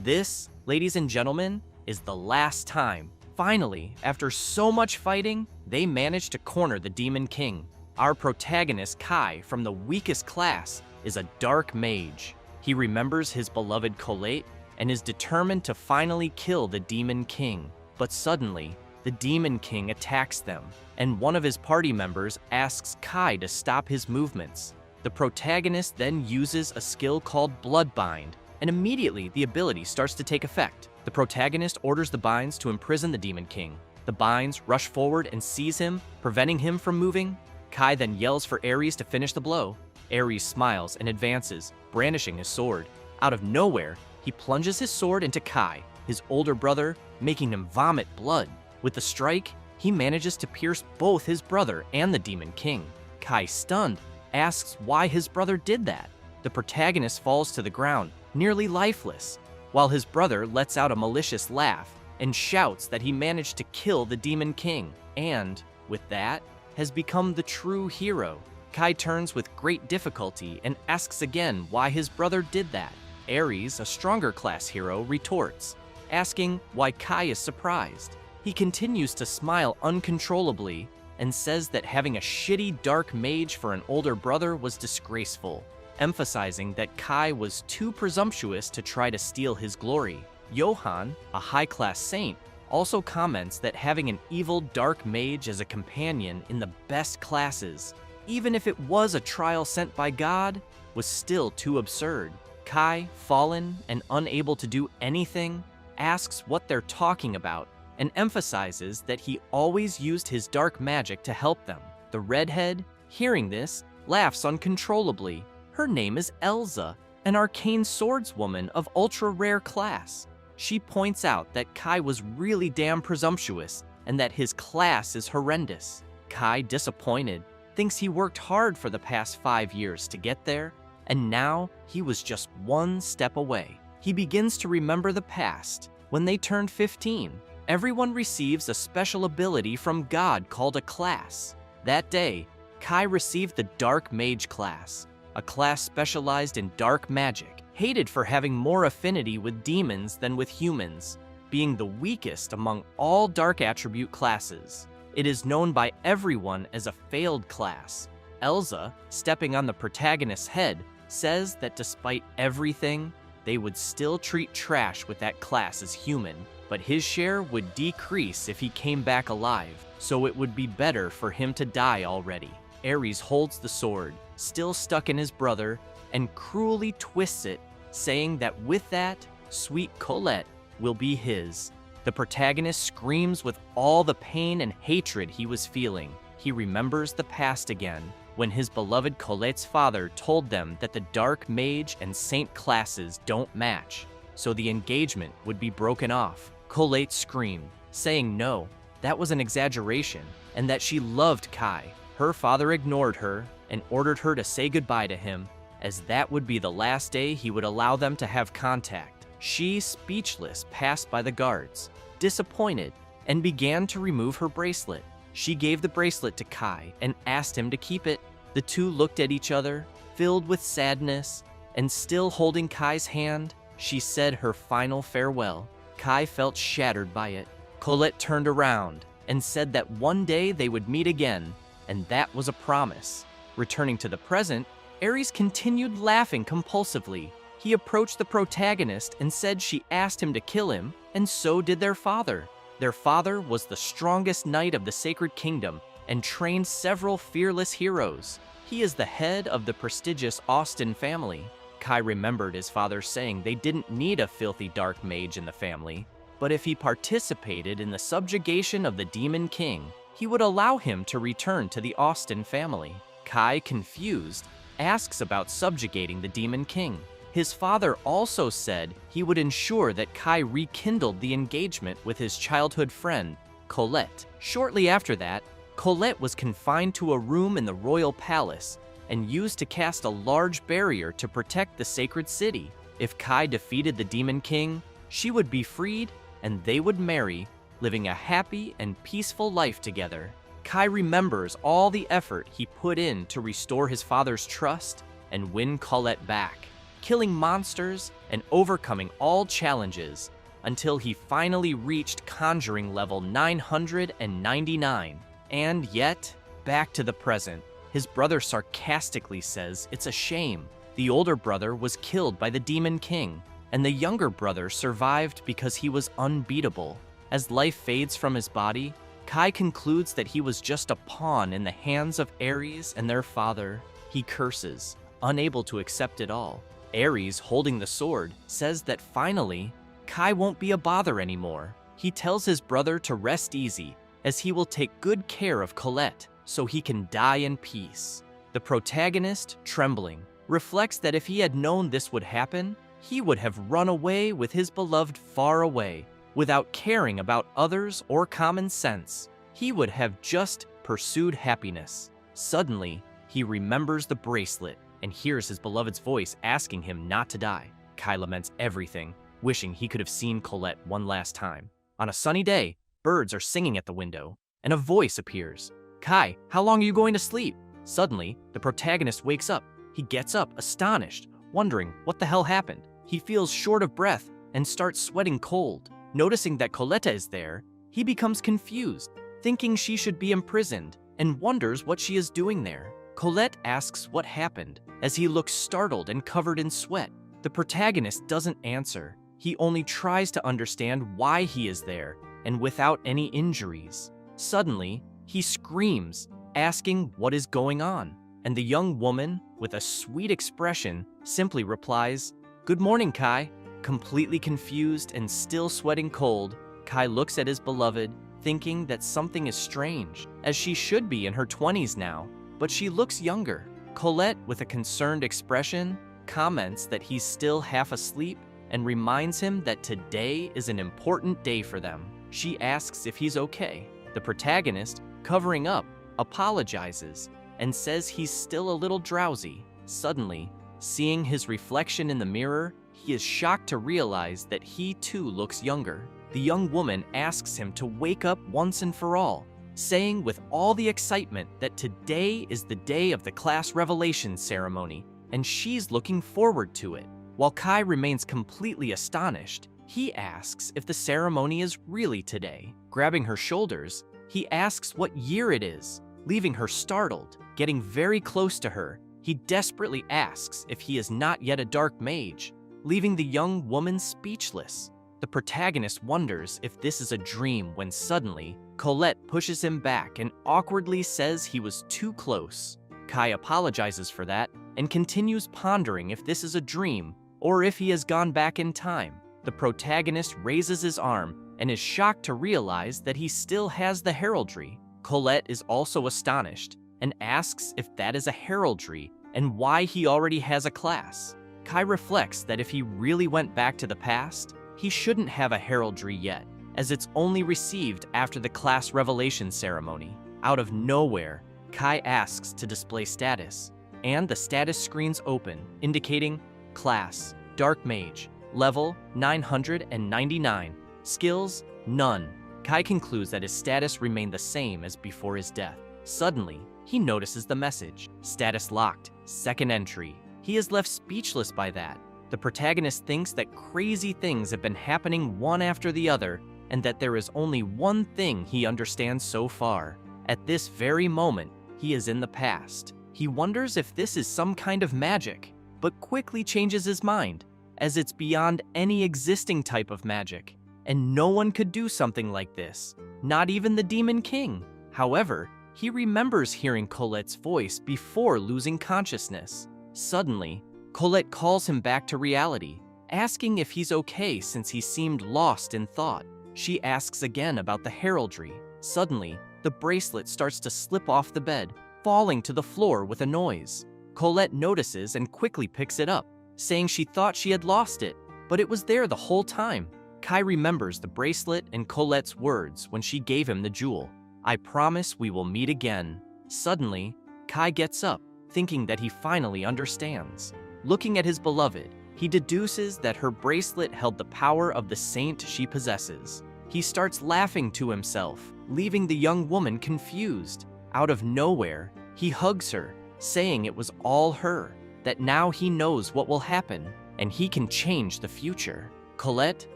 This, ladies and gentlemen, is the last time. Finally, after so much fighting, they managed to corner the Demon King. Our protagonist, Kai, from the weakest class, is a dark mage. He remembers his beloved Colette and is determined to finally kill the Demon King. But suddenly, the Demon King attacks them, and one of his party members asks Kai to stop his movements. The protagonist then uses a skill called Bloodbind, and immediately the ability starts to take effect. The protagonist orders the binds to imprison the Demon King. The binds rush forward and seize him, preventing him from moving. Kai then yells for Ares to finish the blow. Ares smiles and advances, brandishing his sword. Out of nowhere, he plunges his sword into Kai, his older brother, making him vomit blood. With the strike, he manages to pierce both his brother and the Demon King. Kai, stunned, asks why his brother did that. The protagonist falls to the ground, nearly lifeless, while his brother lets out a malicious laugh and shouts that he managed to kill the Demon King, and, with that, has become the true hero. Kai turns with great difficulty and asks again why his brother did that. Ares, a stronger class hero, retorts, asking why Kai is surprised. He continues to smile uncontrollably and says that having a shitty dark mage for an older brother was disgraceful, emphasizing that Kai was too presumptuous to try to steal his glory. Johann, a high-class saint, also comments that having an evil dark mage as a companion in the best classes, even if it was a trial sent by God, was still too absurd. Kai, fallen and unable to do anything, asks what they're talking about and emphasizes that he always used his dark magic to help them. The redhead, hearing this, laughs uncontrollably. Her name is Elsa, an arcane swordswoman of ultra-rare class. She points out that Kai was really damn presumptuous and that his class is horrendous. Kai, disappointed, thinks he worked hard for the past 5 years to get there, and now he was just one step away. He begins to remember the past. When they turned 15, everyone receives a special ability from God called a class. That day, Kai received the Dark Mage class, a class specialized in dark magic, hated for having more affinity with demons than with humans, being the weakest among all dark attribute classes. It is known by everyone as a failed class. Elsa, stepping on the protagonist's head, says that despite everything, they would still treat Trash with that class as human, but his share would decrease if he came back alive, so it would be better for him to die already. Ares holds the sword, still stuck in his brother, and cruelly twists it, saying that with that, sweet Colette will be his. The protagonist screams with all the pain and hatred he was feeling. He remembers the past again, when his beloved Colette's father told them that the Dark Mage and Saint classes don't match, so the engagement would be broken off. Colette screamed, saying no, that was an exaggeration, and that she loved Kai. Her father ignored her and ordered her to say goodbye to him, as that would be the last day he would allow them to have contact. She, speechless, passed by the guards, disappointed, and began to remove her bracelet. She gave the bracelet to Kai and asked him to keep it. The two looked at each other, filled with sadness, and still holding Kai's hand, she said her final farewell. Kai felt shattered by it. Colette turned around and said that one day they would meet again, and that was a promise. Returning to the present, Ares continued laughing compulsively. He approached the protagonist and said she asked him to kill him, and so did their father. Their father was the strongest knight of the Sacred Kingdom and trained several fearless heroes. He is the head of the prestigious Austin family. Kai remembered his father saying they didn't need a filthy dark mage in the family, but if he participated in the subjugation of the Demon King, he would allow him to return to the Austin family. Kai, confused, asks about subjugating the Demon King. His father also said he would ensure that Kai rekindled the engagement with his childhood friend, Colette. Shortly after that, Colette was confined to a room in the royal palace and used to cast a large barrier to protect the sacred city. If Kai defeated the Demon King, she would be freed and they would marry, living a happy and peaceful life together. Kai remembers all the effort he put in to restore his father's trust and win Colette back. killing monsters and overcoming all challenges until he finally reached conjuring level 999. And yet, back to the present, his brother sarcastically says it's a shame. The older brother was killed by the Demon King, and the younger brother survived because he was unbeatable. As life fades from his body, Kai concludes that he was just a pawn in the hands of Ares and their father. He curses, unable to accept it all. Ares, holding the sword, says that finally, Kai won't be a bother anymore. He tells his brother to rest easy, as he will take good care of Colette so he can die in peace. The protagonist, trembling, reflects that if he had known this would happen, he would have run away with his beloved far away, without caring about others or common sense. He would have just pursued happiness. Suddenly, he remembers the bracelet and hears his beloved's voice asking him not to die. Kai laments everything, wishing he could have seen Colette one last time. On a sunny day, birds are singing at the window, and a voice appears. Kai, how long are you going to sleep? Suddenly, the protagonist wakes up. He gets up, astonished, wondering what the hell happened. He feels short of breath and starts sweating cold. Noticing that Colette is there, he becomes confused, thinking she should be imprisoned, and wonders what she is doing there. Colette asks what happened, as he looks startled and covered in sweat. The protagonist doesn't answer. He only tries to understand why he is there, and without any injuries. Suddenly, he screams, asking what is going on, and the young woman, with a sweet expression, simply replies, "Good morning, Kai." Completely confused and still sweating cold, Kai looks at his beloved, thinking that something is strange, as she should be in her 20s now, but she looks younger. Colette, with a concerned expression, comments that he's still half asleep and reminds him that today is an important day for them. She asks if he's okay. The protagonist, covering up, apologizes and says he's still a little drowsy. Suddenly, seeing his reflection in the mirror, he is shocked to realize that he too looks younger. The young woman asks him to wake up once and for all, saying with all the excitement that today is the day of the class revelation ceremony, and she's looking forward to it. While Kai remains completely astonished, he asks if the ceremony is really today. Grabbing her shoulders, he asks what year it is, leaving her startled. Getting very close to her, he desperately asks if he is not yet a dark mage, leaving the young woman speechless. The protagonist wonders if this is a dream when suddenly, Colette pushes him back and awkwardly says he was too close. Kai apologizes for that and continues pondering if this is a dream or if he has gone back in time. The protagonist raises his arm and is shocked to realize that he still has the heraldry. Colette is also astonished and asks if that is a heraldry and why he already has a class. Kai reflects that if he really went back to the past, he shouldn't have a heraldry yet, as it's only received after the class revelation ceremony. Out of nowhere, Kai asks to display status, and the status screens open, indicating class, Dark Mage, level 999, skills, none. Kai concludes that his status remained the same as before his death. Suddenly, he notices the message, status locked, second entry. He is left speechless by that. The protagonist thinks that crazy things have been happening one after the other, and that there is only one thing he understands so far. At this very moment, he is in the past. He wonders if this is some kind of magic, but quickly changes his mind, as it's beyond any existing type of magic, and no one could do something like this, not even the Demon King. However, he remembers hearing Colette's voice before losing consciousness. Suddenly, Colette calls him back to reality, asking if he's okay since he seemed lost in thought. She asks again about the heraldry. Suddenly, the bracelet starts to slip off the bed, falling to the floor with a noise. Colette notices and quickly picks it up, saying she thought she had lost it, but it was there the whole time. Kai remembers the bracelet and Colette's words when she gave him the jewel. "I promise we will meet again." Suddenly, Kai gets up, thinking that he finally understands. Looking at his beloved, he deduces that her bracelet held the power of the saint she possesses. He starts laughing to himself, leaving the young woman confused. Out of nowhere, he hugs her, saying it was all her. that now he knows what will happen and he can change the future. Colette,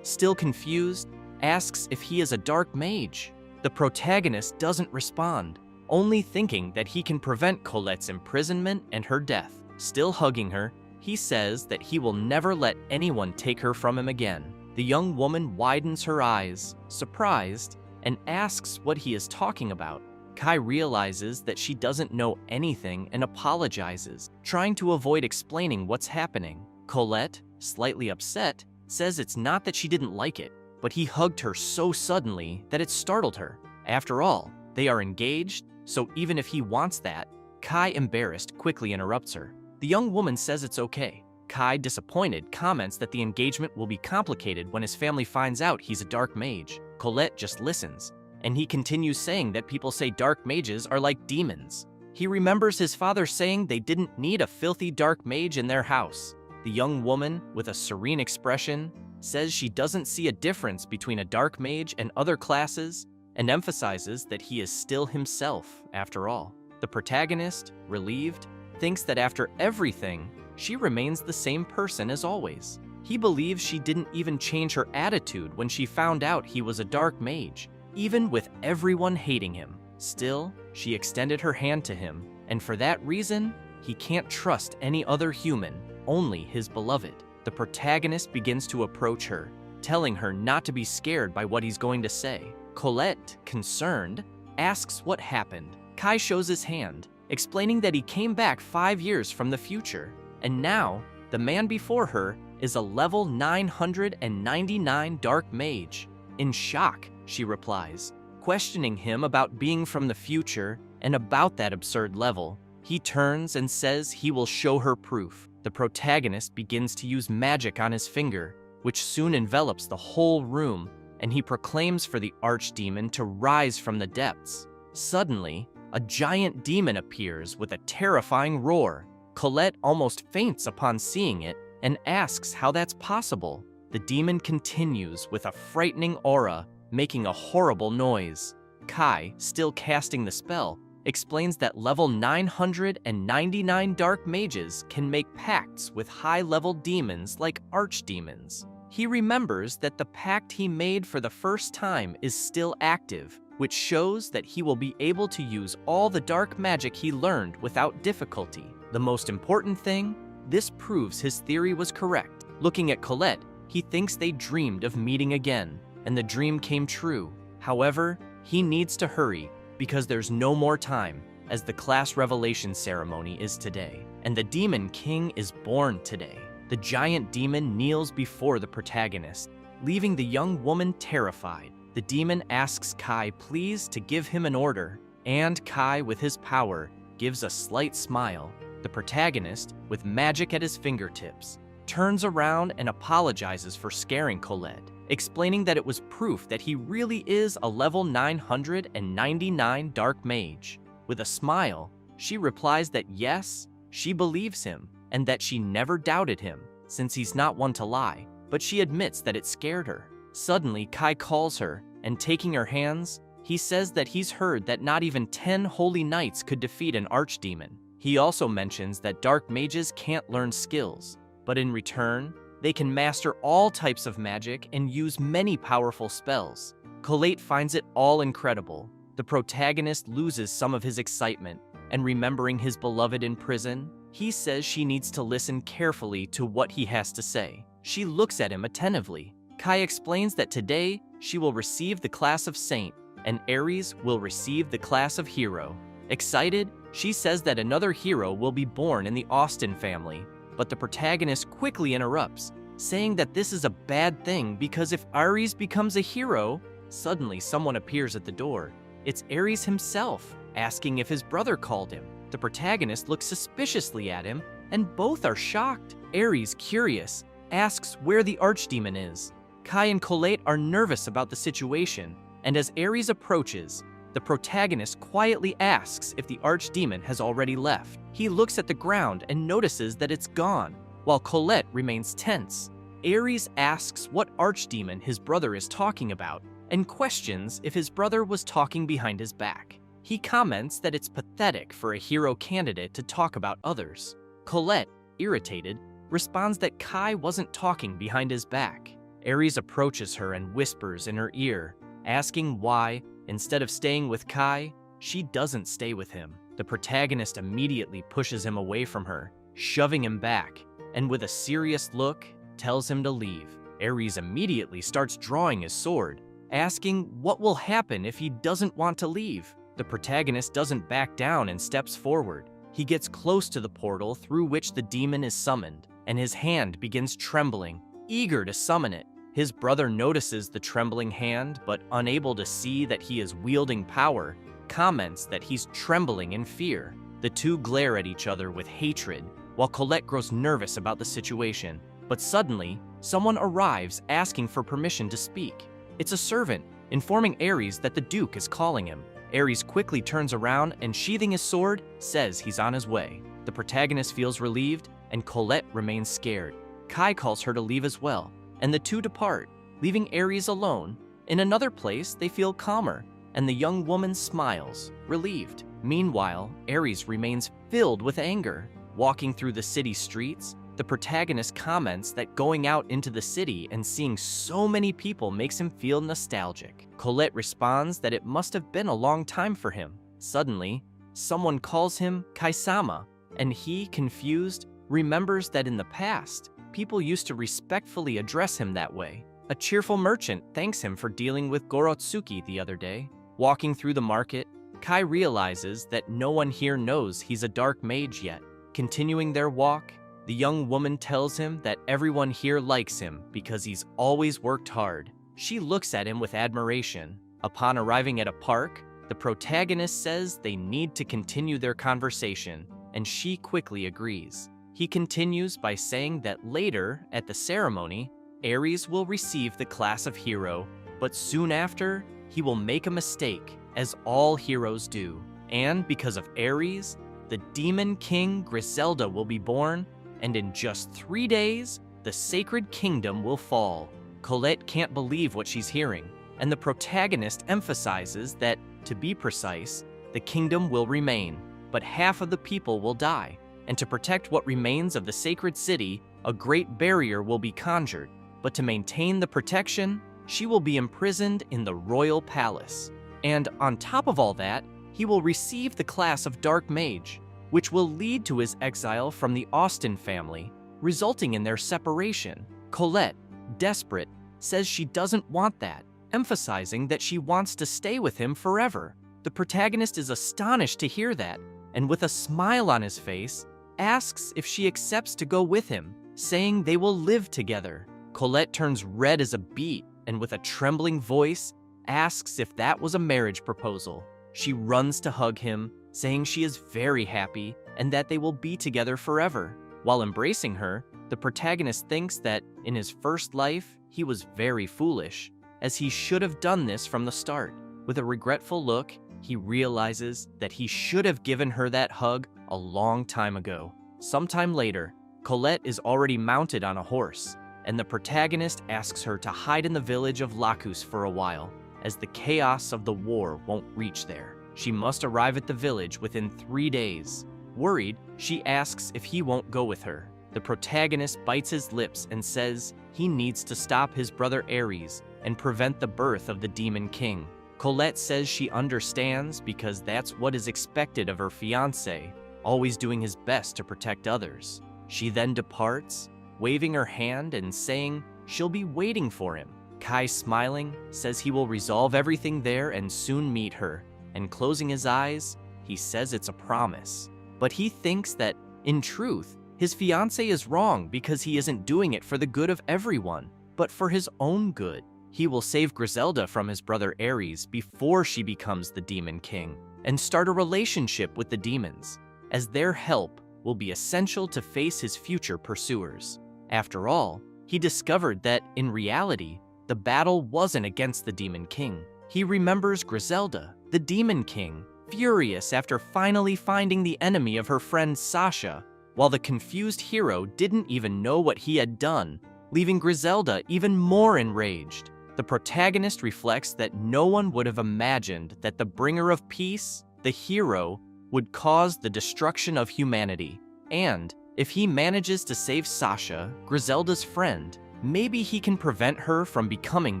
still confused, asks if he is a dark mage. The protagonist doesn't respond, only thinking that he can prevent Colette's imprisonment and her death. Still hugging her, he says that he will never let anyone take her from him again. The young woman widens her eyes, surprised, and asks what he is talking about. Kai realizes that she doesn't know anything and apologizes, trying to avoid explaining what's happening. Colette, slightly upset, says it's not that she didn't like it, but he hugged her so suddenly that it startled her. After all, they are engaged, so even if he wants that, Kai, embarrassed, quickly interrupts her. The young woman says it's okay. Kai, disappointed, comments that the engagement will be complicated when his family finds out he's a dark mage. Colette just listens, and he continues saying that people say dark mages are like demons. He remembers his father saying they didn't need a filthy dark mage in their house. The young woman, with a serene expression, says she doesn't see a difference between a dark mage and other classes, and emphasizes that he is still himself, after all. The protagonist, relieved, thinks that after everything, she remains the same person as always. He believes she didn't even change her attitude when she found out he was a dark mage, even with everyone hating him. Still, she extended her hand to him, and for that reason, he can't trust any other human, only his beloved. The protagonist begins to approach her, telling her not to be scared by what he's going to say. Colette, concerned, asks what happened. Kai shows his hand, explaining that he came back 5 years from the future, and now, the man before her is a level 999 dark mage. In shock, she replies, questioning him about being from the future and about that absurd level. He turns and says he will show her proof. The protagonist begins to use magic on his finger, which soon envelops the whole room, and he proclaims for the archdemon to rise from the depths. Suddenly, a giant demon appears with a terrifying roar. Colette almost faints upon seeing it and asks how that's possible. The demon continues with a frightening aura, making a horrible noise. Kai, still casting the spell, explains that level 999 dark mages can make pacts with high-level demons like archdemons. He remembers that the pact he made for the first time is still active, which shows that he will be able to use all the dark magic he learned without difficulty. The most important thing, this proves his theory was correct. Looking at Colette, he thinks they dreamed of meeting again, and the dream came true. However, he needs to hurry because there's no more time, as the class revelation ceremony is today, and the Demon King is born today. The giant demon kneels before the protagonist, leaving the young woman terrified. The demon asks Kai please to give him an order, and Kai, with his power, gives a slight smile. The protagonist, with magic at his fingertips, turns around and apologizes for scaring Colette, explaining that it was proof that he really is a level 999 dark mage. With a smile, she replies that yes, she believes him, and that she never doubted him, since he's not one to lie, but she admits that it scared her. Suddenly, Kai calls her, and taking her hands, he says that he's heard that not even 10 holy knights could defeat an archdemon. He also mentions that dark mages can't learn skills, but in return, they can master all types of magic and use many powerful spells. Colette finds it all incredible. The protagonist loses some of his excitement, and remembering his beloved in prison, he says she needs to listen carefully to what he has to say. She looks at him attentively. Kai explains that today she will receive the class of Saint, and Ares will receive the class of Hero. Excited, she says that another hero will be born in the Austin family, but the protagonist quickly interrupts, saying that this is a bad thing because if Ares becomes a hero, suddenly someone appears at the door. It's Ares himself, asking if his brother called him. The protagonist looks suspiciously at him, and both are shocked. Ares, curious, asks where the archdemon is. Kai and Colette are nervous about the situation, and as Ares approaches, the protagonist quietly asks if the archdemon has already left. He looks at the ground and notices that it's gone, while Colette remains tense. Ares asks what archdemon his brother is talking about, and questions if his brother was talking behind his back. He comments that it's pathetic for a hero candidate to talk about others. Colette, irritated, responds that Kai wasn't talking behind his back. Aries approaches her and whispers in her ear, asking why, instead of staying with Kai, she doesn't stay with him. The protagonist immediately pushes him away from her, shoving him back, and with a serious look, tells him to leave. Aries immediately starts drawing his sword, asking what will happen if he doesn't want to leave. The protagonist doesn't back down and steps forward. He gets close to the portal through which the demon is summoned, and his hand begins trembling, eager to summon it. His brother notices the trembling hand, but unable to see that he is wielding power, comments that he's trembling in fear. The two glare at each other with hatred, while Colette grows nervous about the situation. But suddenly, someone arrives asking for permission to speak. It's a servant, informing Aries that the Duke is calling him. Aries quickly turns around and, sheathing his sword, says he's on his way. The protagonist feels relieved, and Colette remains scared. Kai calls her to leave as well, and the two depart, leaving Aries alone. In another place, they feel calmer, and the young woman smiles, relieved. Meanwhile, Aries remains filled with anger. Walking through the city streets, the protagonist comments that going out into the city and seeing so many people makes him feel nostalgic. Colette responds that it must have been a long time for him. Suddenly, someone calls him Kaisama, and he, confused, remembers that in the past, people used to respectfully address him that way. A cheerful merchant thanks him for dealing with Gorotsuki the other day. Walking through the market, Kai realizes that no one here knows he's a dark mage yet. Continuing their walk, the young woman tells him that everyone here likes him because he's always worked hard. She looks at him with admiration. Upon arriving at a park, the protagonist says they need to continue their conversation, and she quickly agrees. He continues by saying that later, at the ceremony, Aries will receive the class of hero, but soon after, he will make a mistake, as all heroes do. And because of Aries, the Demon King Griselda will be born, and in just 3 days, the Sacred Kingdom will fall. Colette can't believe what she's hearing, and the protagonist emphasizes that, to be precise, the kingdom will remain, but half of the people will die, and to protect what remains of the sacred city, a great barrier will be conjured. But to maintain the protection, she will be imprisoned in the royal palace. And on top of all that, he will receive the class of Dark Mage, which will lead to his exile from the Austen family, resulting in their separation. Colette, desperate, says she doesn't want that, emphasizing that she wants to stay with him forever. The protagonist is astonished to hear that, and with a smile on his face, asks if she accepts to go with him, saying they will live together. Colette turns red as a beet, and with a trembling voice, asks if that was a marriage proposal. She runs to hug him, saying she is very happy and that they will be together forever. While embracing her, the protagonist thinks that in his first life, he was very foolish, as he should have done this from the start. With a regretful look, he realizes that he should have given her that hug a long time ago. Sometime later, Colette is already mounted on a horse, and the protagonist asks her to hide in the village of Lacus for a while, as the chaos of the war won't reach there. She must arrive at the village within 3 days. Worried, she asks if he won't go with her. The protagonist bites his lips and says he needs to stop his brother Aries and prevent the birth of the Demon King. Colette says she understands because that's what is expected of her fiancé, always doing his best to protect others. She then departs, waving her hand and saying she'll be waiting for him. Kai, smiling, says he will resolve everything there and soon meet her, and closing his eyes, he says it's a promise. But he thinks that, in truth, his fiancé is wrong because he isn't doing it for the good of everyone, but for his own good. He will save Griselda from his brother Aries before she becomes the Demon King, and start a relationship with the demons, as their help will be essential to face his future pursuers. After all, he discovered that, in reality, the battle wasn't against the Demon King. He remembers Griselda, the Demon King, furious after finally finding the enemy of her friend Sasha, while the confused hero didn't even know what he had done, leaving Griselda even more enraged. The protagonist reflects that no one would have imagined that the bringer of peace, the hero, would cause the destruction of humanity, and If he manages to save Sasha, Griselda's friend, maybe he can prevent her from becoming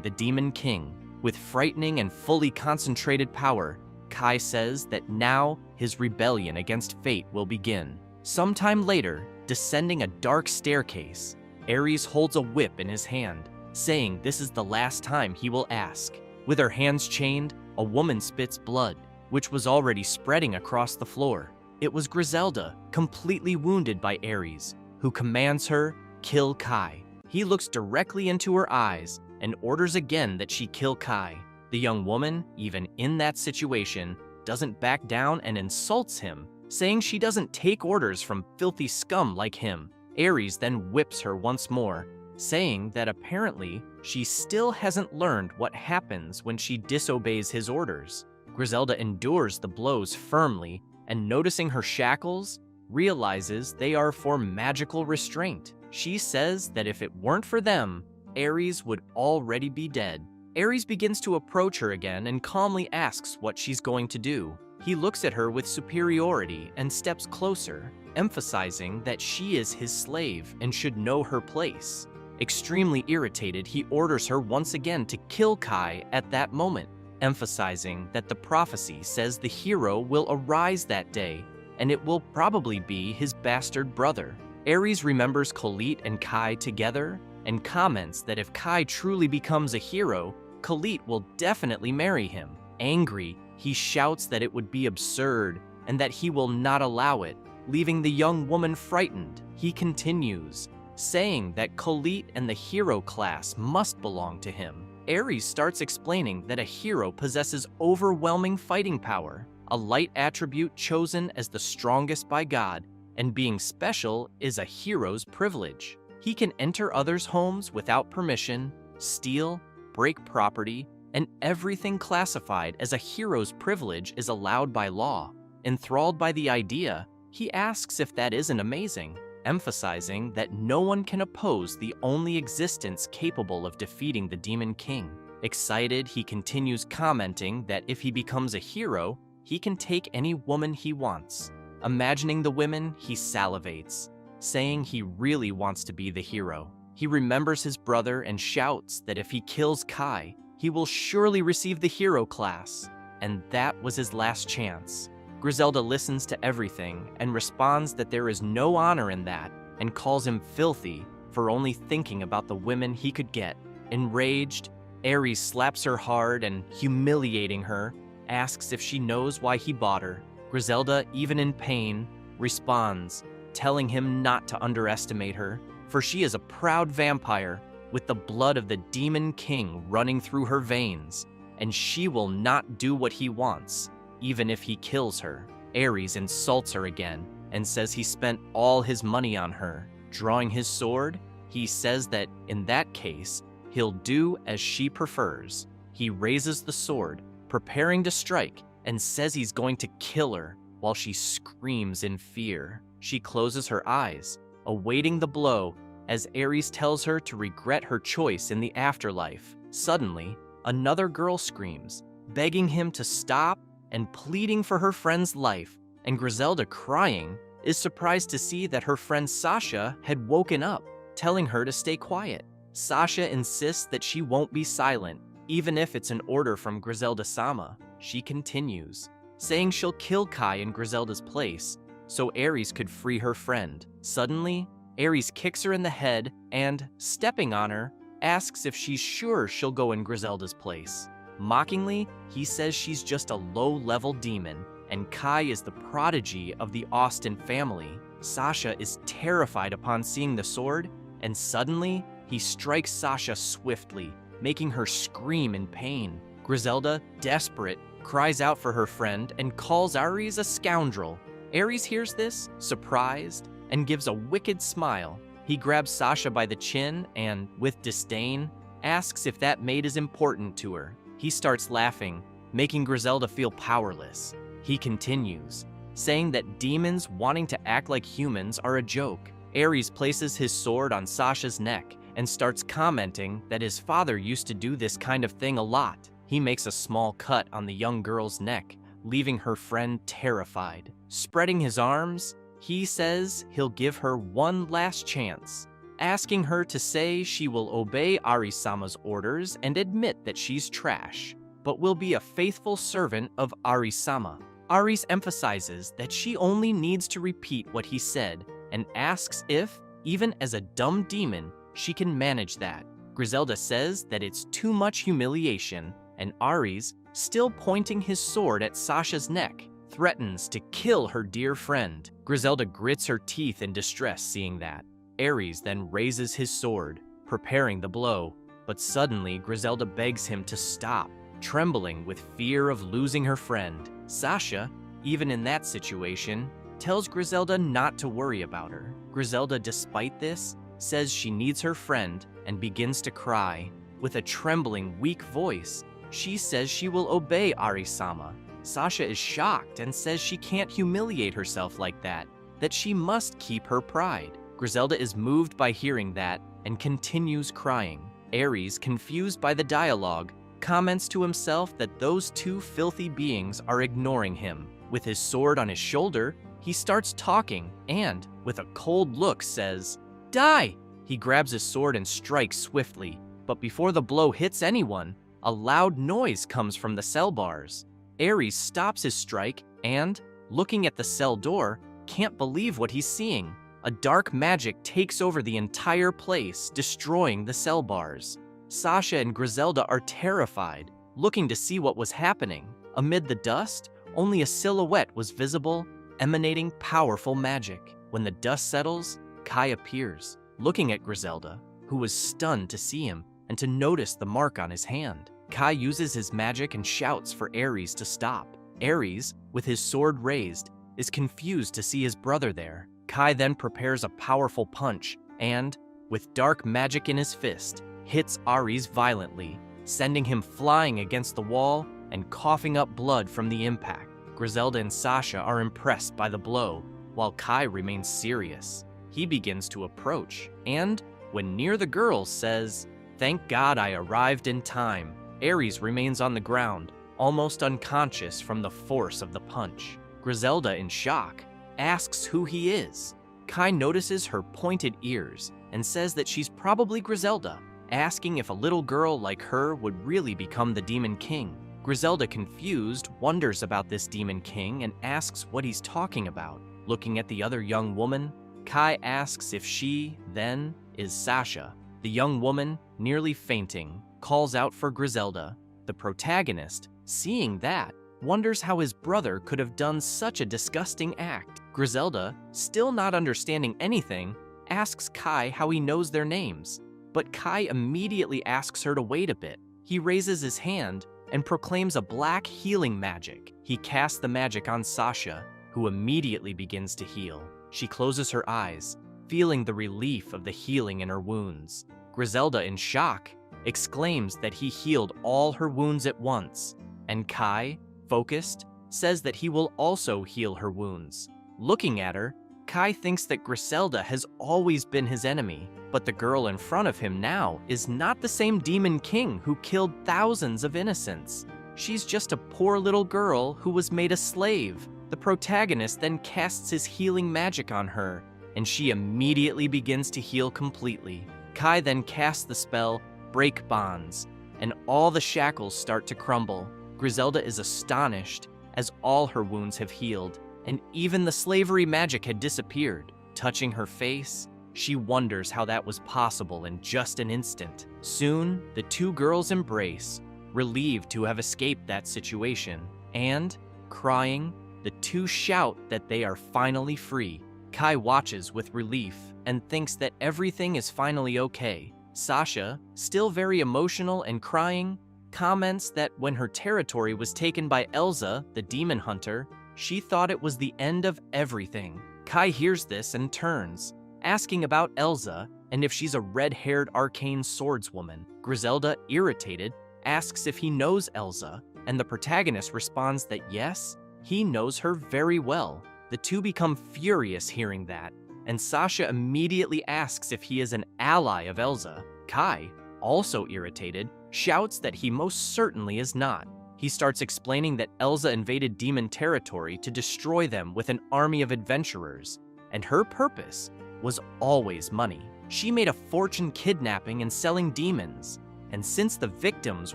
the Demon King. With frightening and fully concentrated power, Kai says that now his rebellion against fate will begin. Sometime later, descending a dark staircase, Ares holds a whip in his hand, saying this is the last time he will ask. With her hands chained, a woman spits blood, which was already spreading across the floor. It was Griselda, completely wounded by Ares, who commands her, kill Kai. He looks directly into her eyes and orders again that she kill Kai. The young woman, even in that situation, doesn't back down and insults him, saying she doesn't take orders from filthy scum like him. Ares then whips her once more, saying that apparently she still hasn't learned what happens when she disobeys his orders. Griselda endures the blows firmly, and noticing her shackles, realizes they are for magical restraint. She says that if it weren't for them, Ares would already be dead. Ares begins to approach her again and calmly asks what she's going to do. He looks at her with superiority and steps closer, emphasizing that she is his slave and should know her place. Extremely irritated, he orders her once again to kill Kai at that moment, emphasizing that the prophecy says the hero will arise that day, and it will probably be his bastard brother. Ares remembers Khalit and Kai together, and comments that if Kai truly becomes a hero, Khalit will definitely marry him. Angry, he shouts that it would be absurd, and that he will not allow it, leaving the young woman frightened. He continues, saying that Khalit and the hero class must belong to him. Ares starts explaining that a hero possesses overwhelming fighting power, a light attribute chosen as the strongest by God, and being special is a hero's privilege. He can enter others' homes without permission, steal, break property, and everything classified as a hero's privilege is allowed by law. Enthralled by the idea, he asks if that isn't amazing, emphasizing that no one can oppose the only existence capable of defeating the Demon King. Excited, he continues commenting that if he becomes a hero, he can take any woman he wants. Imagining the women, he salivates, saying he really wants to be the hero. He remembers his brother and shouts that if he kills Kai, he will surely receive the hero class, and that was his last chance. Griselda listens to everything and responds that there is no honor in that, and calls him filthy for only thinking about the women he could get. Enraged, Ares slaps her hard and, humiliating her, asks if she knows why he bought her. Griselda, even in pain, responds, telling him not to underestimate her, for she is a proud vampire with the blood of the Demon King running through her veins, and she will not do what he wants, even if he kills her. Ares insults her again and says he spent all his money on her. Drawing his sword, he says that in that case, he'll do as she prefers. He raises the sword, preparing to strike, and says he's going to kill her while she screams in fear. She closes her eyes, awaiting the blow, as Ares tells her to regret her choice in the afterlife. Suddenly, another girl screams, begging him to stop and pleading for her friend's life, and Griselda, crying, is surprised to see that her friend Sasha had woken up, telling her to stay quiet. Sasha insists that she won't be silent, even if it's an order from Griselda-sama. She continues, saying she'll kill Kai in Griselda's place, so Ares could free her friend. Suddenly, Ares kicks her in the head and, stepping on her, asks if she's sure she'll go in Griselda's place. Mockingly, he says she's just a low-level demon, and Kai is the prodigy of the Austin family. Sasha is terrified upon seeing the sword, and suddenly, he strikes Sasha swiftly, making her scream in pain. Griselda, desperate, cries out for her friend and calls Ares a scoundrel. Ares hears this, surprised, and gives a wicked smile. He grabs Sasha by the chin and, with disdain, asks if that maid is important to her. He starts laughing, making Griselda feel powerless. He continues, saying that demons wanting to act like humans are a joke. Ares places his sword on Sasha's neck and starts commenting that his father used to do this kind of thing a lot. He makes a small cut on the young girl's neck, leaving her friend terrified. Spreading his arms, He says he'll give her one last chance, asking her to say she will obey Arisama's orders and admit that she's trash, but will be a faithful servant of Arisama. Aris emphasizes that she only needs to repeat what he said and asks if, even as a dumb demon, she can manage that. Griselda says that it's too much humiliation, and Aris, still pointing his sword at Sasha's neck, threatens to kill her dear friend. Griselda grits her teeth in distress seeing that. Ares then raises his sword, preparing the blow, but suddenly Griselda begs him to stop, trembling with fear of losing her friend. Sasha, even in that situation, tells Griselda not to worry about her. Griselda, despite this, says she needs her friend and begins to cry. With a trembling, weak voice, she says she will obey Arisama. Sasha is shocked and says she can't humiliate herself like that she must keep her pride. Griselda is moved by hearing that and continues crying. Ares, confused by the dialogue, comments to himself that those two filthy beings are ignoring him. With his sword on his shoulder, he starts talking and, with a cold look, says, "Die!" He grabs his sword and strikes swiftly, but before the blow hits anyone, a loud noise comes from the cell bars. Ares stops his strike and, looking at the cell door, can't believe what he's seeing. A dark magic takes over the entire place, destroying the cell bars. Sasha and Griselda are terrified, looking to see what was happening. Amid the dust, only a silhouette was visible, emanating powerful magic. When the dust settles, Kai appears, looking at Griselda, who was stunned to see him and to notice the mark on his hand. Kai uses his magic and shouts for Ares to stop. Ares, with his sword raised, is confused to see his brother there. Kai then prepares a powerful punch and, with dark magic in his fist, hits Ares violently, sending him flying against the wall and coughing up blood from the impact. Griselda and Sasha are impressed by the blow, while Kai remains serious. He begins to approach, and, when near the girls, says, "Thank God I arrived in time." Ares remains on the ground, almost unconscious from the force of the punch. Griselda, in shock, asks who he is. Kai notices her pointed ears and says that she's probably Griselda, asking if a little girl like her would really become the Demon King. Griselda, confused, wonders about this Demon King and asks what he's talking about. Looking at the other young woman, Kai asks if she, then, is Sasha. The young woman, nearly fainting, calls out for Griselda. The protagonist, seeing that, wonders how his brother could have done such a disgusting act. Griselda, still not understanding anything, asks Kai how he knows their names, but Kai immediately asks her to wait a bit. He raises his hand and proclaims a black healing magic. He casts the magic on Sasha, who immediately begins to heal. She closes her eyes, feeling the relief of the healing in her wounds. Griselda, in shock, exclaims that he healed all her wounds at once, and Kai, focused, says that he will also heal her wounds. Looking at her, Kai thinks that Griselda has always been his enemy, but the girl in front of him now is not the same Demon King who killed thousands of innocents. She's just a poor little girl who was made a slave. The protagonist then casts his healing magic on her, and she immediately begins to heal completely. Kai then casts the spell, Break Bonds, and all the shackles start to crumble. Griselda is astonished, as all her wounds have healed, and even the slavery magic had disappeared. Touching her face, she wonders how that was possible in just an instant. Soon, the two girls embrace, relieved to have escaped that situation, and, crying, the two shout that they are finally free. Kai watches with relief and thinks that everything is finally okay. Sasha, still very emotional and crying, comments that when her territory was taken by Elsa, the demon hunter, she thought it was the end of everything. Kai hears this and turns, asking about Elsa and if she's a red-haired arcane swordswoman. Griselda, irritated, asks if he knows Elsa, and the protagonist responds that yes, he knows her very well. The two become furious hearing that, and Sasha immediately asks if he is an ally of Elsa. Kai, also irritated, shouts that he most certainly is not. He starts explaining that Elsa invaded demon territory to destroy them with an army of adventurers, and her purpose was always money. She made a fortune kidnapping and selling demons, and since the victims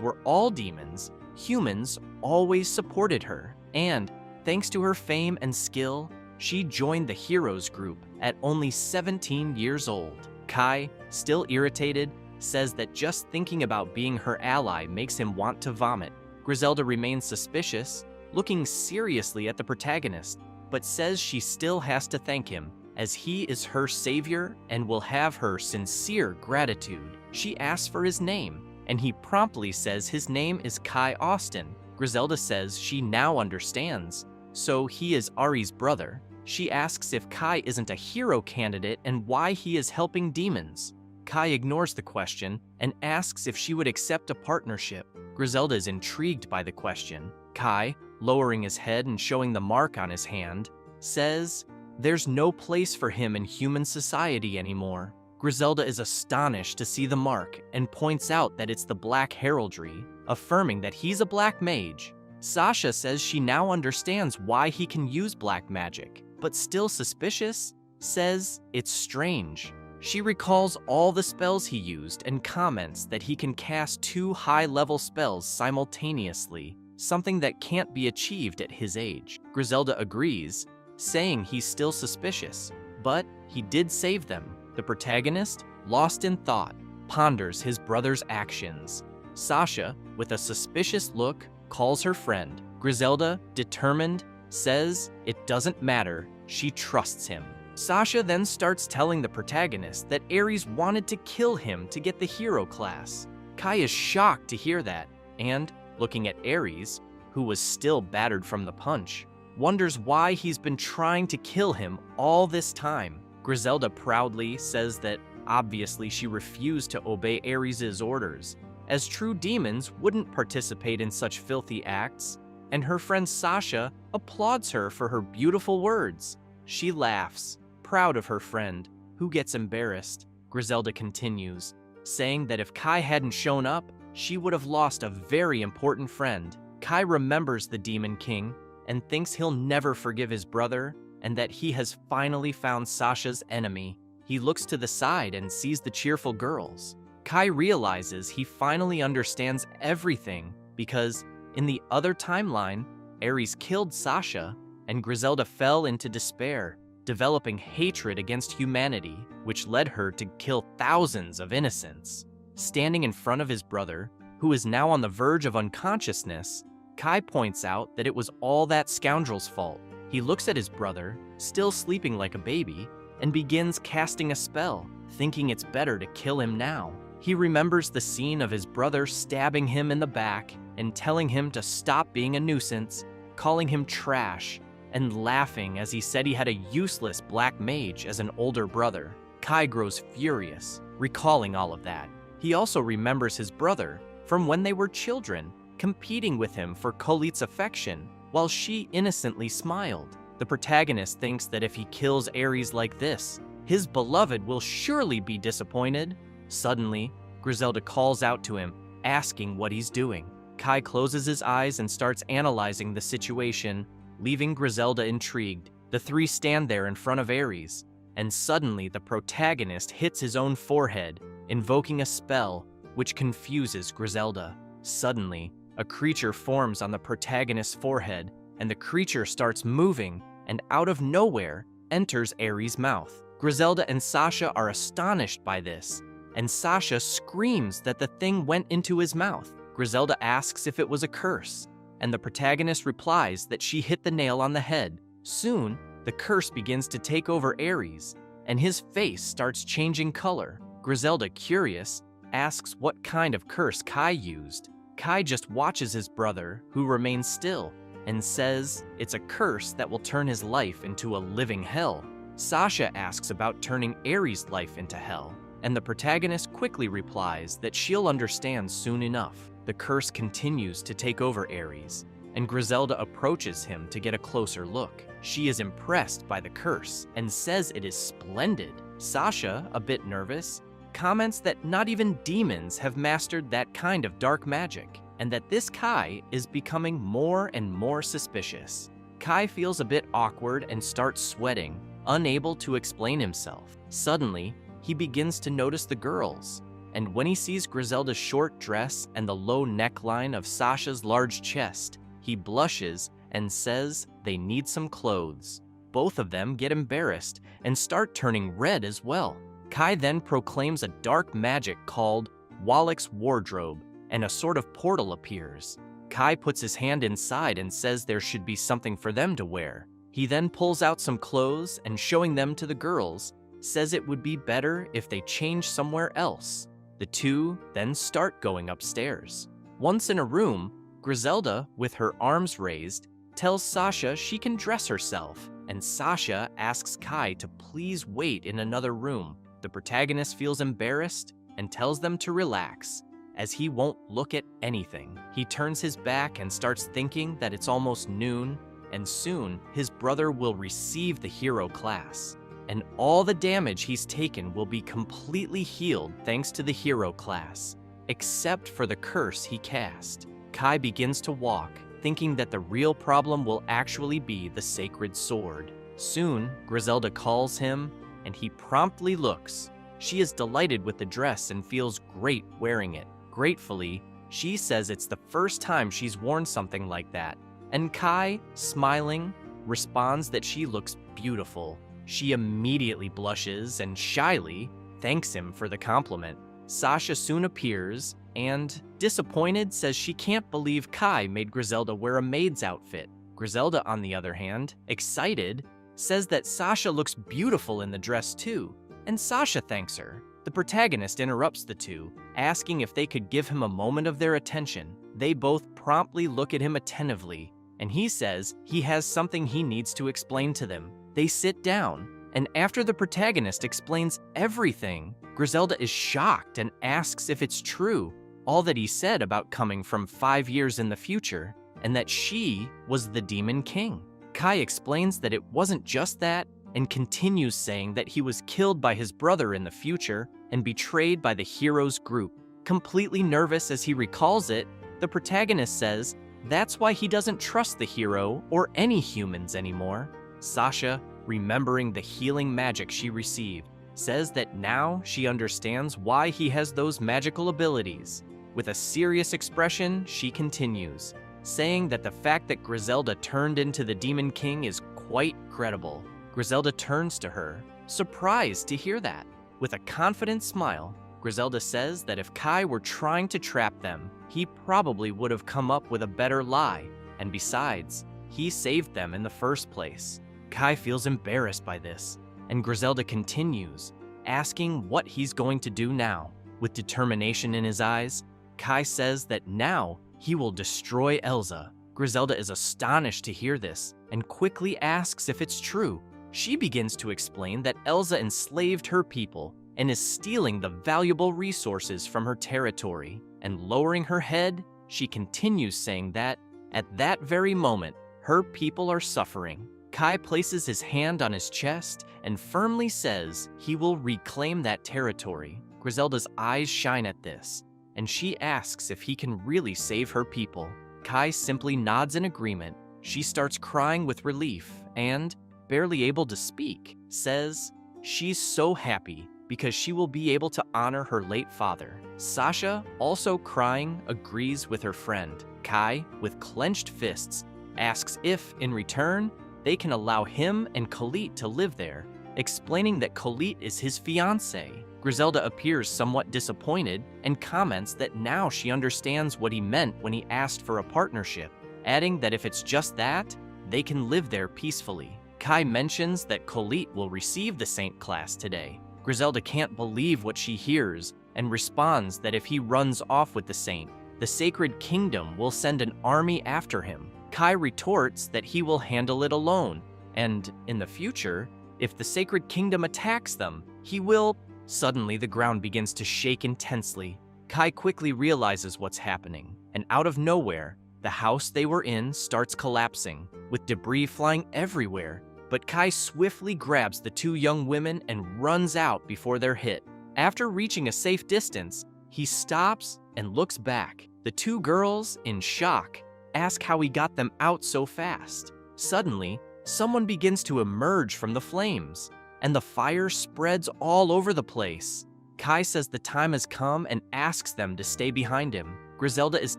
were all demons, humans always supported her. And thanks to her fame and skill, she joined the heroes group at only 17 years old. Kai, still irritated, says that just thinking about being her ally makes him want to vomit. Griselda remains suspicious, looking seriously at the protagonist, but says she still has to thank him, as he is her savior and will have her sincere gratitude. She asks for his name, and he promptly says his name is Kai Austin. Griselda says she now understands, so he is Ari's brother. She asks if Kai isn't a hero candidate and why he is helping demons. Kai ignores the question and asks if she would accept a partnership. Griselda is intrigued by the question. Kai, lowering his head and showing the mark on his hand, says there's no place for him in human society anymore. Griselda is astonished to see the mark and points out that it's the black heraldry, affirming that he's a black mage. Sasha says she now understands why he can use black magic, but still suspicious, says it's strange. She recalls all the spells he used and comments that he can cast 2 high-level spells simultaneously, something that can't be achieved at his age. Griselda agrees, saying he's still suspicious, but he did save them. The protagonist, lost in thought, ponders his brother's actions. Sasha, with a suspicious look, calls her friend. Griselda, determined, says it doesn't matter, she trusts him. Sasha then starts telling the protagonist that Ares wanted to kill him to get the hero class. Kai is shocked to hear that, and, looking at Ares, who was still battered from the punch, wonders why he's been trying to kill him all this time. Griselda proudly says that obviously she refused to obey Ares' orders, as true demons wouldn't participate in such filthy acts, and her friend Sasha applauds her for her beautiful words. She laughs, proud of her friend, who gets embarrassed. Griselda continues, saying that if Kai hadn't shown up, she would have lost a very important friend. Kai remembers the Demon King and thinks he'll never forgive his brother and that he has finally found Sasha's enemy. He looks to the side and sees the cheerful girls. Kai realizes he finally understands everything because, in the other timeline, Ares killed Sasha and Griselda fell into despair, developing hatred against humanity, which led her to kill thousands of innocents. Standing in front of his brother, who is now on the verge of unconsciousness, Kai points out that it was all that scoundrel's fault. He looks at his brother, still sleeping like a baby, and begins casting a spell, thinking it's better to kill him now. He remembers the scene of his brother stabbing him in the back and telling him to stop being a nuisance, calling him trash, and laughing as he said he had a useless black mage as an older brother. Kai grows furious, recalling all of that. He also remembers his brother from when they were children, competing with him for Khalid's affection, while she innocently smiled. The protagonist thinks that if he kills Ares like this, his beloved will surely be disappointed. Suddenly, Griselda calls out to him, asking what he's doing. Kai closes his eyes and starts analyzing the situation, leaving Griselda intrigued. The three stand there in front of Ares, and suddenly the protagonist hits his own forehead, invoking a spell which confuses Griselda. Suddenly, a creature forms on the protagonist's forehead, and the creature starts moving, and out of nowhere enters Ares' mouth. Griselda and Sasha are astonished by this, and Sasha screams that the thing went into his mouth. Griselda asks if it was a curse, and the protagonist replies that she hit the nail on the head. Soon, the curse begins to take over Ares, and his face starts changing color. Griselda, curious, asks what kind of curse Kai used. Kai just watches his brother, who remains still, and says it's a curse that will turn his life into a living hell. Sasha asks about turning Ares' life into hell, and the protagonist quickly replies that she'll understand soon enough. The curse continues to take over Ares, and Griselda approaches him to get a closer look. She is impressed by the curse and says it is splendid. Sasha, a bit nervous, comments that not even demons have mastered that kind of dark magic, and that this Kai is becoming more and more suspicious. Kai feels a bit awkward and starts sweating, unable to explain himself. Suddenly, he begins to notice the girls, and when he sees Griselda's short dress and the low neckline of Sasha's large chest, he blushes and says they need some clothes. Both of them get embarrassed and start turning red as well. Kai then proclaims a dark magic called Wallach's wardrobe, and a sort of portal appears. Kai puts his hand inside and says there should be something for them to wear. He then pulls out some clothes and, showing them to the girls, says it would be better if they changed somewhere else. The two then start going upstairs. Once in a room, Griselda, with her arms raised, tells Sasha she can dress herself, and Sasha asks Kai to please wait in another room. The protagonist feels embarrassed and tells them to relax, as he won't look at anything. He turns his back and starts thinking that it's almost noon, and soon his brother will receive the hero class, and all the damage he's taken will be completely healed thanks to the hero class, except for the curse he cast. Kai begins to walk, thinking that the real problem will actually be the sacred sword. Soon, Griselda calls him, and he promptly looks. She is delighted with the dress and feels great wearing it. Gratefully, she says it's the first time she's worn something like that, and Kai, smiling, responds that she looks beautiful. She immediately blushes and shyly thanks him for the compliment. Sasha soon appears and, disappointed, says she can't believe Kai made Griselda wear a maid's outfit. Griselda, on the other hand, excited, says that Sasha looks beautiful in the dress too, and Sasha thanks her. The protagonist interrupts the two, asking if they could give him a moment of their attention. They both promptly look at him attentively, and he says he has something he needs to explain to them. They sit down, and after the protagonist explains everything, Griselda is shocked and asks if it's true, all that he said about coming from 5 years in the future, and that she was the Demon King. Kai explains that it wasn't just that, and continues saying that he was killed by his brother in the future and betrayed by the hero's group. Completely nervous as he recalls it, the protagonist says that's why he doesn't trust the hero or any humans anymore. Sasha, remembering the healing magic she received, says that now she understands why he has those magical abilities. With a serious expression, she continues, saying that the fact that Griselda turned into the Demon King is quite credible. Griselda turns to her, surprised to hear that. With a confident smile, Griselda says that if Kai were trying to trap them, he probably would have come up with a better lie, and besides, he saved them in the first place. Kai feels embarrassed by this, and Griselda continues, asking what he's going to do now. With determination in his eyes, Kai says that now he will destroy Elsa. Griselda is astonished to hear this, and quickly asks if it's true. She begins to explain that Elsa enslaved her people and is stealing the valuable resources from her territory, and lowering her head, she continues saying that, at that very moment, her people are suffering. Kai places his hand on his chest and firmly says he will reclaim that territory. Griselda's eyes shine at this, and she asks if he can really save her people. Kai simply nods in agreement. She starts crying with relief and, barely able to speak, says she's so happy because she will be able to honor her late father. Sasha, also crying, agrees with her friend. Kai, with clenched fists, asks if, in return, they can allow him and Khalid to live there, explaining that Khalid is his fiancé. Griselda appears somewhat disappointed and comments that now she understands what he meant when he asked for a partnership, adding that if it's just that, they can live there peacefully. Kai mentions that Khalid will receive the Saint class today. Griselda can't believe what she hears and responds that if he runs off with the Saint, the Sacred Kingdom will send an army after him. Kai retorts that he will handle it alone, and, in the future, if the Sacred Kingdom attacks them, he will... Suddenly, the ground begins to shake intensely. Kai quickly realizes what's happening, and out of nowhere, the house they were in starts collapsing, with debris flying everywhere. But Kai swiftly grabs the two young women and runs out before they're hit. After reaching a safe distance, he stops and looks back. The two girls, in shock, ask how he got them out so fast. Suddenly, someone begins to emerge from the flames, and the fire spreads all over the place. Kai says the time has come and asks them to stay behind him. Griselda is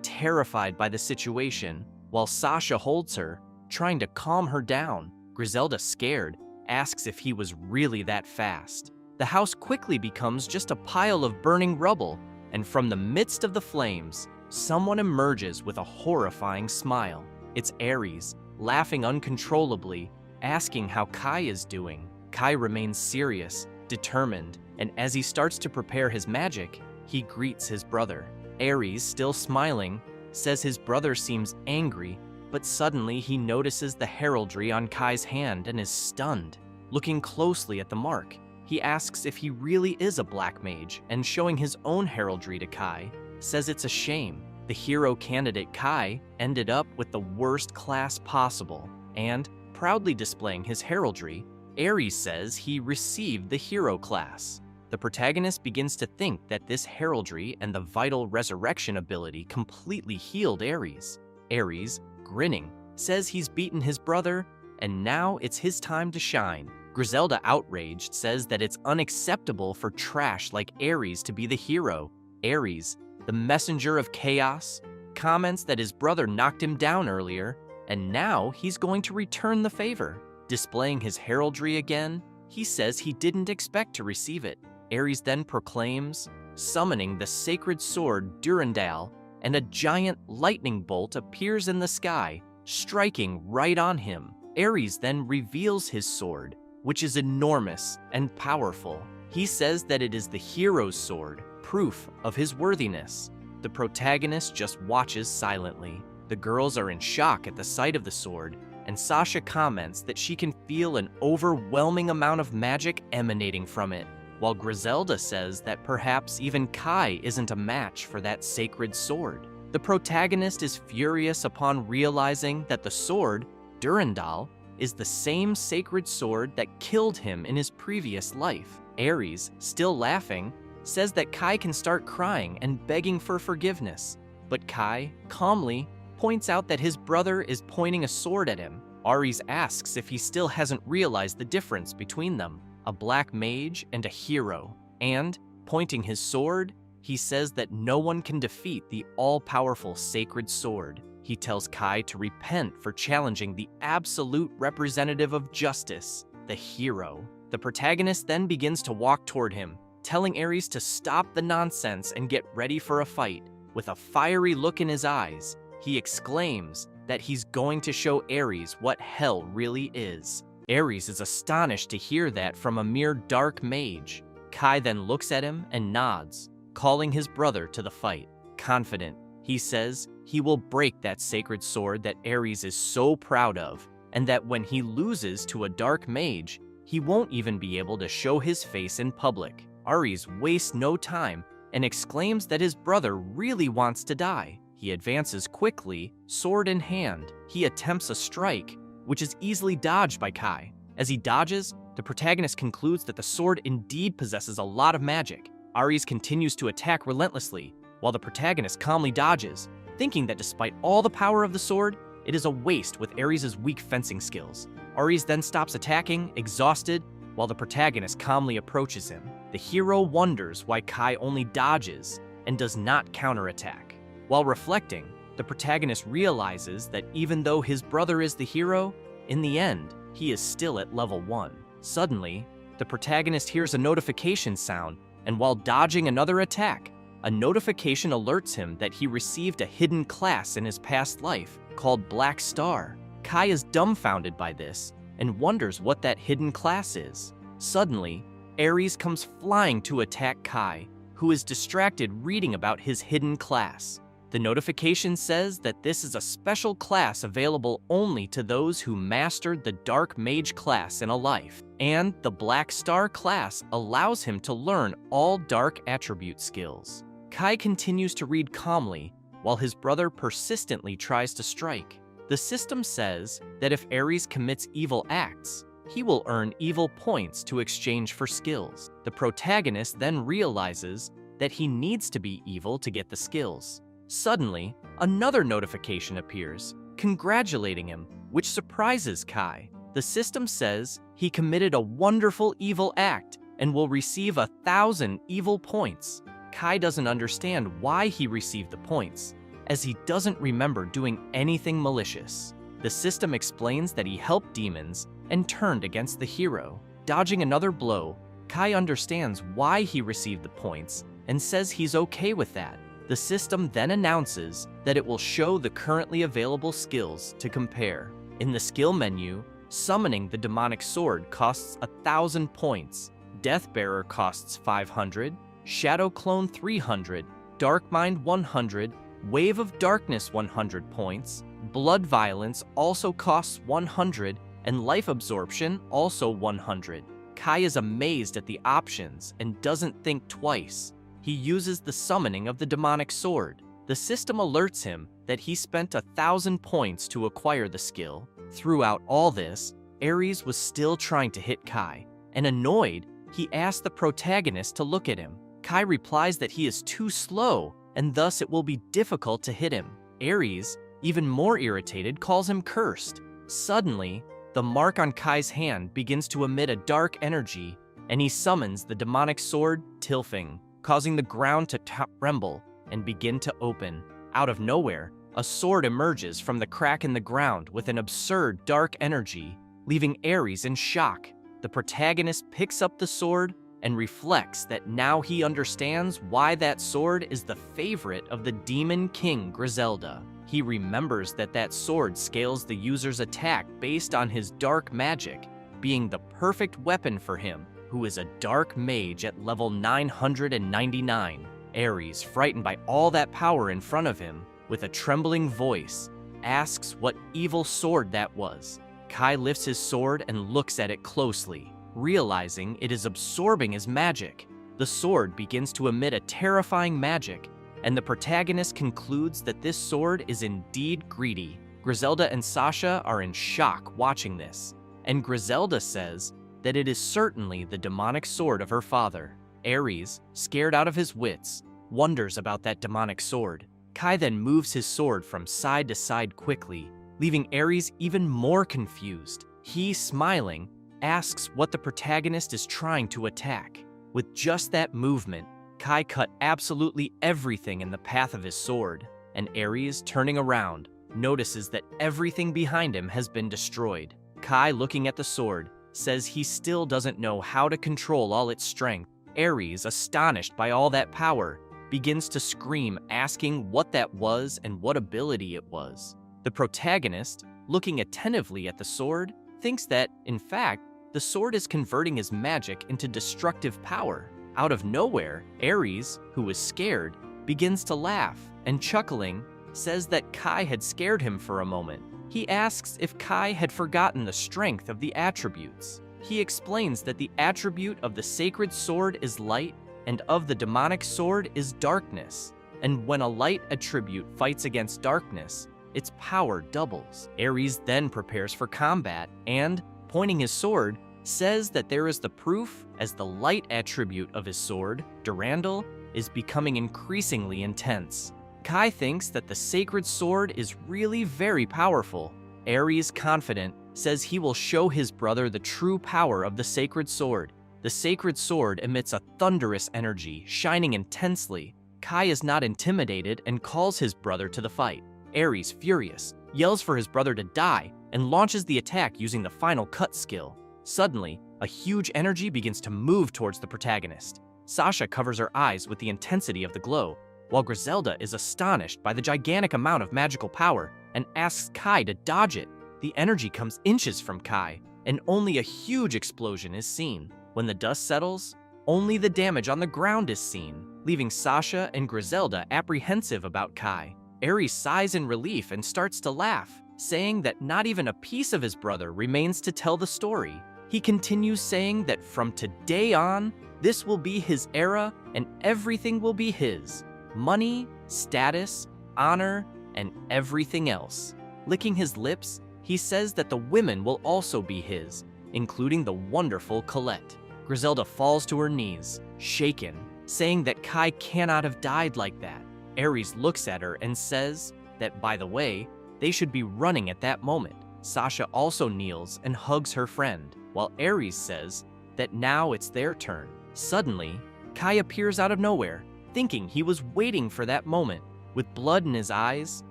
terrified by the situation, while Sasha holds her, trying to calm her down. Griselda, scared, asks if he was really that fast. The house quickly becomes just a pile of burning rubble, and from the midst of the flames, someone emerges with a horrifying smile. It's Ares, laughing uncontrollably, asking how Kai is doing. Kai remains serious, determined, and as he starts to prepare his magic, he greets his brother. Ares, still smiling, says his brother seems angry, but suddenly he notices the heraldry on Kai's hand and is stunned. Looking closely at the mark, he asks if he really is a black mage, and showing his own heraldry to Kai, says it's a shame. The hero candidate Kai ended up with the worst class possible, and, proudly displaying his heraldry, Ares says he received the hero class. The protagonist begins to think that this heraldry and the vital resurrection ability completely healed Ares. Ares, grinning, says he's beaten his brother, and now it's his time to shine. Griselda, outraged, says that it's unacceptable for trash like Ares to be the hero. Ares, the messenger of chaos, comments that his brother knocked him down earlier, and now he's going to return the favor. Displaying his heraldry again, he says he didn't expect to receive it. Ares then proclaims, summoning the sacred sword Durandal, and a giant lightning bolt appears in the sky, striking right on him. Ares then reveals his sword, which is enormous and powerful. He says that it is the hero's sword, proof of his worthiness. The protagonist just watches silently. The girls are in shock at the sight of the sword, and Sasha comments that she can feel an overwhelming amount of magic emanating from it, while Griselda says that perhaps even Kai isn't a match for that sacred sword. The protagonist is furious upon realizing that the sword, Durandal, is the same sacred sword that killed him in his previous life. Ares, still laughing, says that Kai can start crying and begging for forgiveness, but Kai, calmly, points out that his brother is pointing a sword at him. Ares asks if he still hasn't realized the difference between them, a black mage and a hero, and, pointing his sword, he says that no one can defeat the all-powerful sacred sword. He tells Kai to repent for challenging the absolute representative of justice, the hero. The protagonist then begins to walk toward him, telling Ares to stop the nonsense and get ready for a fight. With a fiery look in his eyes, he exclaims that he's going to show Ares what hell really is. Ares is astonished to hear that from a mere dark mage. Kai then looks at him and nods, calling his brother to the fight. Confident, he says he will break that sacred sword that Ares is so proud of, and that when he loses to a dark mage, he won't even be able to show his face in public. Ares wastes no time and exclaims that his brother really wants to die. He advances quickly, sword in hand. He attempts a strike, which is easily dodged by Kai. As he dodges, the protagonist concludes that the sword indeed possesses a lot of magic. Ares continues to attack relentlessly, while the protagonist calmly dodges, thinking that despite all the power of the sword, it is a waste with Ares' weak fencing skills. Ares then stops attacking, exhausted, while the protagonist calmly approaches him. The hero wonders why Kai only dodges and does not counterattack. While reflecting, the protagonist realizes that even though his brother is the hero, in the end, he is still at level 1. Suddenly, the protagonist hears a notification sound, and while dodging another attack, a notification alerts him that he received a hidden class in his past life called Black Star. Kai is dumbfounded by this and wonders what that hidden class is. Suddenly, Ares comes flying to attack Kai, who is distracted reading about his hidden class. The notification says that this is a special class available only to those who mastered the Dark Mage class in a life, and the Black Star class allows him to learn all dark attribute skills. Kai continues to read calmly, while his brother persistently tries to strike. The system says that if Ares commits evil acts, he will earn evil points to exchange for skills. The protagonist then realizes that he needs to be evil to get the skills. Suddenly, another notification appears, congratulating him, which surprises Kai. The system says he committed a wonderful evil act and will receive 1,000 evil points. Kai doesn't understand why he received the points, as he doesn't remember doing anything malicious. The system explains that he helped demons and turned against the hero. Dodging another blow, Kai understands why he received the points and says he's okay with that. The system then announces that it will show the currently available skills to compare. In the skill menu, summoning the demonic sword costs 1,000 points, Deathbearer costs 500, Shadow Clone 300, Dark Mind 100, Wave of Darkness 100 points, Blood Violence also costs 100, and Life Absorption also 100. Kai is amazed at the options and doesn't think twice. He uses the summoning of the demonic sword. The system alerts him that he spent 1,000 points to acquire the skill. Throughout all this, Ares was still trying to hit Kai, and annoyed, he asked the protagonist to look at him. Kai replies that he is too slow, and thus it will be difficult to hit him. Ares, even more irritated, calls him cursed. Suddenly, the mark on Kai's hand begins to emit a dark energy, and he summons the demonic sword, Tilfing, causing the ground to tremble and begin to open. Out of nowhere, a sword emerges from the crack in the ground with an absurd dark energy, leaving Ares in shock. The protagonist picks up the sword and reflects that now he understands why that sword is the favorite of the Demon King Griselda. He remembers that that sword scales the user's attack based on his dark magic, being the perfect weapon for him, who is a dark mage at level 999. Ares, frightened by all that power in front of him, with a trembling voice, asks what evil sword that was. Kai lifts his sword and looks at it closely, realizing it is absorbing his magic. The sword begins to emit a terrifying magic, and the protagonist concludes that this sword is indeed greedy. Griselda and Sasha are in shock watching this, and Griselda says that it is certainly the demonic sword of her father. Ares, scared out of his wits, wonders about that demonic sword. Kai then moves his sword from side to side quickly, leaving Ares even more confused. He, smiling, asks what the protagonist is trying to attack. With just that movement, Kai cut absolutely everything in the path of his sword, and Ares, turning around, notices that everything behind him has been destroyed. Kai, looking at the sword, says he still doesn't know how to control all its strength. Ares, astonished by all that power, begins to scream, asking what that was and what ability it was. The protagonist, looking attentively at the sword, thinks that, in fact, the sword is converting his magic into destructive power. Out of nowhere, Ares, who is scared, begins to laugh, and chuckling, says that Kai had scared him for a moment. He asks if Kai had forgotten the strength of the attributes. He explains that the attribute of the sacred sword is light, and of the demonic sword is darkness, and when a light attribute fights against darkness, its power doubles. Ares then prepares for combat and, pointing his sword, says that there is the proof as the light attribute of his sword, Durandal, is becoming increasingly intense. Kai thinks that the sacred sword is really very powerful. Ares, confident, says he will show his brother the true power of the sacred sword. The sacred sword emits a thunderous energy, shining intensely. Kai is not intimidated and calls his brother to the fight. Ares, furious, yells for his brother to die and launches the attack using the final cut skill. Suddenly, a huge energy begins to move towards the protagonist. Sasha covers her eyes with the intensity of the glow, while Griselda is astonished by the gigantic amount of magical power and asks Kai to dodge it. The energy comes inches from Kai, and only a huge explosion is seen. When the dust settles, only the damage on the ground is seen, leaving Sasha and Griselda apprehensive about Kai. Ares sighs in relief and starts to laugh, saying that not even a piece of his brother remains to tell the story. He continues saying that from today on, this will be his era and everything will be his. Money, status, honor, and everything else. Licking his lips, he says that the women will also be his, including the wonderful Colette. Griselda falls to her knees, shaken, saying that Kai cannot have died like that. Ares looks at her and says that, by the way, they should be running at that moment. Sasha also kneels and hugs her friend, while Aries says that now it's their turn. Suddenly, Kai appears out of nowhere, thinking he was waiting for that moment. With blood in his eyes,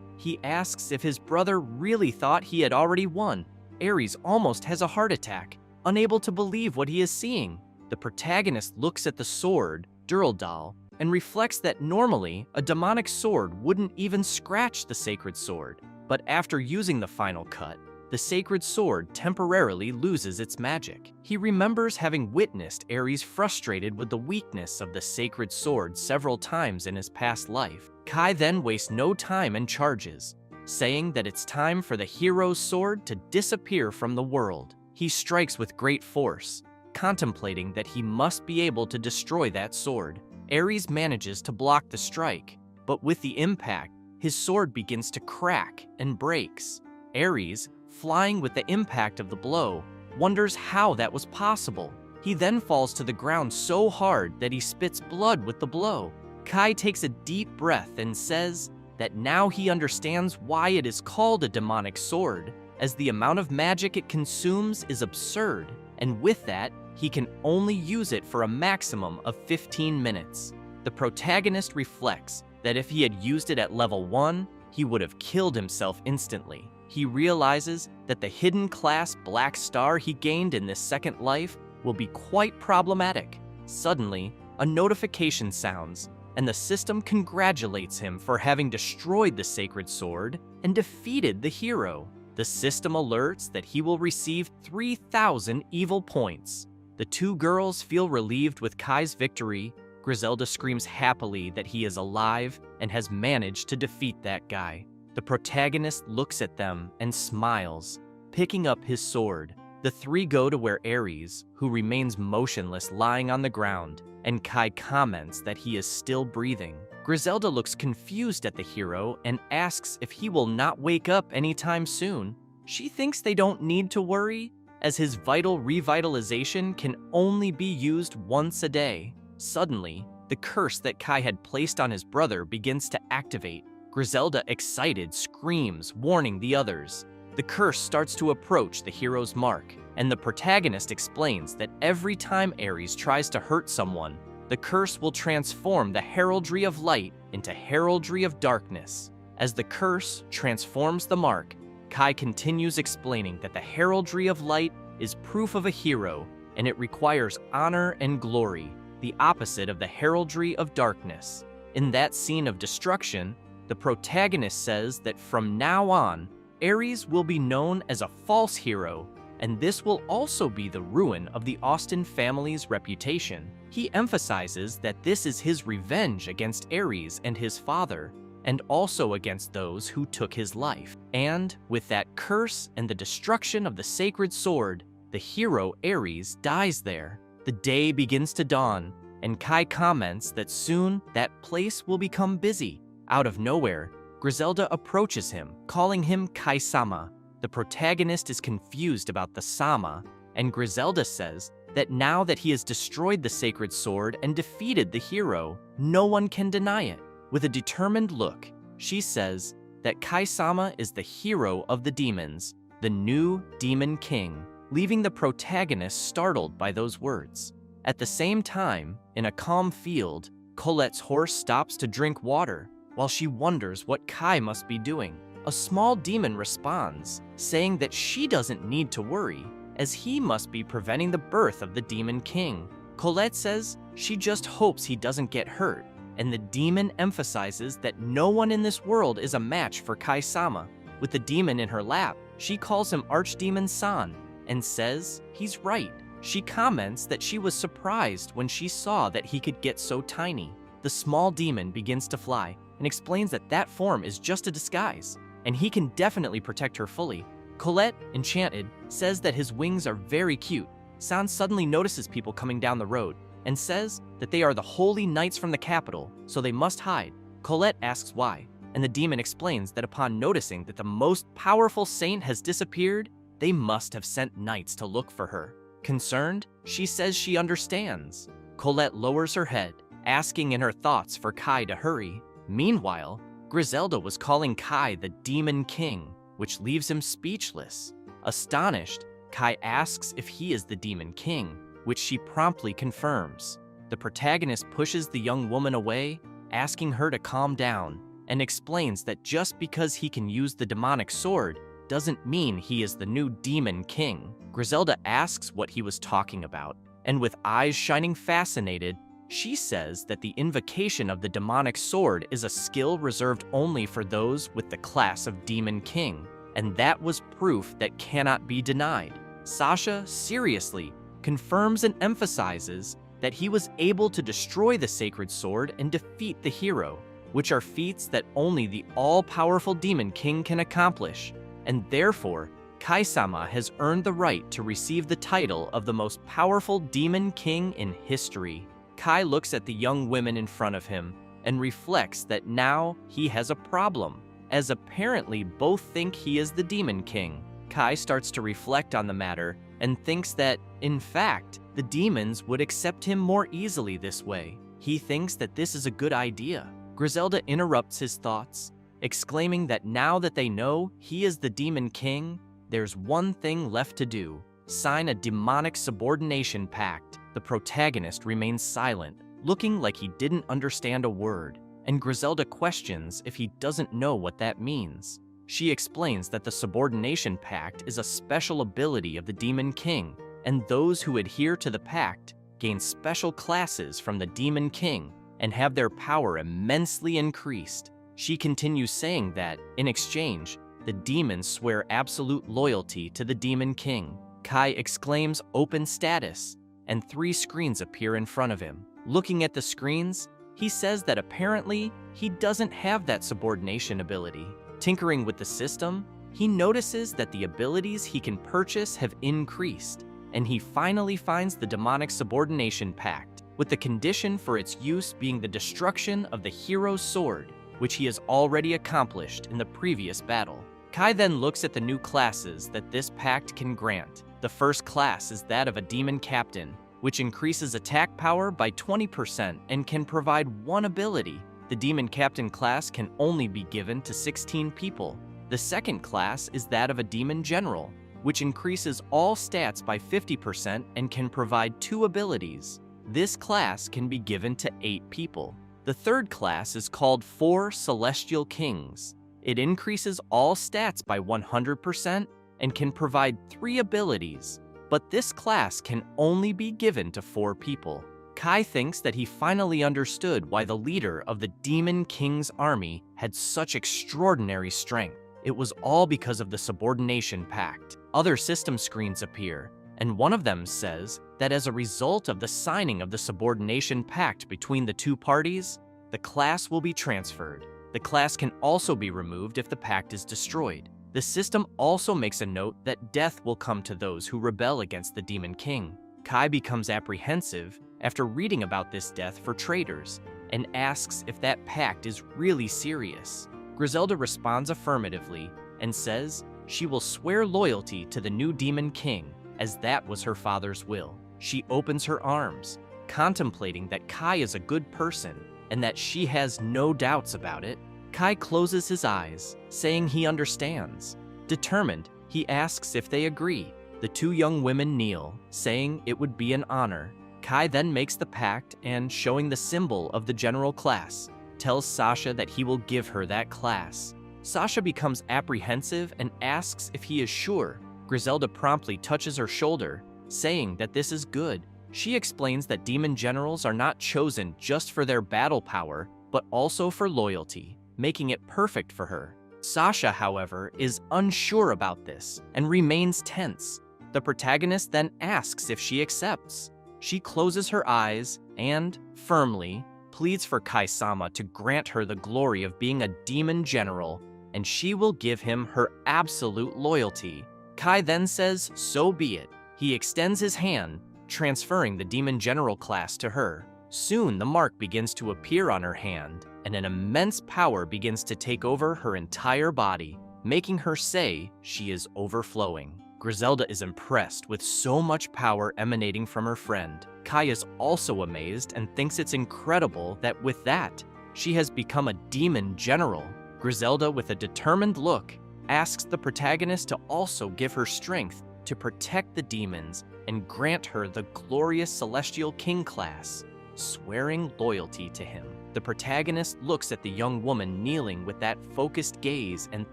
he asks if his brother really thought he had already won. Aries almost has a heart attack, unable to believe what he is seeing. The protagonist looks at the sword, Duraldal, and reflects that normally a demonic sword wouldn't even scratch the sacred sword. But after using the final cut, the sacred sword temporarily loses its magic. He remembers having witnessed Ares frustrated with the weakness of the sacred sword several times in his past life. Kai then wastes no time and charges, saying that it's time for the hero's sword to disappear from the world. He strikes with great force, contemplating that he must be able to destroy that sword. Ares manages to block the strike, but with the impact, his sword begins to crack and breaks. Ares, flying with the impact of the blow, wonders how that was possible. He then falls to the ground so hard that he spits blood with the blow. Kai takes a deep breath and says that now he understands why it is called a demonic sword, as the amount of magic it consumes is absurd, and with that, he can only use it for a maximum of 15 minutes. The protagonist reflects that if he had used it at level 1, he would have killed himself instantly. He realizes that the hidden class Black Star he gained in this second life will be quite problematic. Suddenly, a notification sounds, and the system congratulates him for having destroyed the sacred sword and defeated the hero. The system alerts that he will receive 3,000 evil points. The two girls feel relieved with Kai's victory. Griselda screams happily that he is alive and has managed to defeat that guy. The protagonist looks at them and smiles, picking up his sword. The three go to where Ares, who remains motionless lying on the ground, and Kai comments that he is still breathing. Griselda looks confused at the hero and asks if he will not wake up anytime soon. She thinks they don't need to worry, as his vital revitalization can only be used once a day. Suddenly, the curse that Kai had placed on his brother begins to activate. Griselda, excited, screams, warning the others. The curse starts to approach the hero's mark, and the protagonist explains that every time Ares tries to hurt someone, the curse will transform the heraldry of light into heraldry of darkness. As the curse transforms the mark, Kai continues explaining that the heraldry of light is proof of a hero, and it requires honor and glory, the opposite of the heraldry of darkness. In that scene of destruction, the protagonist says that from now on, Ares will be known as a false hero, and this will also be the ruin of the Austen family's reputation. He emphasizes that this is his revenge against Ares and his father, and also against those who took his life. And with that curse and the destruction of the sacred sword, the hero Ares dies there. The day begins to dawn, and Kai comments that soon that place will become busy. Out of nowhere, Griselda approaches him, calling him Kai-sama. The protagonist is confused about the sama, and Griselda says that now that he has destroyed the sacred sword and defeated the hero, no one can deny it. With a determined look, she says that Kai-sama is the hero of the demons, the new demon king, leaving the protagonist startled by those words. At the same time, in a calm field, Colette's horse stops to drink water, while she wonders what Kai must be doing. A small demon responds, saying that she doesn't need to worry, as he must be preventing the birth of the demon king. Colette says she just hopes he doesn't get hurt, and the demon emphasizes that no one in this world is a match for Kai-sama. With the demon in her lap, she calls him Archdemon San, and says he's right. She comments that she was surprised when she saw that he could get so tiny. The small demon begins to fly, and explains that that form is just a disguise, and he can definitely protect her fully. Colette, enchanted, says that his wings are very cute. San suddenly notices people coming down the road, and says that they are the holy knights from the capital, so they must hide. Colette asks why, and the demon explains that upon noticing that the most powerful saint has disappeared, they must have sent knights to look for her. Concerned, she says she understands. Colette lowers her head, asking in her thoughts for Kai to hurry. Meanwhile, Griselda was calling Kai the Demon King, which leaves him speechless. Astonished, Kai asks if he is the Demon King, which she promptly confirms. The protagonist pushes the young woman away, asking her to calm down, and explains that just because he can use the demonic sword doesn't mean he is the new Demon King. Griselda asks what he was talking about, and with eyes shining fascinated, she says that the invocation of the demonic sword is a skill reserved only for those with the class of Demon King, and that was proof that cannot be denied. Sasha, seriously, confirms and emphasizes that he was able to destroy the sacred sword and defeat the hero, which are feats that only the all-powerful Demon King can accomplish, and therefore, Kai-sama has earned the right to receive the title of the most powerful Demon King in history. Kai looks at the young women in front of him and reflects that now he has a problem, as apparently both think he is the Demon King. Kai starts to reflect on the matter and thinks that, in fact, the demons would accept him more easily this way. He thinks that this is a good idea. Griselda interrupts his thoughts, exclaiming that now that they know he is the Demon King, there's one thing left to do: sign a demonic subordination pact. The protagonist remains silent, looking like he didn't understand a word, and Griselda questions if he doesn't know what that means. She explains that the subordination pact is a special ability of the Demon King, and those who adhere to the pact gain special classes from the Demon King and have their power immensely increased. She continues saying that, in exchange, the demons swear absolute loyalty to the Demon King. Kai exclaims "open status," and 3 screens appear in front of him. Looking at the screens, he says that apparently he doesn't have that subordination ability. Tinkering with the system, he notices that the abilities he can purchase have increased, and he finally finds the demonic subordination pact, with the condition for its use being the destruction of the hero's sword, which he has already accomplished in the previous battle. Kai then looks at the new classes that this pact can grant. The first class is that of a Demon Captain, which increases attack power by 20% and can provide 1 ability. The Demon Captain class can only be given to 16 people. The second class is that of a Demon General, which increases all stats by 50% and can provide 2 abilities. This class can be given to 8 people. The third class is called 4 Celestial Kings. It increases all stats by 100% and can provide 3 abilities, but this class can only be given to 4 people. Kai thinks that he finally understood why the leader of the Demon King's army had such extraordinary strength. It was all because of the subordination pact. Other system screens appear, and one of them says that as a result of the signing of the subordination pact between the 2 parties, the class will be transferred. The class can also be removed if the pact is destroyed. The system also makes a note that death will come to those who rebel against the Demon King. Kai becomes apprehensive after reading about this death for traitors and asks if that pact is really serious. Griselda responds affirmatively and says she will swear loyalty to the new Demon King, as that was her father's will. She opens her arms, contemplating that Kai is a good person and that she has no doubts about it. Kai closes his eyes, saying he understands. Determined, he asks if they agree. The 2 young women kneel, saying it would be an honor. Kai then makes the pact and, showing the symbol of the general class, tells Sasha that he will give her that class. Sasha becomes apprehensive and asks if he is sure. Griselda promptly touches her shoulder, saying that this is good. She explains that demon generals are not chosen just for their battle power, but also for loyalty, making it perfect for her. Sasha, however, is unsure about this and remains tense. The protagonist then asks if she accepts. She closes her eyes and, firmly, pleads for Kai-sama to grant her the glory of being a demon general, and she will give him her absolute loyalty. Kai then says, so be it. He extends his hand, transferring the demon general class to her. Soon, the mark begins to appear on her hand, and an immense power begins to take over her entire body, making her say she is overflowing. Griselda is impressed with so much power emanating from her friend. Kai is also amazed and thinks it's incredible that with that, she has become a demon general. Griselda, with a determined look, asks the protagonist to also give her strength to protect the demons and grant her the glorious Celestial King class, swearing loyalty to him. The protagonist looks at the young woman kneeling with that focused gaze and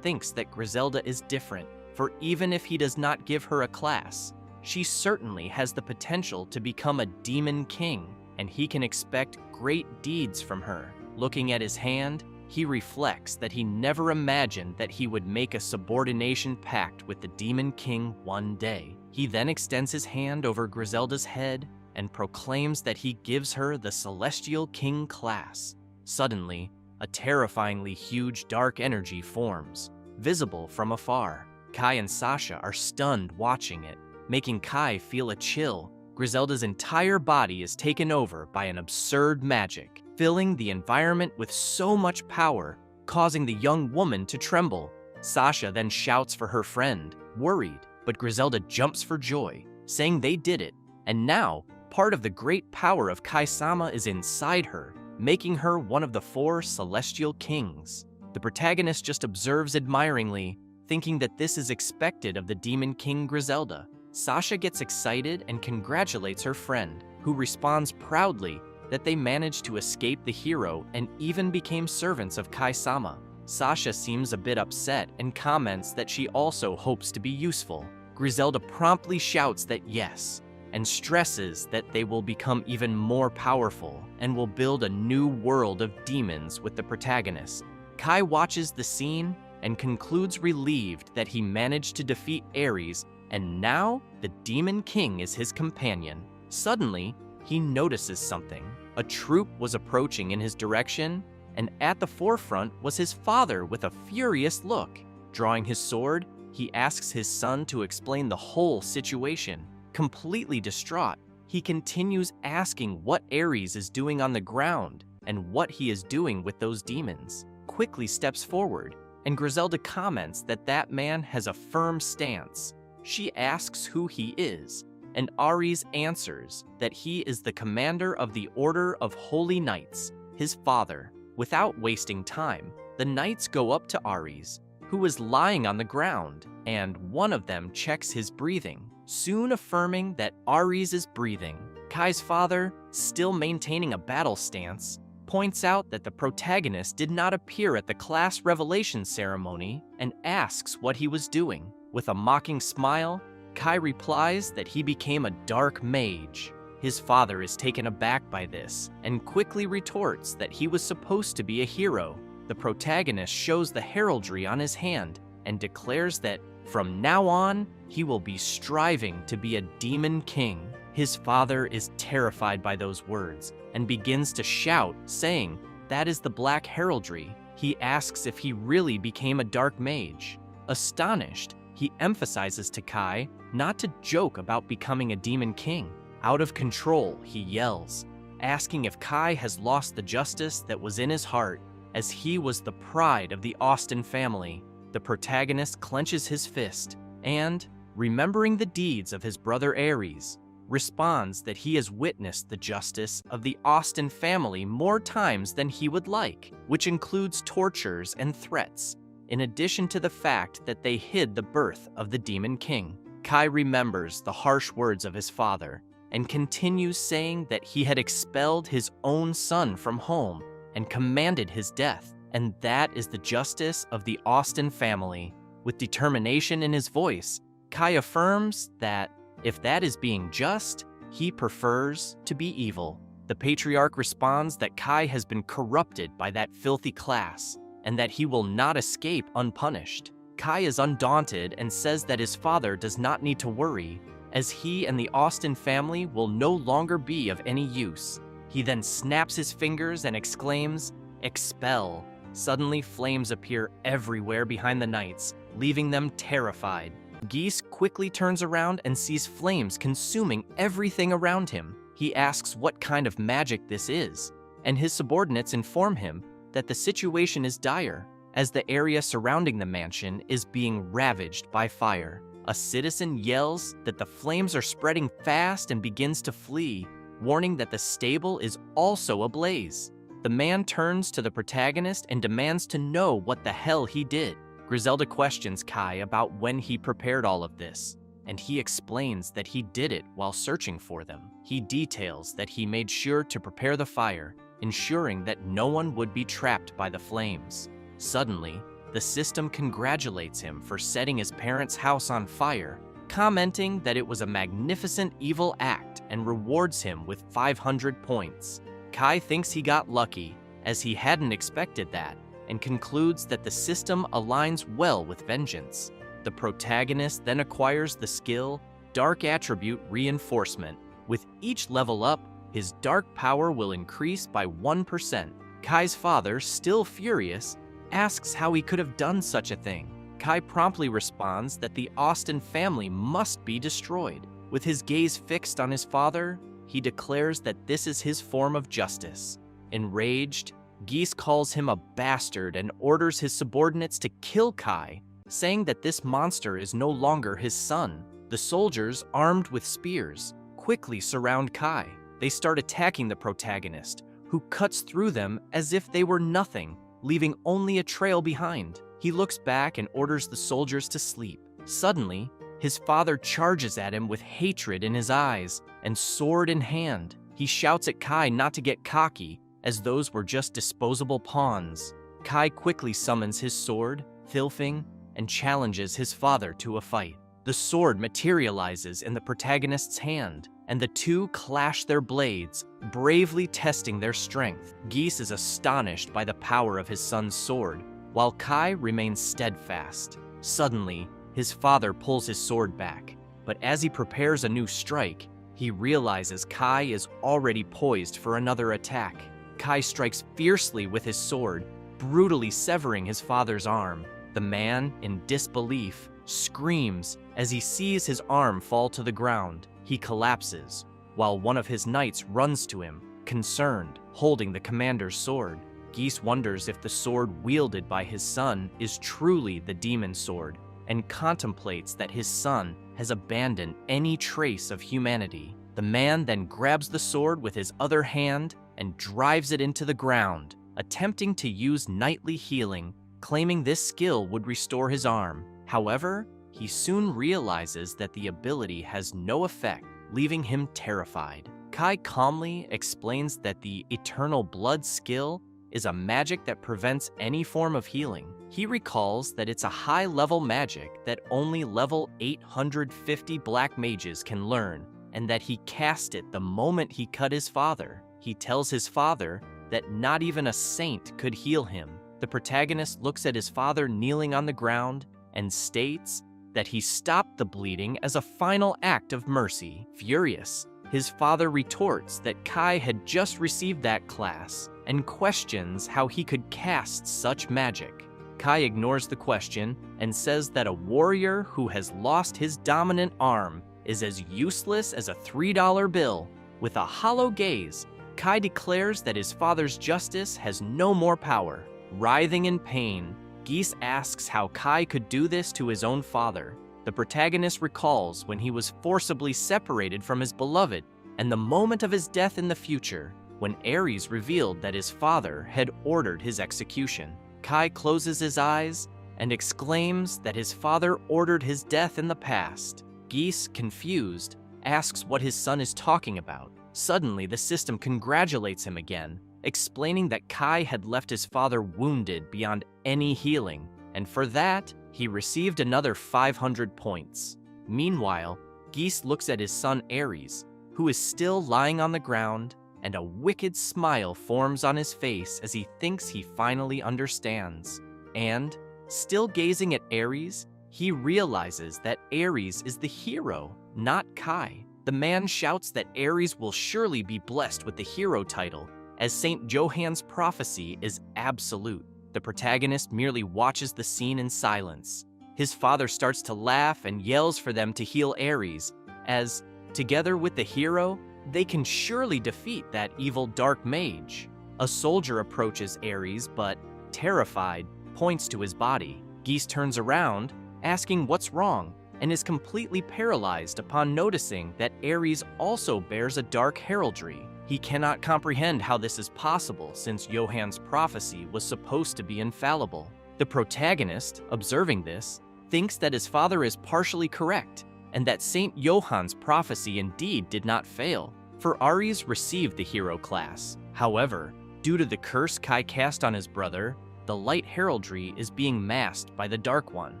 thinks that Griselda is different, for even if he does not give her a class, she certainly has the potential to become a demon king, and he can expect great deeds from her. Looking at his hand, he reflects that he never imagined that he would make a subordination pact with the Demon King one day. He then extends his hand over Griselda's head and proclaims that he gives her the Celestial King class. Suddenly, a terrifyingly huge dark energy forms, visible from afar. Kai and Sasha are stunned watching it, making Kai feel a chill. Griselda's entire body is taken over by an absurd magic, filling the environment with so much power, causing the young woman to tremble. Sasha then shouts for her friend, worried, but Griselda jumps for joy, saying they did it, and now part of the great power of Kai-sama is inside her, making her one of the 4 Celestial Kings. The protagonist just observes admiringly, thinking that this is expected of the Demon King Griselda. Sasha gets excited and congratulates her friend, who responds proudly that they managed to escape the hero and even became servants of Kai-sama. Sasha seems a bit upset and comments that she also hopes to be useful. Griselda promptly shouts that yes, and stresses that they will become even more powerful and will build a new world of demons with the protagonist. Kai watches the scene and concludes relieved that he managed to defeat Ares, and now the Demon King is his companion. Suddenly, he notices something. A troop was approaching in his direction, and at the forefront was his father with a furious look. Drawing his sword, he asks his son to explain the whole situation. Completely distraught, he continues asking what Ares is doing on the ground and what he is doing with those demons. Quickly steps forward, and Griselda comments that that man has a firm stance. She asks who he is, and Ares answers that he is the commander of the Order of Holy Knights, his father. Without wasting time, the knights go up to Ares, who is lying on the ground, and one of them checks his breathing, soon affirming that Ares is breathing. Kai's father, still maintaining a battle stance, points out that the protagonist did not appear at the class revelation ceremony and asks what he was doing. With a mocking smile, Kai replies that he became a dark mage. His father is taken aback by this and quickly retorts that he was supposed to be a hero. The protagonist shows the heraldry on his hand and declares that from now on, he will be striving to be a demon king. His father is terrified by those words and begins to shout, saying, "That is the black heraldry." He asks if he really became a dark mage. Astonished, he emphasizes to Kai not to joke about becoming a demon king. Out of control, he yells, asking if Kai has lost the justice that was in his heart, as he was the pride of the Austin family. The protagonist clenches his fist and, remembering the deeds of his brother Ares, responds that he has witnessed the justice of the Austin family more times than he would like, which includes tortures and threats, in addition to the fact that they hid the birth of the Demon King. Kai remembers the harsh words of his father and continues saying that he had expelled his own son from home and commanded his death, and that is the justice of the Austin family. With determination in his voice, Kai affirms that if that is being just, he prefers to be evil. The patriarch responds that Kai has been corrupted by that filthy class and that he will not escape unpunished. Kai is undaunted and says that his father does not need to worry, as he and the Austin family will no longer be of any use. He then snaps his fingers and exclaims, "Expel." Suddenly, flames appear everywhere behind the knights, leaving them terrified. Geese quickly turns around and sees flames consuming everything around him. He asks what kind of magic this is, and his subordinates inform him that the situation is dire, as the area surrounding the mansion is being ravaged by fire. A citizen yells that the flames are spreading fast and begins to flee, warning that the stable is also ablaze. The man turns to the protagonist and demands to know what the hell he did. Griselda questions Kai about when he prepared all of this, and he explains that he did it while searching for them. He details that he made sure to prepare the fire, ensuring that no one would be trapped by the flames. Suddenly, the system congratulates him for setting his parents' house on fire, commenting that it was a magnificent evil act and rewards him with 500 points. Kai thinks he got lucky, as he hadn't expected that, and concludes that the system aligns well with vengeance. The protagonist then acquires the skill Dark Attribute Reinforcement. With each level up, his dark power will increase by 1%. Kai's father, still furious, asks how he could have done such a thing. Kai promptly responds that the Austin family must be destroyed. With his gaze fixed on his father, he declares that this is his form of justice. Enraged, Geese calls him a bastard and orders his subordinates to kill Kai, saying that this monster is no longer his son. The soldiers, armed with spears, quickly surround Kai. They start attacking the protagonist, who cuts through them as if they were nothing, leaving only a trail behind. He looks back and orders the soldiers to sleep. Suddenly, his father charges at him with hatred in his eyes and sword in hand. He shouts at Kai not to get cocky, as those were just disposable pawns. Kai quickly summons his sword, Thilfing, and challenges his father to a fight. The sword materializes in the protagonist's hand, and the two clash their blades, bravely testing their strength. Geese is astonished by the power of his son's sword, while Kai remains steadfast. Suddenly, his father pulls his sword back, but as he prepares a new strike, he realizes Kai is already poised for another attack. Kai strikes fiercely with his sword, brutally severing his father's arm. The man, in disbelief, screams as he sees his arm fall to the ground. He collapses, while one of his knights runs to him, concerned, holding the commander's sword. Geese wonders if the sword wielded by his son is truly the demon sword, and contemplates that his son has abandoned any trace of humanity. The man then grabs the sword with his other hand and drives it into the ground, attempting to use knightly healing, claiming this skill would restore his arm. However, he soon realizes that the ability has no effect, leaving him terrified. Kai calmly explains that the Eternal Blood skill is a magic that prevents any form of healing. He recalls that it's a high-level magic that only level 850 black mages can learn, and that he cast it the moment he cut his father. He tells his father that not even a saint could heal him. The protagonist looks at his father kneeling on the ground and states that he stopped the bleeding as a final act of mercy. Furious, his father retorts that Kai had just received that class and questions how he could cast such magic. Kai ignores the question and says that a warrior who has lost his dominant arm is as useless as a $3 bill. With a hollow gaze, Kai declares that his father's justice has no more power. Writhing in pain, Geese asks how Kai could do this to his own father. The protagonist recalls when he was forcibly separated from his beloved and the moment of his death in the future, when Ares revealed that his father had ordered his execution. Kai closes his eyes and exclaims that his father ordered his death in the past. Geese, confused, asks what his son is talking about. Suddenly, the system congratulates him again, explaining that Kai had left his father wounded beyond any healing, and for that, he received another 500 points. Meanwhile, Geese looks at his son Ares, who is still lying on the ground, and a wicked smile forms on his face as he thinks he finally understands. And, still gazing at Ares, he realizes that Ares is the hero, not Kai. The man shouts that Ares will surely be blessed with the hero title, as St. Johann's prophecy is absolute. The protagonist merely watches the scene in silence. His father starts to laugh and yells for them to heal Ares, as, together with the hero, they can surely defeat that evil dark mage. A soldier approaches Ares, but, terrified, points to his body. Geese turns around, asking what's wrong, and is completely paralyzed upon noticing that Ares also bears a dark heraldry. He cannot comprehend how this is possible, since Johann's prophecy was supposed to be infallible. The The protagonist, observing this, thinks that his father is partially correct, and that Saint Johann's prophecy indeed did not fail, for Aries received the hero class. However, due to the curse Kai cast on his brother, the light heraldry is being masked by the Dark One.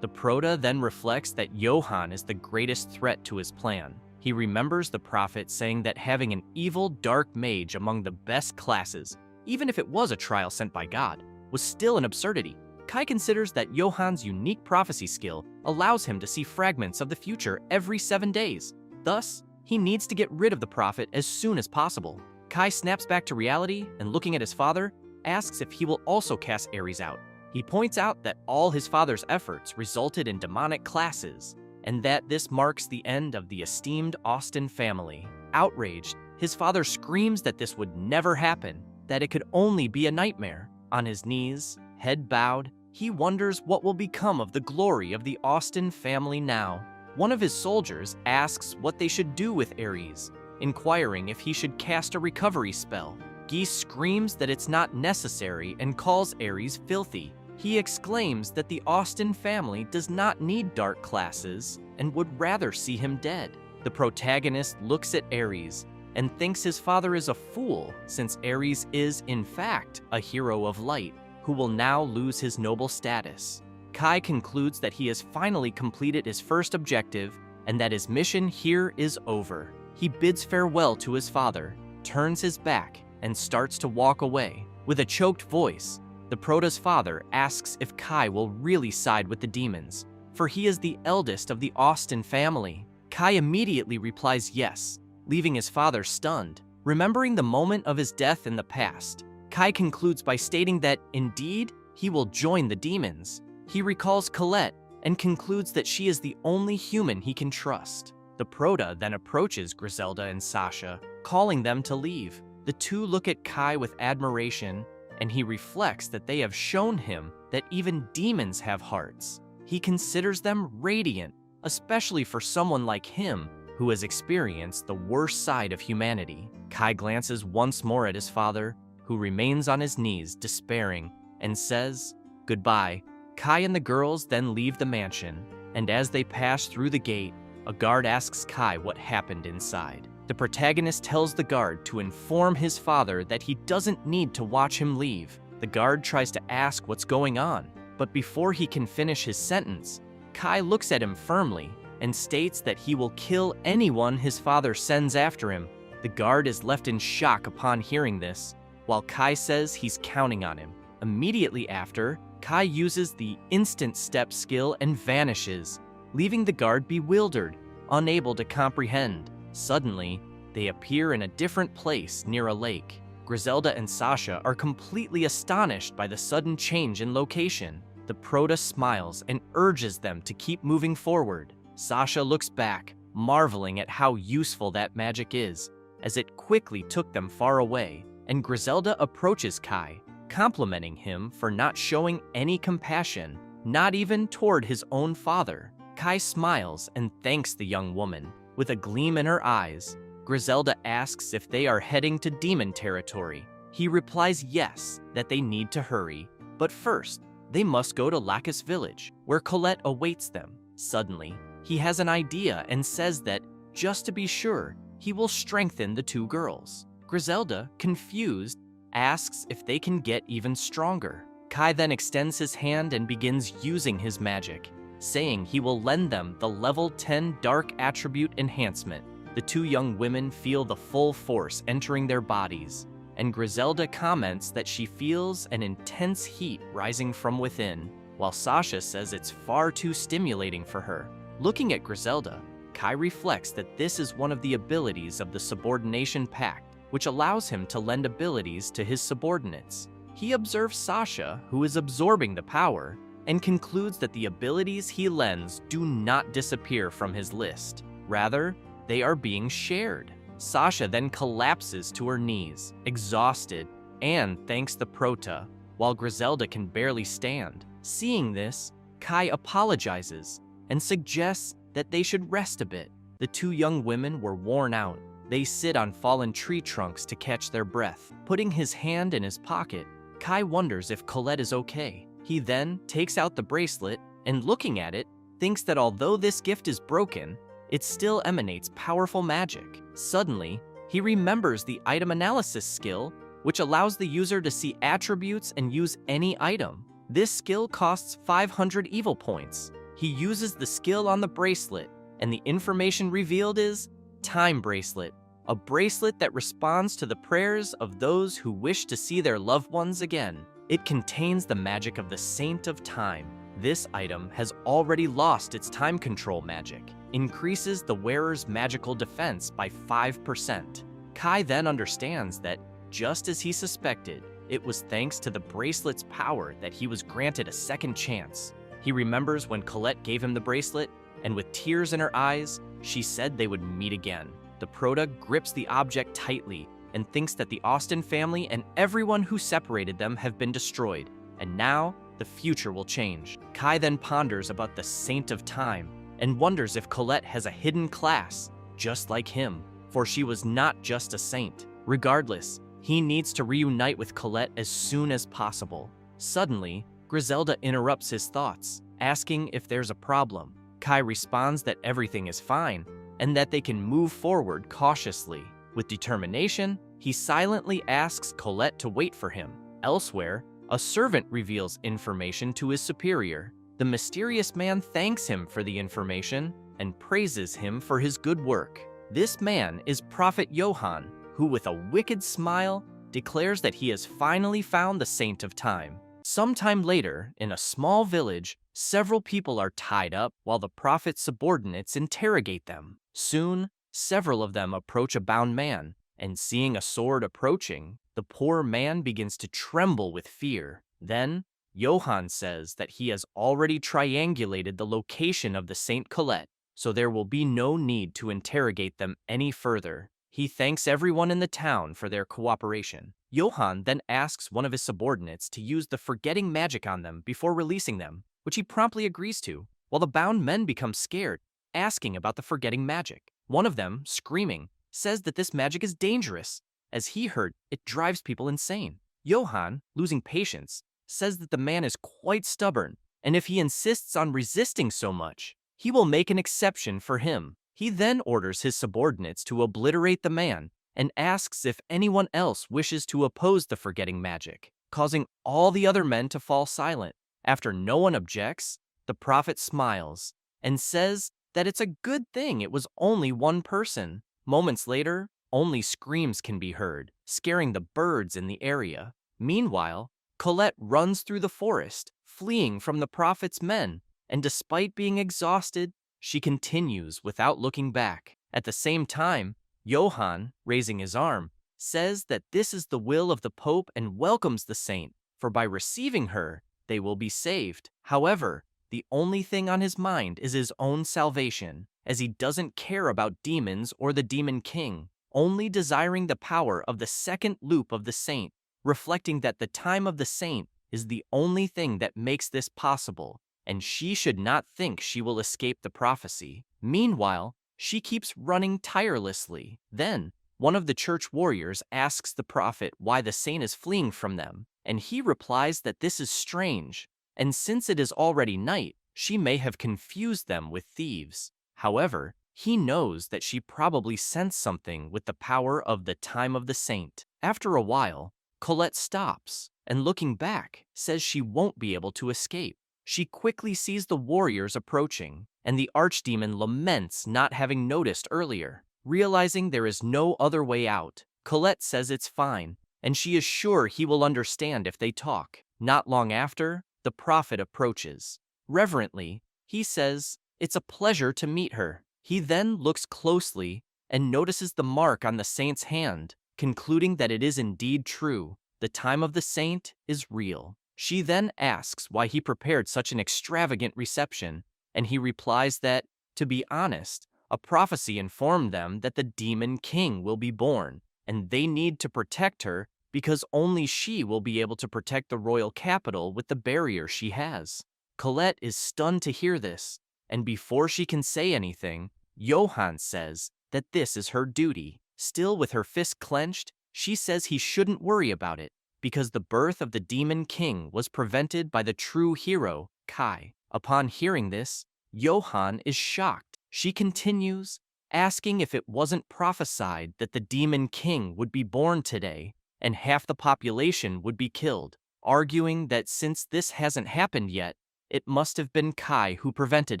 The Prota then reflects that Johann is the greatest threat to his plan. He remembers the prophet saying that having an evil dark mage among the best classes, even if it was a trial sent by God, was still an absurdity. Kai considers that Johann's unique prophecy skill allows him to see fragments of the future every 7 days. Thus, he needs to get rid of the prophet as soon as possible. Kai snaps back to reality and, looking at his father, asks if he will also cast Aries out. He points out that all his father's efforts resulted in demonic classes, and that this marks the end of the esteemed Austen family. Outraged, his father screams that this would never happen, that it could only be a nightmare. On his knees, head bowed, he wonders what will become of the glory of the Austen family now. One of his soldiers asks what they should do with Aries, inquiring if he should cast a recovery spell. Guy screams that it's not necessary and calls Aries filthy. He exclaims that the Austen family does not need dark classes and would rather see him dead. The protagonist looks at Aries and thinks his father is a fool, since Aries is, in fact, a hero of light who will now lose his noble status. Kai concludes that he has finally completed his first objective and that his mission here is over. He bids farewell to his father, turns his back, and starts to walk away. With a choked voice, the Prota's father asks if Kai will really side with the demons, for he is the eldest of the Austen family. Kai immediately replies yes, leaving his father stunned. Remembering the moment of his death in the past, Kai concludes by stating that, indeed, he will join the demons. He recalls Colette and concludes that she is the only human he can trust. The Prota then approaches Griselda and Sasha, calling them to leave. The two look at Kai with admiration, and he reflects that they have shown him that even demons have hearts. He considers them radiant, especially for someone like him who has experienced the worst side of humanity. Kai glances once more at his father, who remains on his knees despairing, and says goodbye. Kai and the girls then leave the mansion, and as they pass through the gate, a guard asks Kai what happened inside. The protagonist tells the guard to inform his father that he doesn't need to watch him leave. The guard tries to ask what's going on, but before he can finish his sentence, Kai looks at him firmly and states that he will kill anyone his father sends after him. The guard is left in shock upon hearing this, while Kai says he's counting on him. Immediately after, Kai uses the instant step skill and vanishes, leaving the guard bewildered, unable to comprehend. Suddenly, they appear in a different place near a lake. Griselda and Sasha are completely astonished by the sudden change in location. The Prota smiles and urges them to keep moving forward. Sasha looks back, marveling at how useful that magic is, as it quickly took them far away, and Griselda approaches Kai, complimenting him for not showing any compassion, not even toward his own father. Kai smiles and thanks the young woman. With a gleam in her eyes, Griselda asks if they are heading to demon territory. He replies yes, that they need to hurry, but first, they must go to Lacus village, where Colette awaits them. Suddenly, he has an idea and says that, just to be sure, he will strengthen the two girls. Griselda, confused, asks if they can get even stronger. Kai then extends his hand and begins using his magic, saying he will lend them the level 10 dark attribute enhancement. The two young women feel the full force entering their bodies, and Griselda comments that she feels an intense heat rising from within, while Sasha says it's far too stimulating for her. Looking at Griselda, Kai reflects that this is one of the abilities of the Subordination Pact, which allows him to lend abilities to his subordinates. He observes Sasha, who is absorbing the power, and concludes that the abilities he lends do not disappear from his list. Rather, they are being shared. Sasha then collapses to her knees, exhausted, and thanks the Prota, while Griselda can barely stand. Seeing this, Kai apologizes and suggests that they should rest a bit. The two young women were worn out. They sit on fallen tree trunks to catch their breath. Putting his hand in his pocket, Kai wonders if Colette is okay. He then takes out the bracelet and, looking at it, thinks that although this gift is broken, it still emanates powerful magic. Suddenly, he remembers the item analysis skill, which allows the user to see attributes and use any item. This skill costs 500 evil points. He uses the skill on the bracelet, and the information revealed is Time Bracelet, a bracelet that responds to the prayers of those who wish to see their loved ones again. It contains the magic of the Saint of Time. This item has already lost its time control magic, increases the wearer's magical defense by 5%. Kai then understands that, just as he suspected, it was thanks to the bracelet's power that he was granted a second chance. He remembers when Colette gave him the bracelet, and with tears in her eyes, she said they would meet again. The Prota grips the object tightly and thinks that the Austen family and everyone who separated them have been destroyed, and now the future will change. Kai then ponders about the Saint of Time and wonders if Colette has a hidden class, just like him, for she was not just a saint. Regardless, he needs to reunite with Colette as soon as possible. Suddenly, Griselda interrupts his thoughts, asking if there's a problem. Kai responds that everything is fine and that they can move forward cautiously. With determination, he silently asks Colette to wait for him. Elsewhere, a servant reveals information to his superior. The mysterious man thanks him for the information and praises him for his good work. This man is Prophet Johann, who with a wicked smile declares that he has finally found the Saint of Time. Sometime later, in a small village, several people are tied up while the prophet's subordinates interrogate them. Soon, several of them approach a bound man, and seeing a sword approaching, the poor man begins to tremble with fear. Then, Johann says that he has already triangulated the location of the Saint Colette, so there will be no need to interrogate them any further. He thanks everyone in the town for their cooperation. Johann then asks one of his subordinates to use the forgetting magic on them before releasing them, which he promptly agrees to, while the bound men become scared, asking about the forgetting magic. One of them, screaming, says that this magic is dangerous, as he heard it drives people insane. Johann, losing patience, says that the man is quite stubborn, and if he insists on resisting so much, he will make an exception for him. He then orders his subordinates to obliterate the man and asks if anyone else wishes to oppose the forgetting magic, causing all the other men to fall silent. After no one objects, the prophet smiles and says that it's a good thing it was only one person. Moments later, only screams can be heard, scaring the birds in the area. Meanwhile, Colette runs through the forest, fleeing from the prophet's men, and despite being exhausted, she continues without looking back. At the same time, Johann, raising his arm, says that this is the will of the Pope and welcomes the saint, for by receiving her, they will be saved. However, the only thing on his mind is his own salvation, as he doesn't care about demons or the demon king, only desiring the power of the second loop of the saint, reflecting that the time of the saint is the only thing that makes this possible, and she should not think she will escape the prophecy. Meanwhile, she keeps running tirelessly. Then, one of the church warriors asks the prophet why the saint is fleeing from them, and he replies that this is strange, and since it is already night, she may have confused them with thieves. However, he knows that she probably sensed something with the power of the time of the saint. After a while, Colette stops, and looking back, says she won't be able to escape. She quickly sees the warriors approaching, and the archdemon laments not having noticed earlier. Realizing there is no other way out, Colette says it's fine, and she is sure he will understand if they talk. Not long after, the prophet approaches. Reverently, he says, "It's a pleasure to meet her." He then looks closely and notices the mark on the saint's hand, concluding that it is indeed true. The time of the saint is real. She then asks why he prepared such an extravagant reception, and he replies that, to be honest, a prophecy informed them that the demon king will be born, and they need to protect her because only she will be able to protect the royal capital with the barrier she has. Colette is stunned to hear this, and before she can say anything, Johann says that this is her duty. Still with her fist clenched, she says he shouldn't worry about it, because the birth of the Demon King was prevented by the true hero, Kai. Upon hearing this, Johan is shocked. She continues, asking if it wasn't prophesied that the Demon King would be born today and half the population would be killed, arguing that since this hasn't happened yet, it must have been Kai who prevented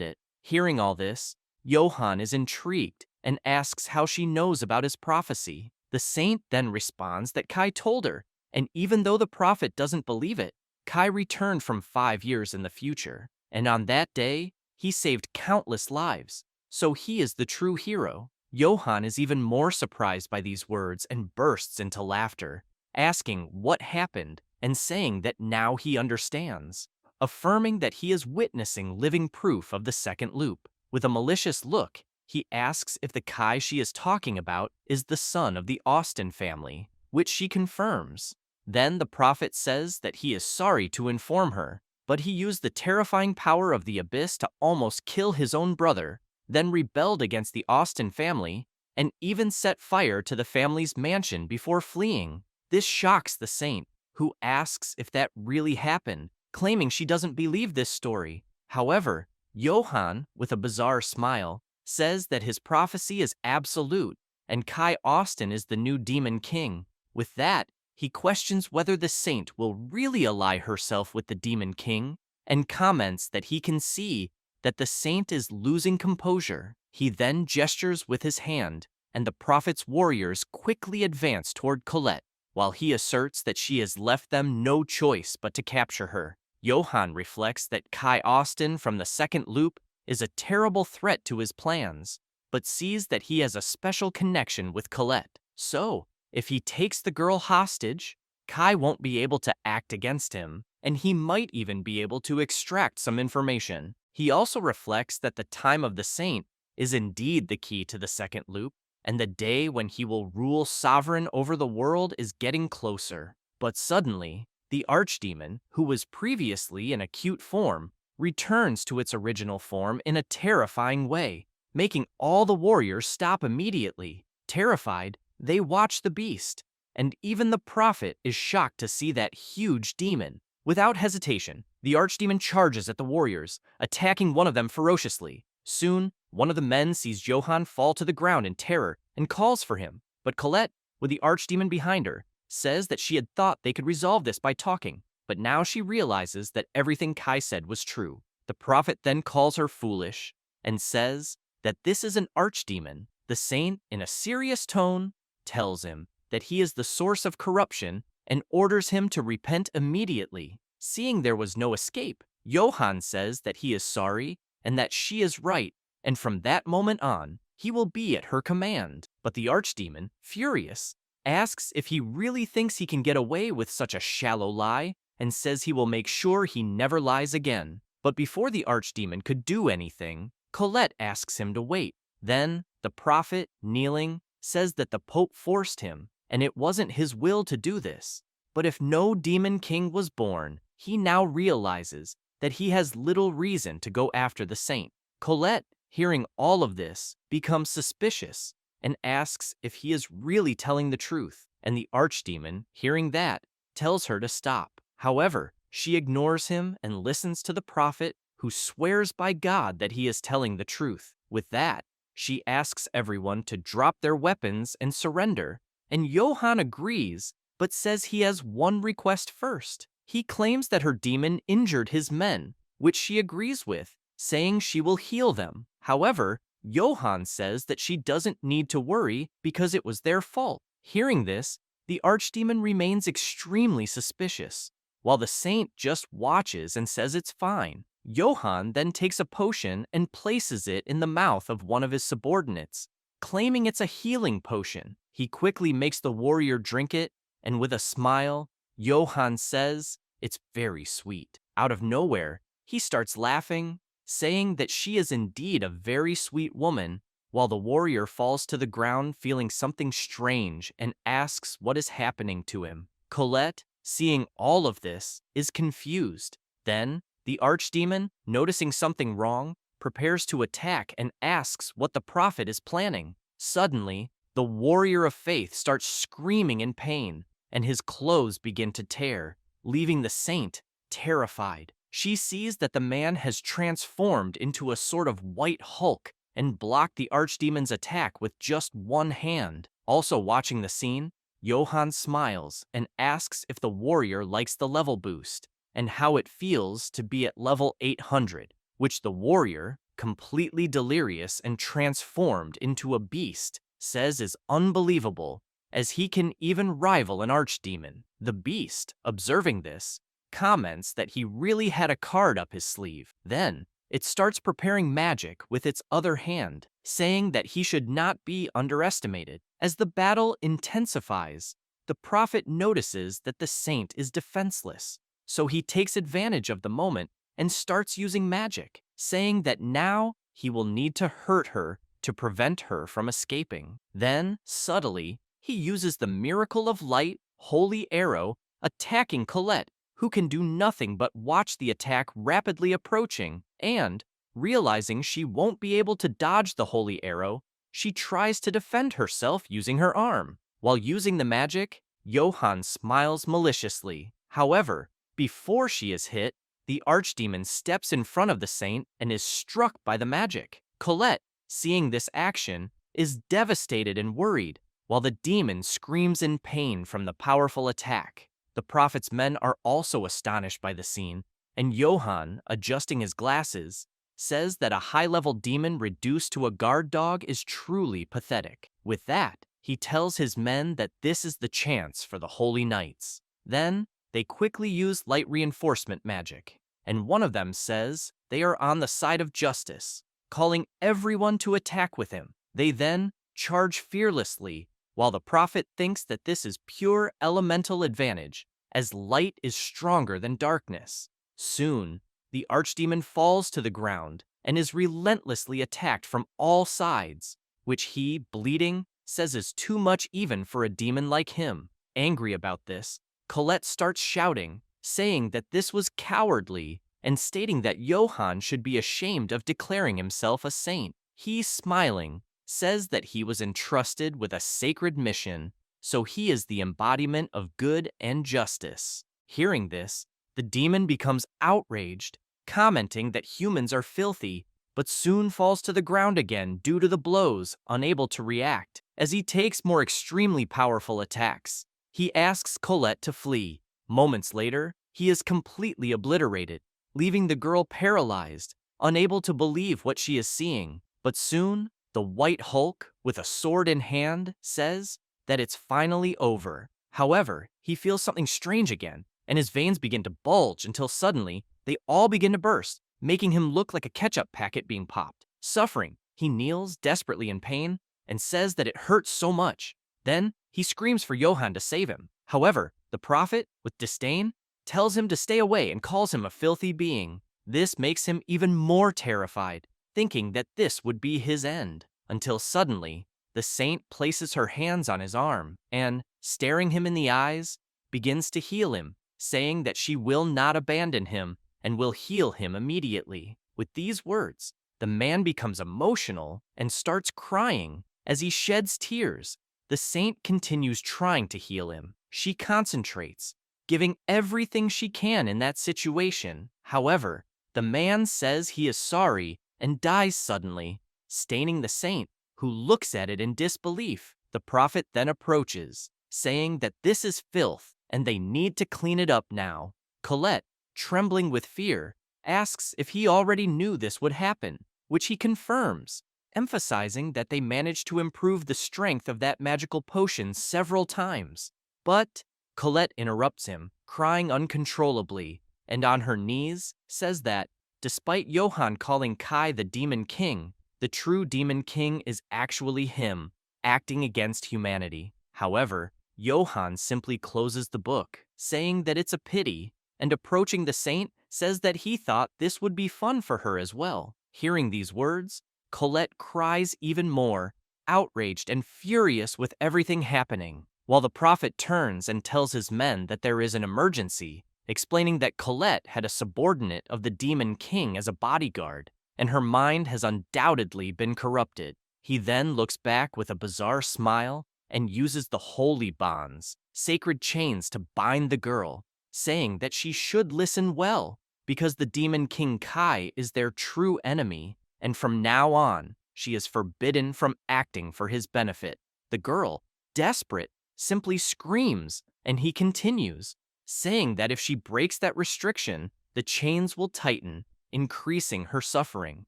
it. Hearing all this, Johan is intrigued and asks how she knows about his prophecy. The saint then responds that Kai told her, and even though the prophet doesn't believe it, Kai returned from 5 years in the future, and on that day, he saved countless lives, so he is the true hero. Johan is even more surprised by these words and bursts into laughter, asking what happened and saying that now he understands, affirming that he is witnessing living proof of the second loop. With a malicious look, he asks if the Kai she is talking about is the son of the Austen family, which she confirms. Then the prophet says that he is sorry to inform her, but he used the terrifying power of the abyss to almost kill his own brother, then rebelled against the Austen family, and even set fire to the family's mansion before fleeing. This shocks the saint, who asks if that really happened, claiming she doesn't believe this story. However, Johan, with a bizarre smile, says that his prophecy is absolute, and Kai Austen is the new Demon King. With that, he questions whether the saint will really ally herself with the Demon King, and comments that he can see that the saint is losing composure. He then gestures with his hand, and the prophet's warriors quickly advance toward Colette, while he asserts that she has left them no choice but to capture her. Johan reflects that Kai Austen from the second loop is a terrible threat to his plans, but sees that he has a special connection with Colette. So, if he takes the girl hostage, Kai won't be able to act against him, and he might even be able to extract some information. He also reflects that the time of the saint is indeed the key to the second loop, and the day when he will rule sovereign over the world is getting closer. But suddenly, the archdemon, who was previously in acute form, returns to its original form in a terrifying way, making all the warriors stop immediately. Terrified, they watch the beast, and even the prophet is shocked to see that huge demon. Without hesitation, the archdemon charges at the warriors, attacking one of them ferociously. Soon, one of the men sees Johan fall to the ground in terror and calls for him, but Colette, with the archdemon behind her, says that she had thought they could resolve this by talking, but now she realizes that everything Kai said was true. The prophet then calls her foolish and says that this is an archdemon. The saint, in a serious tone, tells him that he is the source of corruption and orders him to repent immediately. Seeing there was no escape, Johan says that he is sorry and that she is right, and from that moment on, he will be at her command. But the archdemon, furious, asks if he really thinks he can get away with such a shallow lie, and says he will make sure he never lies again. But before the archdemon could do anything, Colette asks him to wait. Then, the prophet, kneeling, says that the Pope forced him, and it wasn't his will to do this. But if no Demon King was born, he now realizes that he has little reason to go after the saint. Colette, hearing all of this, becomes suspicious and asks if he is really telling the truth, and the archdemon, hearing that, tells her to stop. However, she ignores him and listens to the prophet, who swears by God that he is telling the truth. With that, she asks everyone to drop their weapons and surrender, and Johan agrees, but says he has one request first. He claims that her demon injured his men, which she agrees with, saying she will heal them. However, Johan says that she doesn't need to worry because it was their fault. Hearing this, the archdemon remains extremely suspicious, while the saint just watches and says it's fine. Johan then takes a potion and places it in the mouth of one of his subordinates, claiming it's a healing potion. He quickly makes the warrior drink it, and with a smile, Johan says it's very sweet. Out of nowhere, he starts laughing, saying that she is indeed a very sweet woman, while the warrior falls to the ground feeling something strange and asks what is happening to him. Colette, seeing all of this, is confused. Then, the archdemon, noticing something wrong, prepares to attack and asks what the prophet is planning. Suddenly, the warrior of faith starts screaming in pain, and his clothes begin to tear, leaving the saint terrified. She sees that the man has transformed into a sort of white Hulk and blocked the archdemon's attack with just one hand. Also watching the scene, Johann smiles and asks if the warrior likes the level boost and how it feels to be at level 800, which the warrior, completely delirious and transformed into a beast, says is unbelievable, as he can even rival an archdemon. The beast, observing this, comments that he really had a card up his sleeve. Then, it starts preparing magic with its other hand, saying that he should not be underestimated. As the battle intensifies, the prophet notices that the saint is defenseless, so he takes advantage of the moment and starts using magic, saying that now he will need to hurt her to prevent her from escaping. Then, subtly, he uses the miracle of light, holy arrow, attacking Colette, who can do nothing but watch the attack rapidly approaching, and, realizing she won't be able to dodge the holy arrow, she tries to defend herself using her arm. While using the magic, Johann smiles maliciously. However, before she is hit, the archdemon steps in front of the saint and is struck by the magic. Colette, seeing this action, is devastated and worried, while the demon screams in pain from the powerful attack. The prophet's men are also astonished by the scene, and Johann, adjusting his glasses, says that a high-level demon reduced to a guard dog is truly pathetic. With that, he tells his men that this is the chance for the Holy Knights. Then, they quickly use light reinforcement magic, and one of them says they are on the side of justice, calling everyone to attack with him. They then charge fearlessly, while the prophet thinks that this is pure elemental advantage, as light is stronger than darkness. Soon, the archdemon falls to the ground and is relentlessly attacked from all sides, which he, bleeding, says is too much even for a demon like him. Angry about this, Colette starts shouting, saying that this was cowardly and stating that Johann should be ashamed of declaring himself a saint. He, smiling, says that he was entrusted with a sacred mission, so he is the embodiment of good and justice. Hearing this, the demon becomes outraged, commenting that humans are filthy, but soon falls to the ground again due to the blows, unable to react, as he takes more extremely powerful attacks. He asks Colette to flee. Moments later, he is completely obliterated, leaving the girl paralyzed, unable to believe what she is seeing. But soon, the White Hulk, with a sword in hand, says that it's finally over. However, he feels something strange again, and his veins begin to bulge until suddenly they all begin to burst, making him look like a ketchup packet being popped. Suffering, he kneels desperately in pain and says that it hurts so much. Then, he screams for Johann to save him. However, the prophet, with disdain, tells him to stay away and calls him a filthy being. This makes him even more terrified, thinking that this would be his end, until suddenly, the saint places her hands on his arm and, staring him in the eyes, begins to heal him, saying that she will not abandon him and will heal him immediately. With these words, the man becomes emotional and starts crying. As he sheds tears, the saint continues trying to heal him. She concentrates, giving everything she can in that situation. However, the man says he is sorry and dies suddenly, staining the saint, who looks at it in disbelief. The prophet then approaches, saying that this is filth and they need to clean it up now. Colette, trembling with fear, asks if he already knew this would happen, which he confirms, emphasizing that they managed to improve the strength of that magical potion several times. But Colette interrupts him, crying uncontrollably, and on her knees says that, despite Johann calling Kai the Demon King, the true Demon King is actually him, acting against humanity. However, Johann simply closes the book, saying that it's a pity, and approaching the saint, says that he thought this would be fun for her as well. Hearing these words, Colette cries even more, outraged and furious with everything happening, while the prophet turns and tells his men that there is an emergency, explaining that Colette had a subordinate of the Demon King as a bodyguard, and her mind has undoubtedly been corrupted. He then looks back with a bizarre smile and uses the holy bonds, sacred chains to bind the girl, saying that she should listen well, because the demon king Kai is their true enemy, and from now on, she is forbidden from acting for his benefit. The girl, desperate, simply screams, and he continues, saying that if she breaks that restriction, the chains will tighten, increasing her suffering.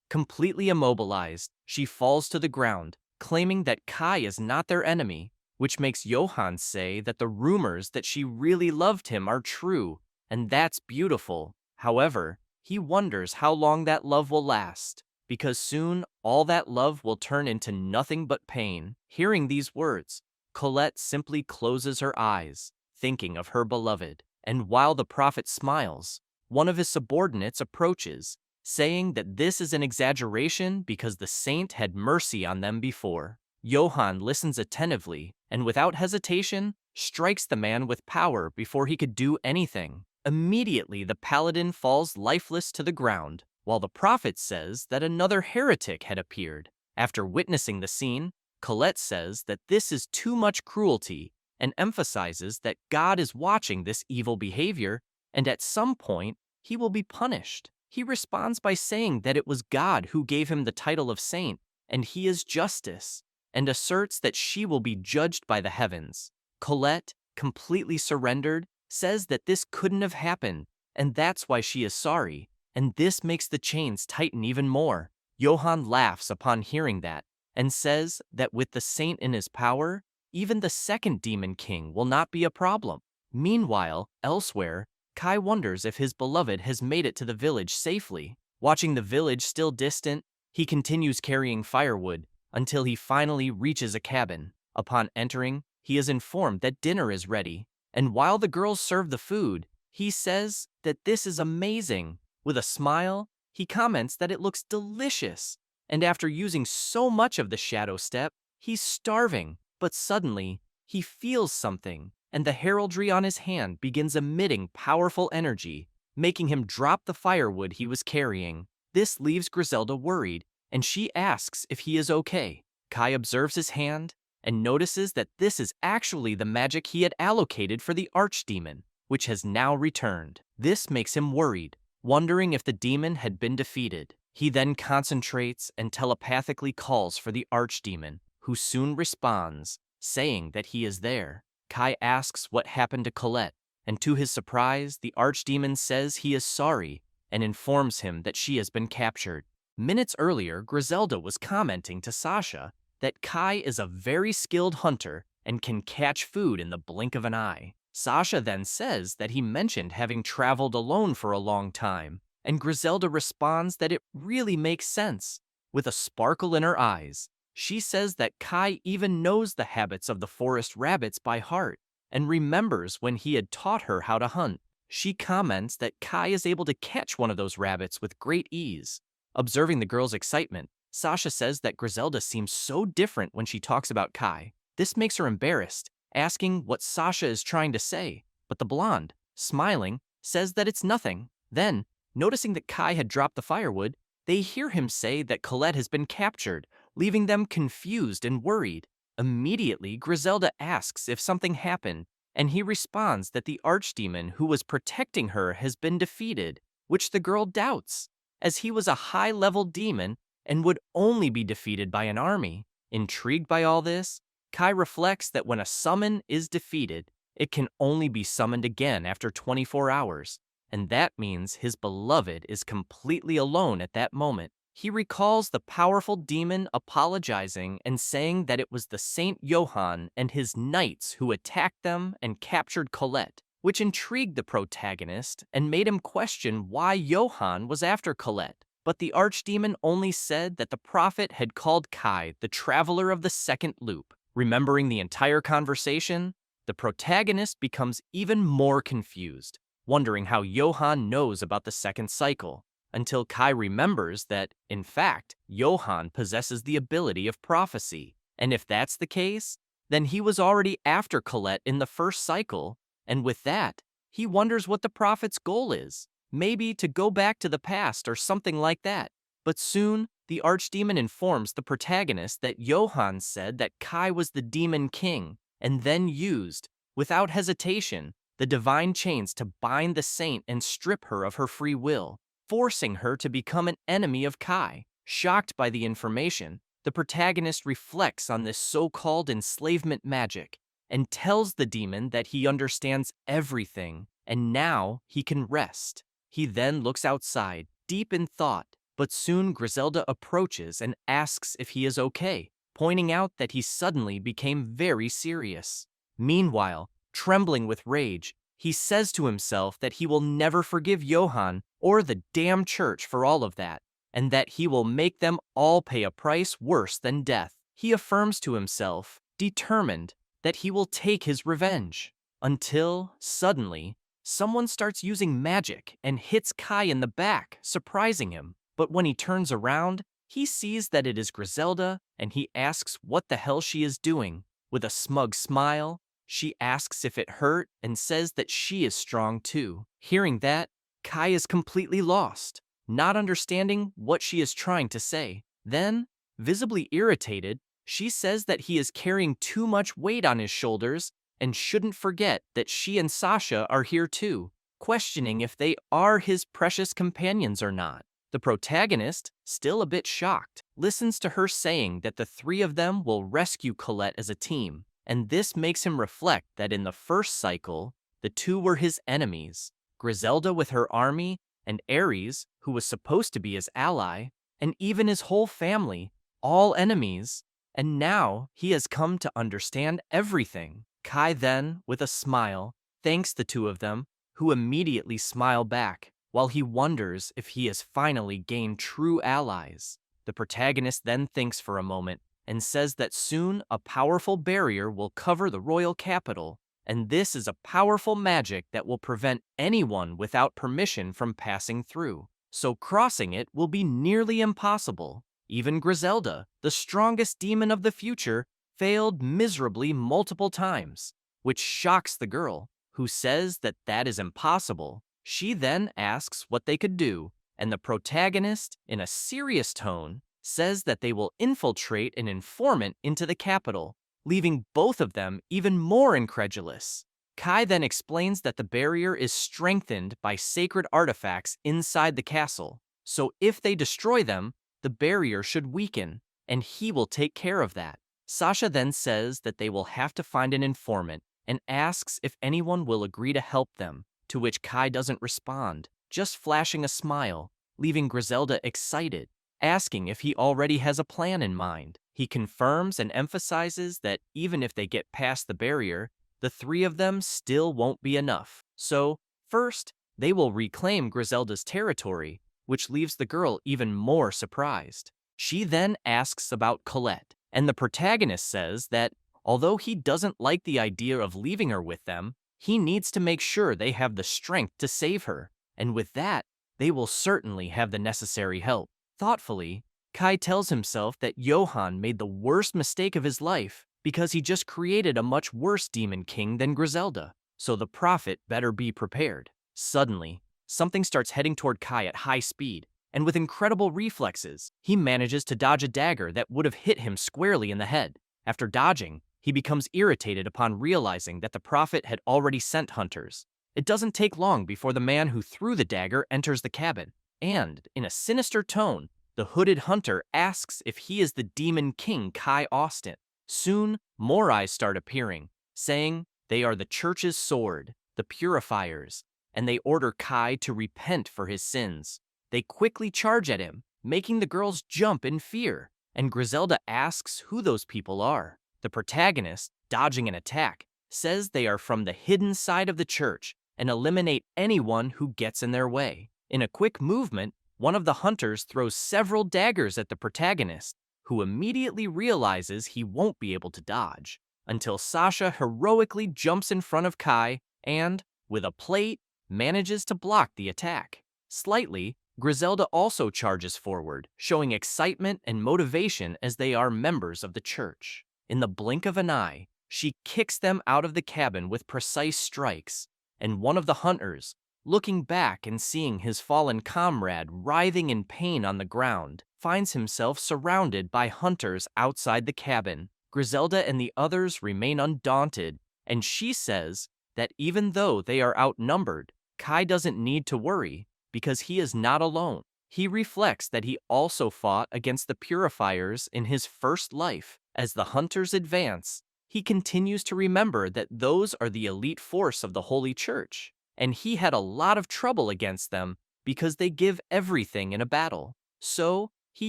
Completely immobilized, she falls to the ground, claiming that Kai is not their enemy, which makes Johann say that the rumors that she really loved him are true, and that's beautiful. However, he wonders how long that love will last, because soon all that love will turn into nothing but pain. Hearing these words, Colette simply closes her eyes, thinking of her beloved, and while the prophet smiles, one of his subordinates approaches, saying that this is an exaggeration because the saint had mercy on them before. Johann listens attentively, and without hesitation, strikes the man with power before he could do anything. Immediately, the paladin falls lifeless to the ground, while the prophet says that another heretic had appeared. After witnessing the scene, Colette says that this is too much cruelty and emphasizes that God is watching this evil behavior, and at some point, he will be punished. He responds by saying that it was God who gave him the title of saint, and he is justice, and asserts that she will be judged by the heavens. Colette, completely surrendered, says that this couldn't have happened, and that's why she is sorry, and this makes the chains tighten even more. Johann laughs upon hearing that, and says that with the saint in his power, even the second demon king will not be a problem. Meanwhile, elsewhere, Kai wonders if his beloved has made it to the village safely. Watching the village still distant, he continues carrying firewood until he finally reaches a cabin. Upon entering, he is informed that dinner is ready, and while the girls serve the food, he says that this is amazing. With a smile, he comments that it looks delicious, and after using so much of the shadow step, he's starving. But suddenly, he feels something, and the heraldry on his hand begins emitting powerful energy, making him drop the firewood he was carrying. This leaves Griselda worried, and she asks if he is okay. Kai observes his hand and notices that this is actually the magic he had allocated for the archdemon, which has now returned. This makes him worried, wondering if the demon had been defeated. He then concentrates and telepathically calls for the archdemon, who soon responds, saying that he is there. Kai asks what happened to Colette, and to his surprise, the archdemon says he is sorry and informs him that she has been captured. Minutes earlier, Griselda was commenting to Sasha that Kai is a very skilled hunter and can catch food in the blink of an eye. Sasha then says that he mentioned having traveled alone for a long time, and Griselda responds that it really makes sense. With a sparkle in her eyes, she says that Kai even knows the habits of the forest rabbits by heart and remembers when he had taught her how to hunt. She comments that Kai is able to catch one of those rabbits with great ease. Observing the girl's excitement, Sasha says that Griselda seems so different when she talks about Kai. This makes her embarrassed, asking what Sasha is trying to say, but the blonde, smiling, says that it's nothing. Then, noticing that Kai had dropped the firewood, they hear him say that Colette has been captured, leaving them confused and worried. Immediately, Griselda asks if something happened, and he responds that the archdemon who was protecting her has been defeated, which the girl doubts, as he was a high-level demon and would only be defeated by an army. Intrigued by all this, Kai reflects that when a summon is defeated, it can only be summoned again after 24 hours, and that means his beloved is completely alone at that moment. He recalls the powerful demon apologizing and saying that it was the Saint Johann and his knights who attacked them and captured Colette, which intrigued the protagonist and made him question why Johann was after Colette. But the archdemon only said that the prophet had called Kai the traveler of the second loop. Remembering the entire conversation, the protagonist becomes even more confused, wondering how Johann knows about the second cycle, until Kai remembers that, in fact, Johann possesses the ability of prophecy. And if that's the case, then he was already after Colette in the first cycle, and with that, he wonders what the prophet's goal is. Maybe to go back to the past or something like that. But soon, the archdemon informs the protagonist that Johann said that Kai was the demon king, and then used, without hesitation, the divine chains to bind the saint and strip her of her free will, forcing her to become an enemy of Kai. Shocked by the information, the protagonist reflects on this so-called enslavement magic and tells the demon that he understands everything and now he can rest. He then looks outside, deep in thought, but soon Griselda approaches and asks if he is okay, pointing out that he suddenly became very serious. Meanwhile, trembling with rage, he says to himself that he will never forgive Johann or the damn church for all of that, and that he will make them all pay a price worse than death. He affirms to himself, determined, that he will take his revenge. Until, suddenly, someone starts using magic and hits Kai in the back, surprising him. But when he turns around, he sees that it is Griselda, and he asks what the hell she is doing. With a smug smile, she asks if it hurt and says that she is strong too. Hearing that, Kai is completely lost, not understanding what she is trying to say. Then, visibly irritated, she says that he is carrying too much weight on his shoulders and shouldn't forget that she and Sasha are here too, questioning if they are his precious companions or not. The protagonist, still a bit shocked, listens to her saying that the three of them will rescue Colette as a team, and this makes him reflect that in the first cycle, the two were his enemies, Griselda with her army, and Ares, who was supposed to be his ally, and even his whole family, all enemies, and now he has come to understand everything. Kai then, with a smile, thanks the two of them, who immediately smile back, while he wonders if he has finally gained true allies. The protagonist then thinks for a moment and says that soon a powerful barrier will cover the royal capital, and this is a powerful magic that will prevent anyone without permission from passing through. So crossing it will be nearly impossible. Even Griselda, the strongest demon of the future, failed miserably multiple times, which shocks the girl, who says that that is impossible. She then asks what they could do, and the protagonist, in a serious tone, says that they will infiltrate an informant into the capital, leaving both of them even more incredulous. Kai then explains that the barrier is strengthened by sacred artifacts inside the castle, so if they destroy them, the barrier should weaken, and he will take care of that. Sasha then says that they will have to find an informant and asks if anyone will agree to help them, to which Kai doesn't respond, just flashing a smile, leaving Griselda excited, asking if he already has a plan in mind. He confirms and emphasizes that even if they get past the barrier, the three of them still won't be enough. So, first, they will reclaim Griselda's territory, which leaves the girl even more surprised. She then asks about Colette, and the protagonist says that, although he doesn't like the idea of leaving her with them, he needs to make sure they have the strength to save her, and with that, they will certainly have the necessary help. Thoughtfully, Kai tells himself that Johann made the worst mistake of his life because he just created a much worse demon king than Griselda, so the prophet better be prepared. Suddenly, something starts heading toward Kai at high speed, and with incredible reflexes, he manages to dodge a dagger that would have hit him squarely in the head. After dodging, he becomes irritated upon realizing that the prophet had already sent hunters. It doesn't take long before the man who threw the dagger enters the cabin, and, in a sinister tone, the hooded hunter asks if he is the demon king Kai Austin. Soon, more eyes start appearing, saying they are the church's sword, the purifiers, and they order Kai to repent for his sins. They quickly charge at him, making the girls jump in fear, and Griselda asks who those people are. The protagonist, dodging an attack, says they are from the hidden side of the church and eliminate anyone who gets in their way. In a quick movement, one of the hunters throws several daggers at the protagonist, who immediately realizes he won't be able to dodge, until Sasha heroically jumps in front of Kai and, with a plate, manages to block the attack. Slightly, Griselda also charges forward, showing excitement and motivation as they are members of the church. In the blink of an eye, she kicks them out of the cabin with precise strikes, and one of the hunters, looking back and seeing his fallen comrade writhing in pain on the ground, finds himself surrounded by hunters outside the cabin. Griselda and the others remain undaunted, and she says that even though they are outnumbered, Kai doesn't need to worry because he is not alone. He reflects that he also fought against the purifiers in his first life. As the hunters advance, he continues to remember that those are the elite force of the Holy Church, and he had a lot of trouble against them because they give everything in a battle. So, he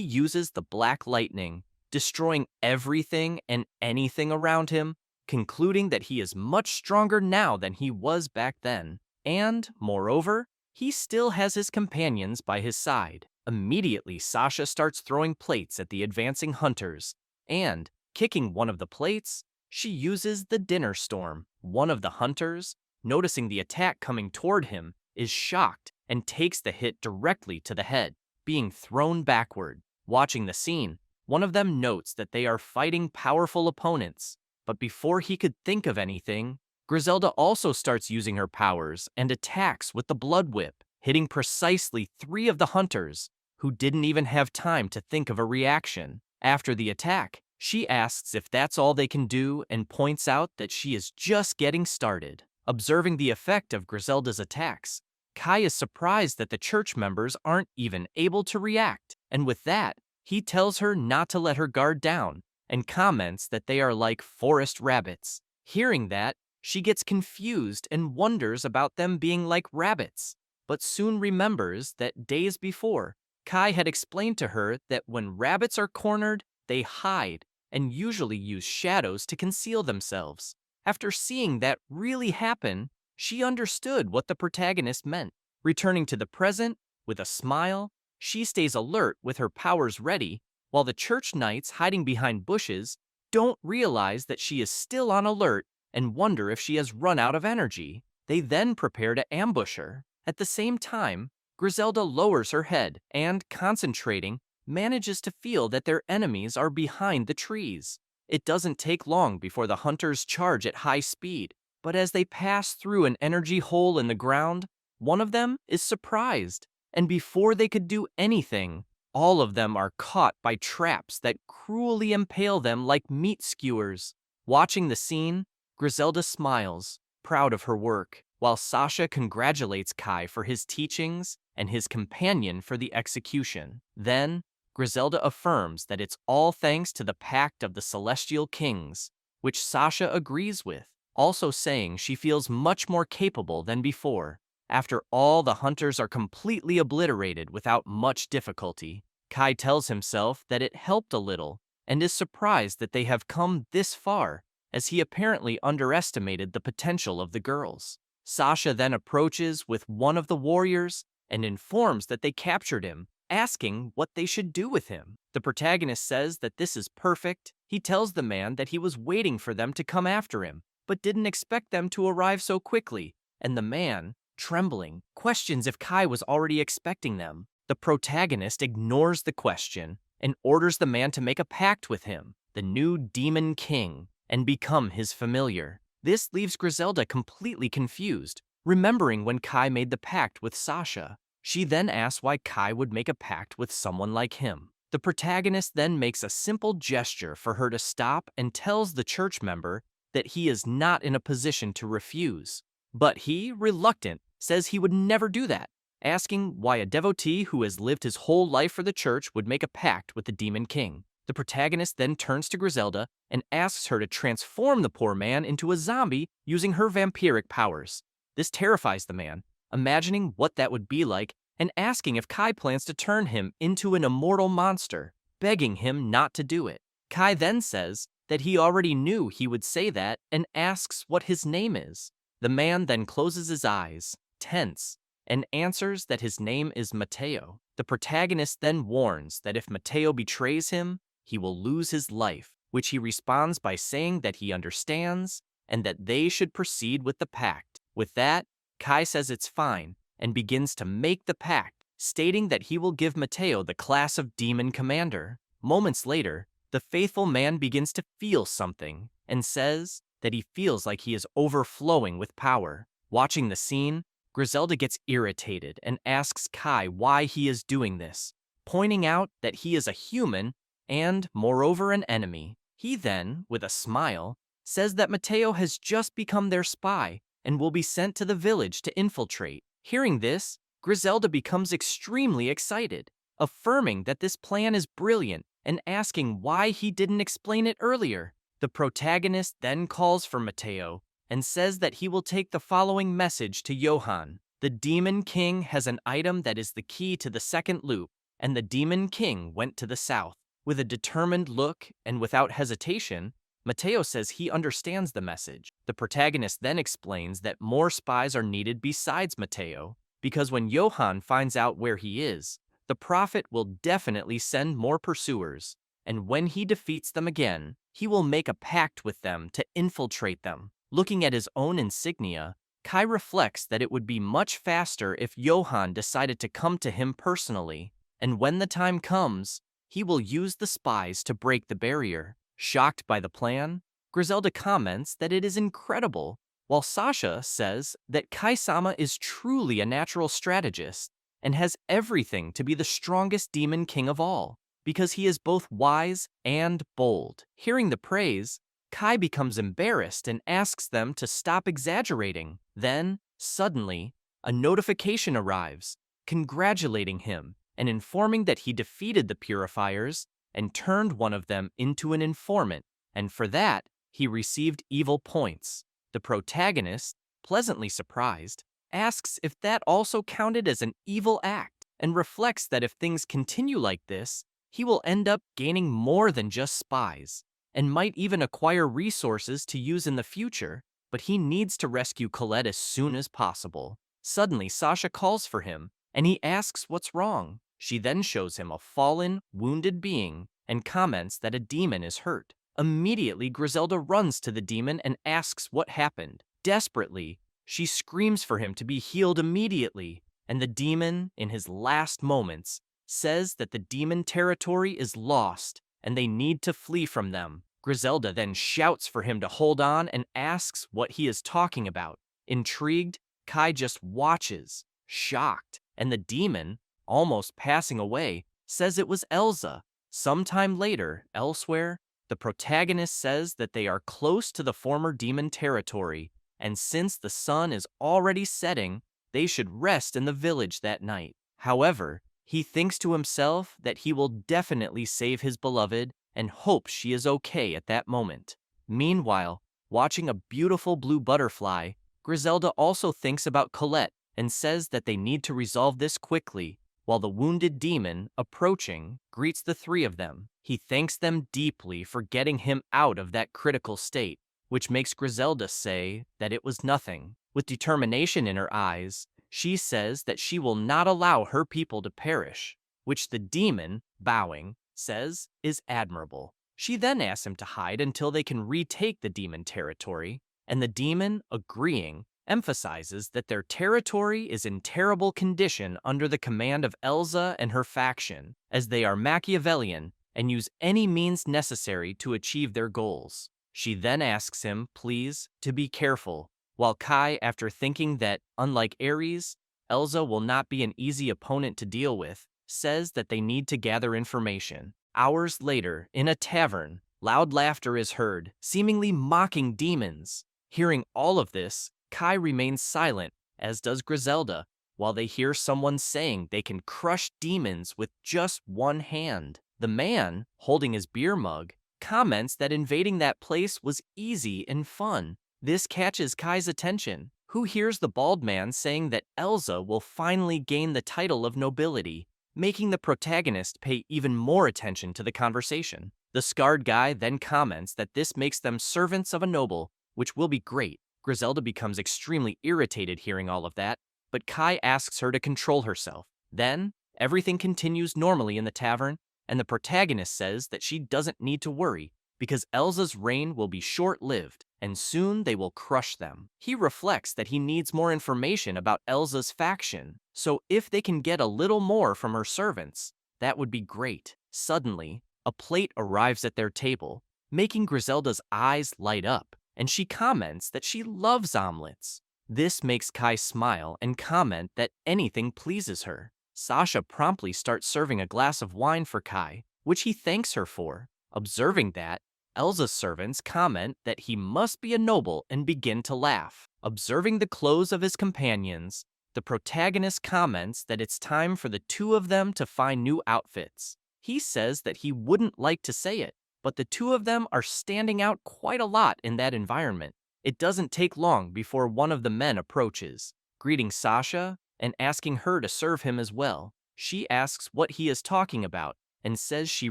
uses the Black Lightning, destroying everything and anything around him, concluding that he is much stronger now than he was back then. And, moreover, he still has his companions by his side. Immediately, Sasha starts throwing plates at the advancing hunters, and, kicking one of the plates, she uses the Dinner Storm. One of the hunters, noticing the attack coming toward him, is shocked and takes the hit directly to the head, being thrown backward. Watching the scene, one of them notes that they are fighting powerful opponents, but before he could think of anything, Griselda also starts using her powers and attacks with the Blood Whip, hitting precisely 3 of the hunters, who didn't even have time to think of a reaction. After the attack, she asks if that's all they can do and points out that she is just getting started. Observing the effect of Griselda's attacks, Kai is surprised that the church members aren't even able to react, and with that, he tells her not to let her guard down and comments that they are like forest rabbits. Hearing that, she gets confused and wonders about them being like rabbits, but soon remembers that days before, Kai had explained to her that when rabbits are cornered, they hide and usually use shadows to conceal themselves. After seeing that really happen, she understood what the protagonist meant. Returning to the present, with a smile, she stays alert with her powers ready, while the church knights hiding behind bushes don't realize that she is still on alert and wonder if she has run out of energy. They then prepare to ambush her. At the same time, Griselda lowers her head and, concentrating, manages to feel that their enemies are behind the trees. It doesn't take long before the hunters charge at high speed, but as they pass through an energy hole in the ground, one of them is surprised, and before they could do anything, all of them are caught by traps that cruelly impale them like meat skewers. Watching the scene, Griselda smiles, proud of her work, while Sasha congratulates Kai for his teachings and his companion for the execution. Then, Griselda affirms that it's all thanks to the Pact of the Celestial Kings, which Sasha agrees with, also saying she feels much more capable than before. After all the hunters are completely obliterated without much difficulty, Kai tells himself that it helped a little and is surprised that they have come this far, as he apparently underestimated the potential of the girls. Sasha then approaches with one of the warriors and informs that they captured him, asking what they should do with him. The protagonist says that this is perfect. He tells the man that he was waiting for them to come after him, but didn't expect them to arrive so quickly, and the man, trembling, questions if Kai was already expecting them. The protagonist ignores the question and orders the man to make a pact with him, the new Demon King, and become his familiar. This leaves Griselda completely confused, remembering when Kai made the pact with Sasha. She then asks why Kai would make a pact with someone like him. The protagonist then makes a simple gesture for her to stop and tells the church member that he is not in a position to refuse. But he, reluctant, says he would never do that, asking why a devotee who has lived his whole life for the church would make a pact with the Demon King. The protagonist then turns to Griselda and asks her to transform the poor man into a zombie using her vampiric powers. This terrifies the man, imagining what that would be like and asking if Kai plans to turn him into an immortal monster, begging him not to do it. Kai then says that he already knew he would say that and asks what his name is. The man then closes his eyes, tense, and answers that his name is Mateo. The protagonist then warns that if Mateo betrays him, he will lose his life, which he responds by saying that he understands and that they should proceed with the pact. With that, Kai says it's fine and begins to make the pact, stating that he will give Mateo the class of Demon Commander. Moments later, the faithful man begins to feel something and says that he feels like he is overflowing with power. Watching the scene, Griselda gets irritated and asks Kai why he is doing this, pointing out that he is a human and, moreover, an enemy. He then, with a smile, says that Mateo has just become their spy and will be sent to the village to infiltrate. Hearing this, Griselda becomes extremely excited, affirming that this plan is brilliant and asking why he didn't explain it earlier. The protagonist then calls for Mateo and says that he will take the following message to Johann. The Demon King has an item that is the key to the second loop, and the Demon King went to the south. With a determined look and without hesitation, Mateo says he understands the message. The protagonist then explains that more spies are needed besides Mateo, because when Johann finds out where he is, the prophet will definitely send more pursuers, and when he defeats them again, he will make a pact with them to infiltrate them. Looking at his own insignia, Kai reflects that it would be much faster if Johann decided to come to him personally, and when the time comes, he will use the spies to break the barrier. Shocked by the plan, Griselda comments that it is incredible, while Sasha says that Kai-sama is truly a natural strategist and has everything to be the strongest demon king of all, because he is both wise and bold. Hearing the praise, Kai becomes embarrassed and asks them to stop exaggerating. Then, suddenly, a notification arrives, congratulating him and informing that he defeated the purifiers and turned one of them into an informant, and for that, he received evil points. The protagonist, pleasantly surprised, asks if that also counted as an evil act, and reflects that if things continue like this, he will end up gaining more than just spies, and might even acquire resources to use in the future, but he needs to rescue Colette as soon as possible. Suddenly, Sasha calls for him, and he asks what's wrong. She then shows him a fallen, wounded being and comments that a demon is hurt. Immediately, Griselda runs to the demon and asks what happened. Desperately, she screams for him to be healed immediately, and the demon, in his last moments, says that the demon territory is lost and they need to flee from them. Griselda then shouts for him to hold on and asks what he is talking about. Intrigued, Kai just watches, shocked, and the demon, almost passing away, says it was Elsa. Sometime later, elsewhere, the protagonist says that they are close to the former demon territory, and since the sun is already setting, they should rest in the village that night. However, he thinks to himself that he will definitely save his beloved and hopes she is okay at that moment. Meanwhile, watching a beautiful blue butterfly, Griselda also thinks about Colette and says that they need to resolve this quickly, while the wounded demon, approaching, greets the three of them. He thanks them deeply for getting him out of that critical state, which makes Griselda say that it was nothing. With determination in her eyes, she says that she will not allow her people to perish, which the demon, bowing, says is admirable. She then asks him to hide until they can retake the demon territory, and the demon, agreeing, emphasizes that their territory is in terrible condition under the command of Elsa and her faction, as they are Machiavellian and use any means necessary to achieve their goals. She then asks him, please, to be careful, while Kai, after thinking that, unlike Ares, Elsa will not be an easy opponent to deal with, says that they need to gather information. Hours later, in a tavern, loud laughter is heard, seemingly mocking demons. Hearing all of this, Kai remains silent, as does Griselda, while they hear someone saying they can crush demons with just one hand. The man, holding his beer mug, comments that invading that place was easy and fun. This catches Kai's attention, who hears the bald man saying that Elsa will finally gain the title of nobility, making the protagonist pay even more attention to the conversation. The scarred guy then comments that this makes them servants of a noble, which will be great. Griselda becomes extremely irritated hearing all of that, but Kai asks her to control herself. Then, everything continues normally in the tavern, and the protagonist says that she doesn't need to worry, because Elsa's reign will be short-lived, and soon they will crush them. He reflects that he needs more information about Elsa's faction, so if they can get a little more from her servants, that would be great. Suddenly, a plate arrives at their table, making Griselda's eyes light up, and she comments that she loves omelets. This makes Kai smile and comment that anything pleases her. Sasha promptly starts serving a glass of wine for Kai, which he thanks her for. Observing that, Elsa's servants comment that he must be a noble and begin to laugh. Observing the clothes of his companions, the protagonist comments that it's time for the two of them to find new outfits. He says that he wouldn't like to say it, but the two of them are standing out quite a lot in that environment. It doesn't take long before one of the men approaches, greeting Sasha and asking her to serve him as well. She asks what he is talking about and says she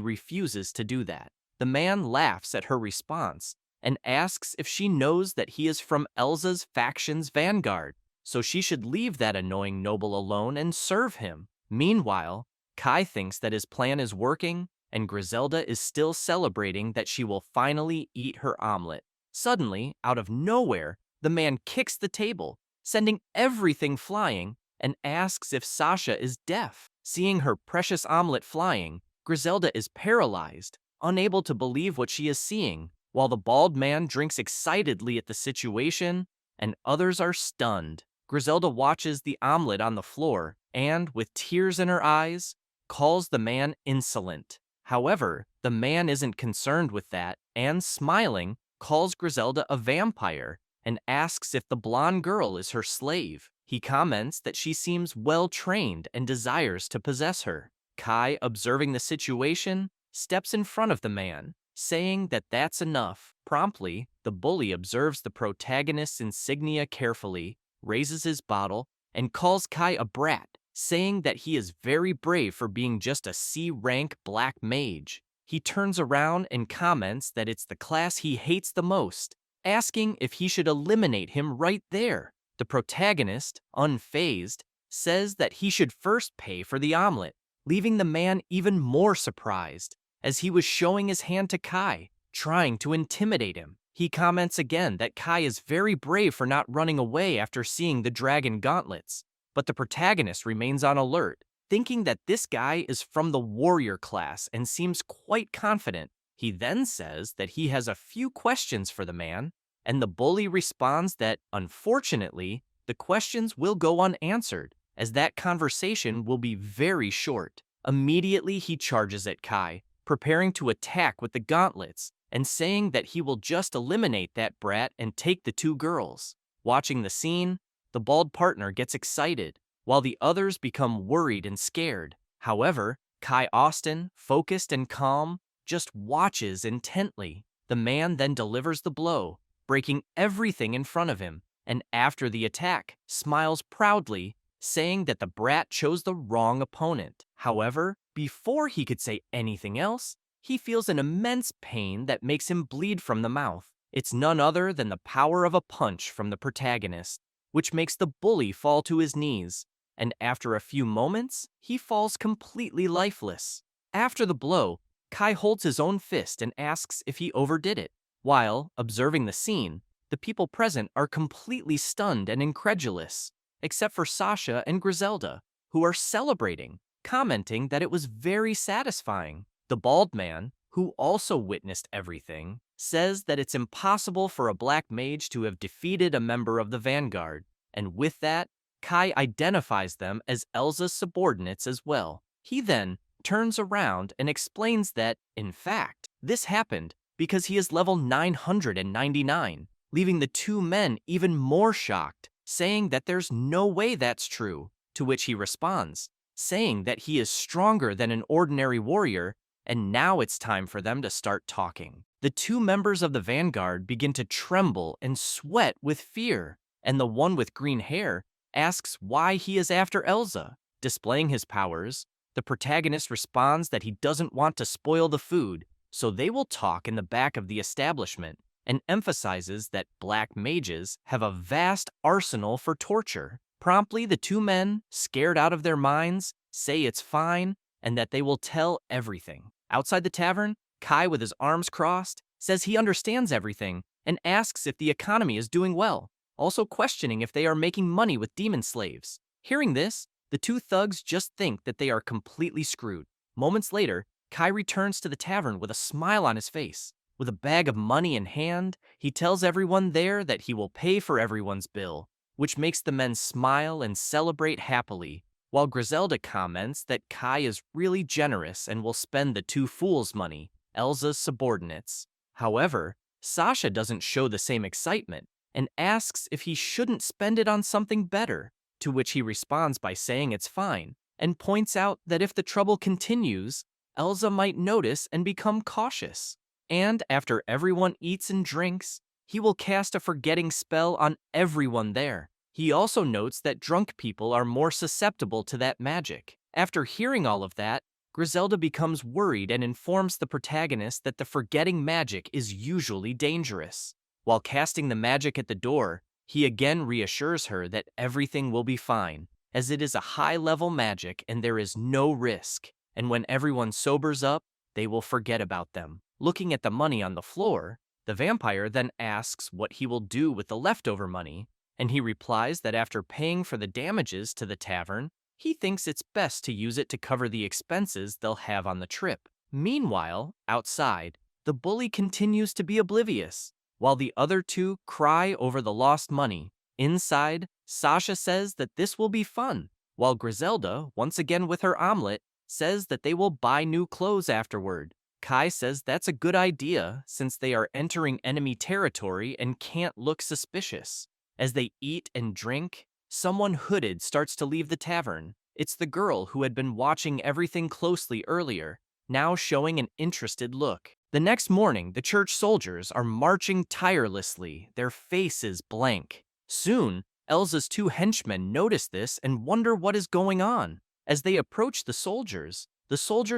refuses to do that. The man laughs at her response and asks if she knows that he is from Elsa's faction's vanguard, so she should leave that annoying noble alone and serve him. Meanwhile, Kai thinks that his plan is working, and Griselda is still celebrating that she will finally eat her omelet. Suddenly, out of nowhere, the man kicks the table, sending everything flying, and asks if Sasha is deaf. Seeing her precious omelet flying, Griselda is paralyzed, unable to believe what she is seeing, while the bald man drinks excitedly at the situation, and others are stunned. Griselda watches the omelet on the floor and, with tears in her eyes, calls the man insolent. However, the man isn't concerned with that and, smiling, calls Griselda a vampire and asks if the blonde girl is her slave. He comments that she seems well-trained and desires to possess her. Kai, observing the situation, steps in front of the man, saying that that's enough. Promptly, the bully observes the protagonist's insignia carefully, raises his bottle, and calls Kai a brat, saying that he is very brave for being just a C-rank black mage. He turns around and comments that it's the class he hates the most, asking if he should eliminate him right there. The protagonist, unfazed, says that he should first pay for the omelet, leaving the man even more surprised, as he was showing his hand to Kai, trying to intimidate him. He comments again that Kai is very brave for not running away after seeing the dragon gauntlets, but the protagonist remains on alert, thinking that this guy is from the warrior class and seems quite confident. He then says that he has a few questions for the man, and the bully responds that, unfortunately, the questions will go unanswered, as that conversation will be very short. Immediately he charges at Kai, preparing to attack with the gauntlets, and saying that he will just eliminate that brat and take the two girls. Watching the scene, the bald partner gets excited, while the others become worried and scared. However, Kai Austin, focused and calm, just watches intently. The man then delivers the blow, breaking everything in front of him, and after the attack, smiles proudly, saying that the brat chose the wrong opponent. However, before he could say anything else, he feels an immense pain that makes him bleed from the mouth. It's none other than the power of a punch from the protagonist, which makes the bully fall to his knees, and after a few moments, he falls completely lifeless. After the blow, Kai holds his own fist and asks if he overdid it. While observing the scene, the people present are completely stunned and incredulous, except for Sasha and Griselda, who are celebrating, commenting that it was very satisfying. The bald man, who also witnessed everything, says that it's impossible for a black mage to have defeated a member of the vanguard, and with that, Kai identifies them as Elsa's subordinates as well. He then turns around and explains that, in fact, this happened because he is level 999, leaving the two men even more shocked, saying that there's no way that's true, to which he responds, saying that he is stronger than an ordinary warrior, and now it's time for them to start talking. The two members of the vanguard begin to tremble and sweat with fear, and the one with green hair asks why he is after Elsa. Displaying his powers, the protagonist responds that he doesn't want to spoil the food, so they will talk in the back of the establishment, and emphasizes that black mages have a vast arsenal for torture. Promptly, the two men, scared out of their minds, say it's fine and that they will tell everything. Outside the tavern, Kai, with his arms crossed, says he understands everything and asks if the economy is doing well, also questioning if they are making money with demon slaves. Hearing this, the two thugs just think that they are completely screwed. Moments later, Kai returns to the tavern with a smile on his face. With a bag of money in hand, he tells everyone there that he will pay for everyone's bill, which makes the men smile and celebrate happily, while Griselda comments that Kai is really generous and will spend the two fools' money, Elsa's subordinates. However, Sasha doesn't show the same excitement and asks if he shouldn't spend it on something better, to which he responds by saying it's fine, and points out that if the trouble continues, Elsa might notice and become cautious. And after everyone eats and drinks, he will cast a forgetting spell on everyone there. He also notes that drunk people are more susceptible to that magic. After hearing all of that, Griselda becomes worried and informs the protagonist that the forgetting magic is usually dangerous. While casting the magic at the door, he again reassures her that everything will be fine, as it is a high-level magic and there is no risk, and when everyone sobers up, they will forget about them. Looking at the money on the floor, the vampire then asks what he will do with the leftover money, and he replies that after paying for the damages to the tavern, he thinks it's best to use it to cover the expenses they'll have on the trip. Meanwhile, outside, the bully continues to be oblivious, while the other two cry over the lost money. Inside, Sasha says that this will be fun, while Griselda, once again with her omelet, says that they will buy new clothes afterward. Kai says that's a good idea since they are entering enemy territory and can't look suspicious. As they eat and drink, someone hooded starts to leave the tavern. It's the girl who had been watching everything closely earlier, now showing an interested look. The next morning, the church soldiers are marching tirelessly, their faces blank. Soon, Elsa's two henchmen notice this and wonder what is going on. As they approach the soldiers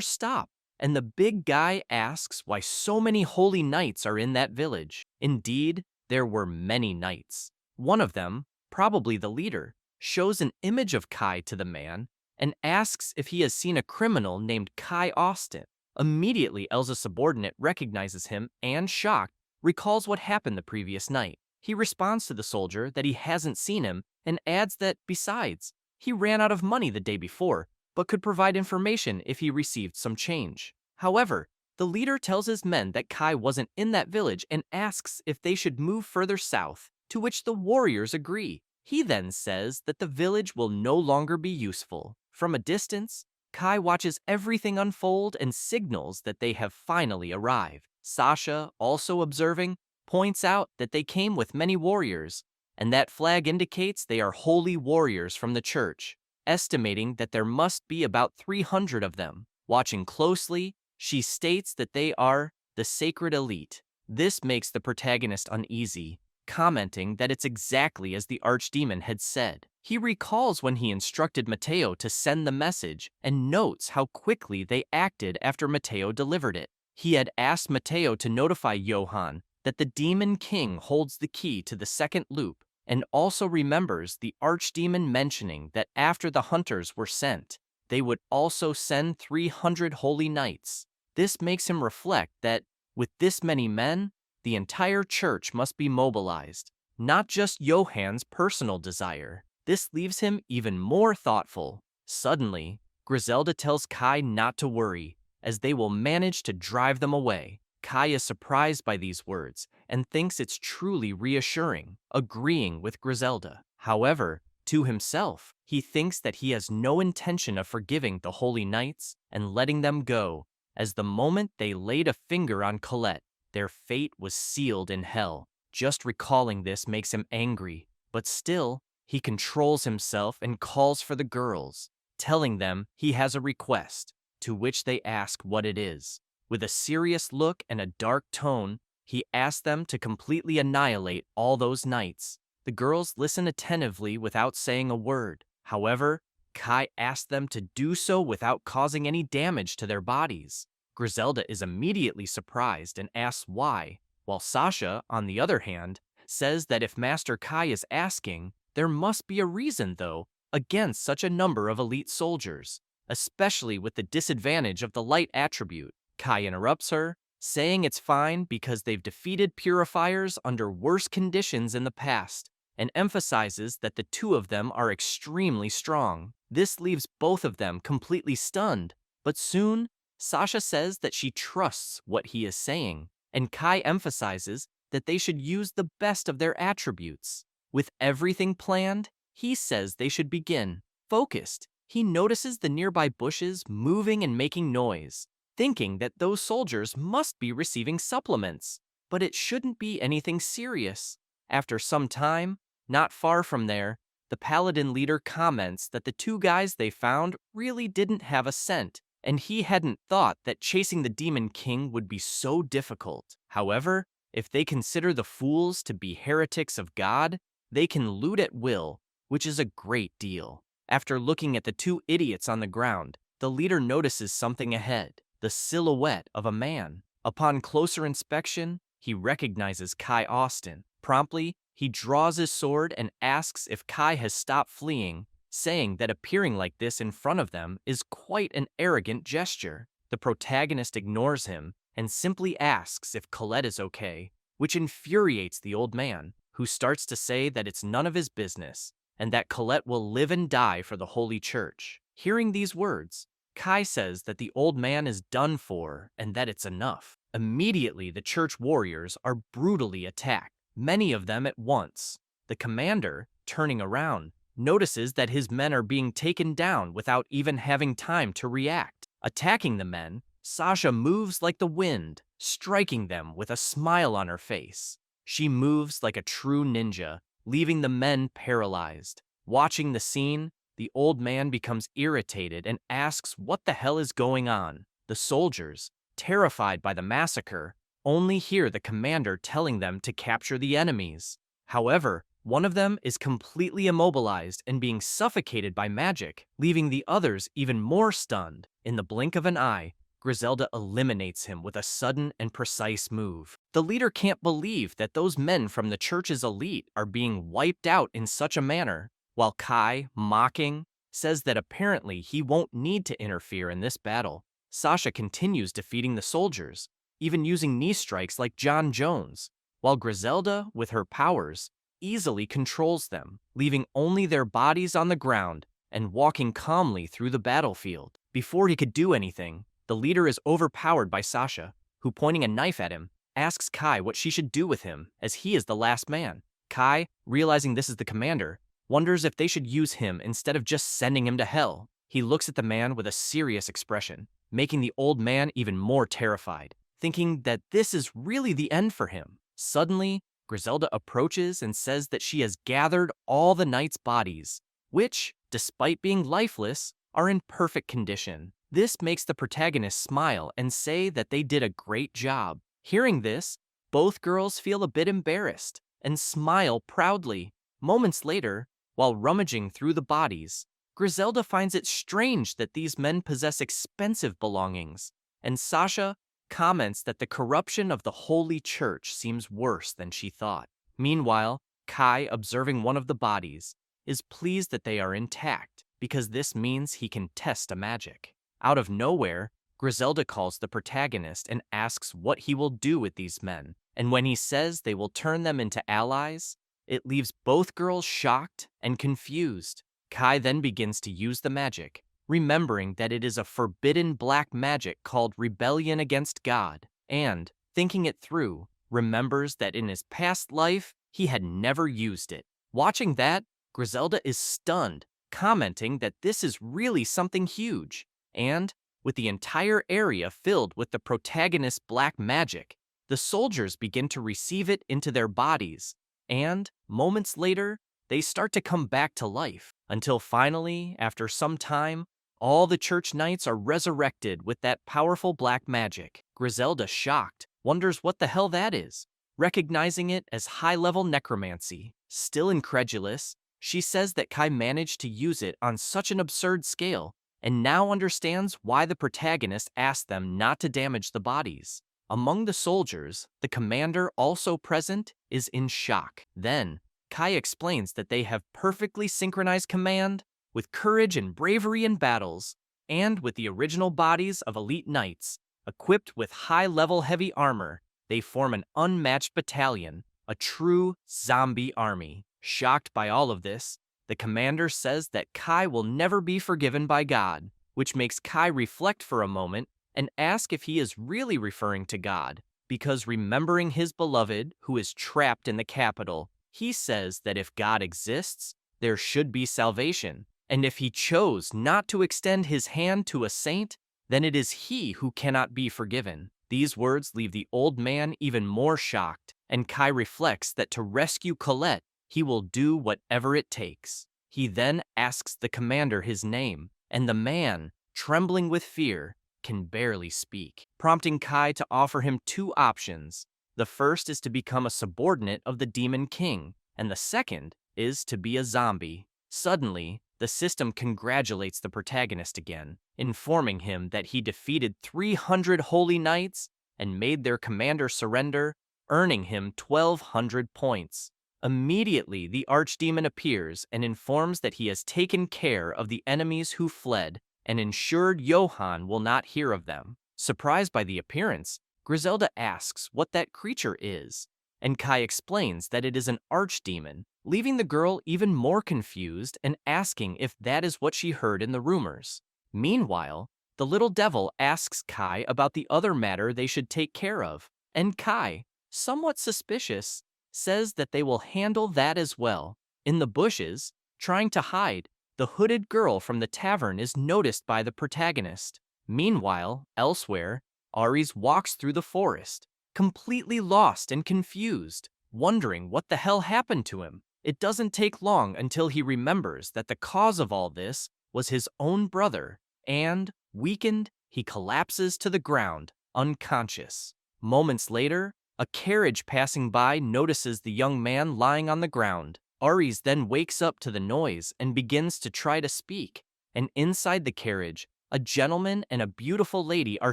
stop, and the big guy asks why so many holy knights are in that village. Indeed, there were many knights. One of them, probably the leader, shows an image of Kai to the man and asks if he has seen a criminal named Kai Austin. Immediately, Elsa's subordinate recognizes him and, shocked, recalls what happened the previous night. He responds to the soldier that he hasn't seen him and adds that, besides, he ran out of money the day before, but could provide information if he received some change. However, the leader tells his men that Kai wasn't in that village and asks if they should move further south, to which the warriors agree. He then says that the village will no longer be useful. From a distance, Kai watches everything unfold and signals that they have finally arrived. Sasha, also observing, points out that they came with many warriors, and that flag indicates they are holy warriors from the church, estimating that there must be about 300 of them. Watching closely, she states that they are the sacred elite. This makes the protagonist uneasy, commenting that it's exactly as the archdemon had said. He recalls when he instructed Matteo to send the message and notes how quickly they acted after Matteo delivered it. He had asked Matteo to notify Johann that the Demon King holds the key to the second loop, and also remembers the archdemon mentioning that after the hunters were sent, they would also send 300 holy knights. This makes him reflect that, with this many men, the entire church must be mobilized, not just Johann's personal desire. This leaves him even more thoughtful. Suddenly, Griselda tells Kai not to worry, as they will manage to drive them away. Kai is surprised by these words and thinks it's truly reassuring, agreeing with Griselda. However, to himself, he thinks that he has no intention of forgiving the holy knights and letting them go, as the moment they laid a finger on Colette, their fate was sealed in hell. Just recalling this makes him angry, but still, he controls himself and calls for the girls, telling them he has a request, to which they ask what it is. With a serious look and a dark tone, he asks them to completely annihilate all those knights. The girls listen attentively without saying a word. However, Kai asks them to do so without causing any damage to their bodies. Griselda is immediately surprised and asks why, while Sasha, on the other hand, says that if Master Kai is asking, there must be a reason, though, against such a number of elite soldiers, especially with the disadvantage of the light attribute. Kai interrupts her, saying it's fine because they've defeated purifiers under worse conditions in the past, and emphasizes that the two of them are extremely strong. This leaves both of them completely stunned, but soon, Sasha says that she trusts what he is saying, and Kai emphasizes that they should use the best of their attributes. With everything planned, he says they should begin. Focused, he notices the nearby bushes moving and making noise, thinking that those soldiers must be receiving supplements. But it shouldn't be anything serious. After some time, not far from there, the paladin leader comments that the two guys they found really didn't have a scent, and he hadn't thought that chasing the Demon King would be so difficult. However, if they consider the fools to be heretics of God, they can loot at will, which is a great deal. After looking at the two idiots on the ground, the leader notices something ahead, the silhouette of a man. Upon closer inspection, he recognizes Kai Austin. Promptly, he draws his sword and asks if Kai has stopped fleeing, saying that appearing like this in front of them is quite an arrogant gesture. The protagonist ignores him and simply asks if Colette is okay, which infuriates the old man, who starts to say that it's none of his business, and that Colette will live and die for the Holy Church. Hearing these words, Kai says that the old man is done for and that it's enough. Immediately, the church warriors are brutally attacked, many of them at once. The commander, turning around, notices that his men are being taken down without even having time to react. Attacking the men, Sasha moves like the wind, striking them with a smile on her face. She moves like a true ninja, leaving the men paralyzed. Watching the scene, the old man becomes irritated and asks what the hell is going on. The soldiers, terrified by the massacre, only hear the commander telling them to capture the enemies. However, one of them is completely immobilized and being suffocated by magic, leaving the others even more stunned. In the blink of an eye, Griselda eliminates him with a sudden and precise move. The leader can't believe that those men from the church's elite are being wiped out in such a manner, while Kai, mocking, says that apparently he won't need to interfere in this battle. Sasha continues defeating the soldiers, even using knee strikes like John Jones, while Griselda, with her powers, easily controls them, leaving only their bodies on the ground and walking calmly through the battlefield. Before he could do anything, the leader is overpowered by Sasha, who, pointing a knife at him, asks Kai what she should do with him, as he is the last man. Kai, realizing this is the commander, wonders if they should use him instead of just sending him to hell. He looks at the man with a serious expression, making the old man even more terrified, thinking that this is really the end for him. Suddenly, Griselda approaches and says that she has gathered all the knights' bodies, which, despite being lifeless, are in perfect condition. This makes the protagonist smile and say that they did a great job. Hearing this, both girls feel a bit embarrassed and smile proudly. Moments later, while rummaging through the bodies, Griselda finds it strange that these men possess expensive belongings, and Sasha comments that the corruption of the Holy Church seems worse than she thought. Meanwhile, Kai, observing one of the bodies, is pleased that they are intact, because this means he can test a magic. Out of nowhere, Griselda calls the protagonist and asks what he will do with these men, and when he says they will turn them into allies, it leaves both girls shocked and confused. Kai then begins to use the magic, remembering that it is a forbidden black magic called rebellion against God, and, thinking it through, remembers that in his past life, he had never used it. Watching that, Griselda is stunned, commenting that this is really something huge, and, with the entire area filled with the protagonist's black magic, the soldiers begin to receive it into their bodies, and, moments later, they start to come back to life, until finally, after some time, all the church knights are resurrected with that powerful black magic. Griselda, shocked, wonders what the hell that is, recognizing it as high-level necromancy. Still incredulous, she says that Kai managed to use it on such an absurd scale, and now understands why the protagonist asked them not to damage the bodies. Among the soldiers, the commander, also present, is in shock. Then, Kai explains that they have perfectly synchronized command, with courage and bravery in battles, and with the original bodies of elite knights, equipped with high-level heavy armor, they form an unmatched battalion, a true zombie army. Shocked by all of this, the commander says that Kai will never be forgiven by God, which makes Kai reflect for a moment and ask if he is really referring to God, because remembering his beloved, who is trapped in the capital, He says that if God exists, there should be salvation, and if he chose not to extend his hand to a saint, then it is he who cannot be forgiven. These words leave the old man even more shocked, and Kai reflects that to rescue Colette, he will do whatever it takes. He then asks the commander his name, and the man, trembling with fear, can barely speak, prompting Kai to offer him two options. The first is to become a subordinate of the Demon King, and the second is to be a zombie. Suddenly, the system congratulates the protagonist again, informing him that he defeated 300 holy knights and made their commander surrender, earning him 1,200 points. Immediately, the archdemon appears and informs that he has taken care of the enemies who fled and ensured Johann will not hear of them. Surprised by the appearance, Griselda asks what that creature is, and Kai explains that it is an archdemon, leaving the girl even more confused and asking if that is what she heard in the rumors. Meanwhile, the little devil asks Kai about the other matter they should take care of, and Kai, somewhat suspicious, says that they will handle that as well. In the bushes, trying to hide, the hooded girl from the tavern is noticed by the protagonist. Meanwhile, elsewhere, Ares walks through the forest, completely lost and confused, wondering what the hell happened to him. It doesn't take long until he remembers that the cause of all this was his own brother, and, weakened, he collapses to the ground, unconscious. Moments later, a carriage passing by notices the young man lying on the ground. Ares then wakes up to the noise and begins to try to speak, and inside the carriage, a gentleman and a beautiful lady are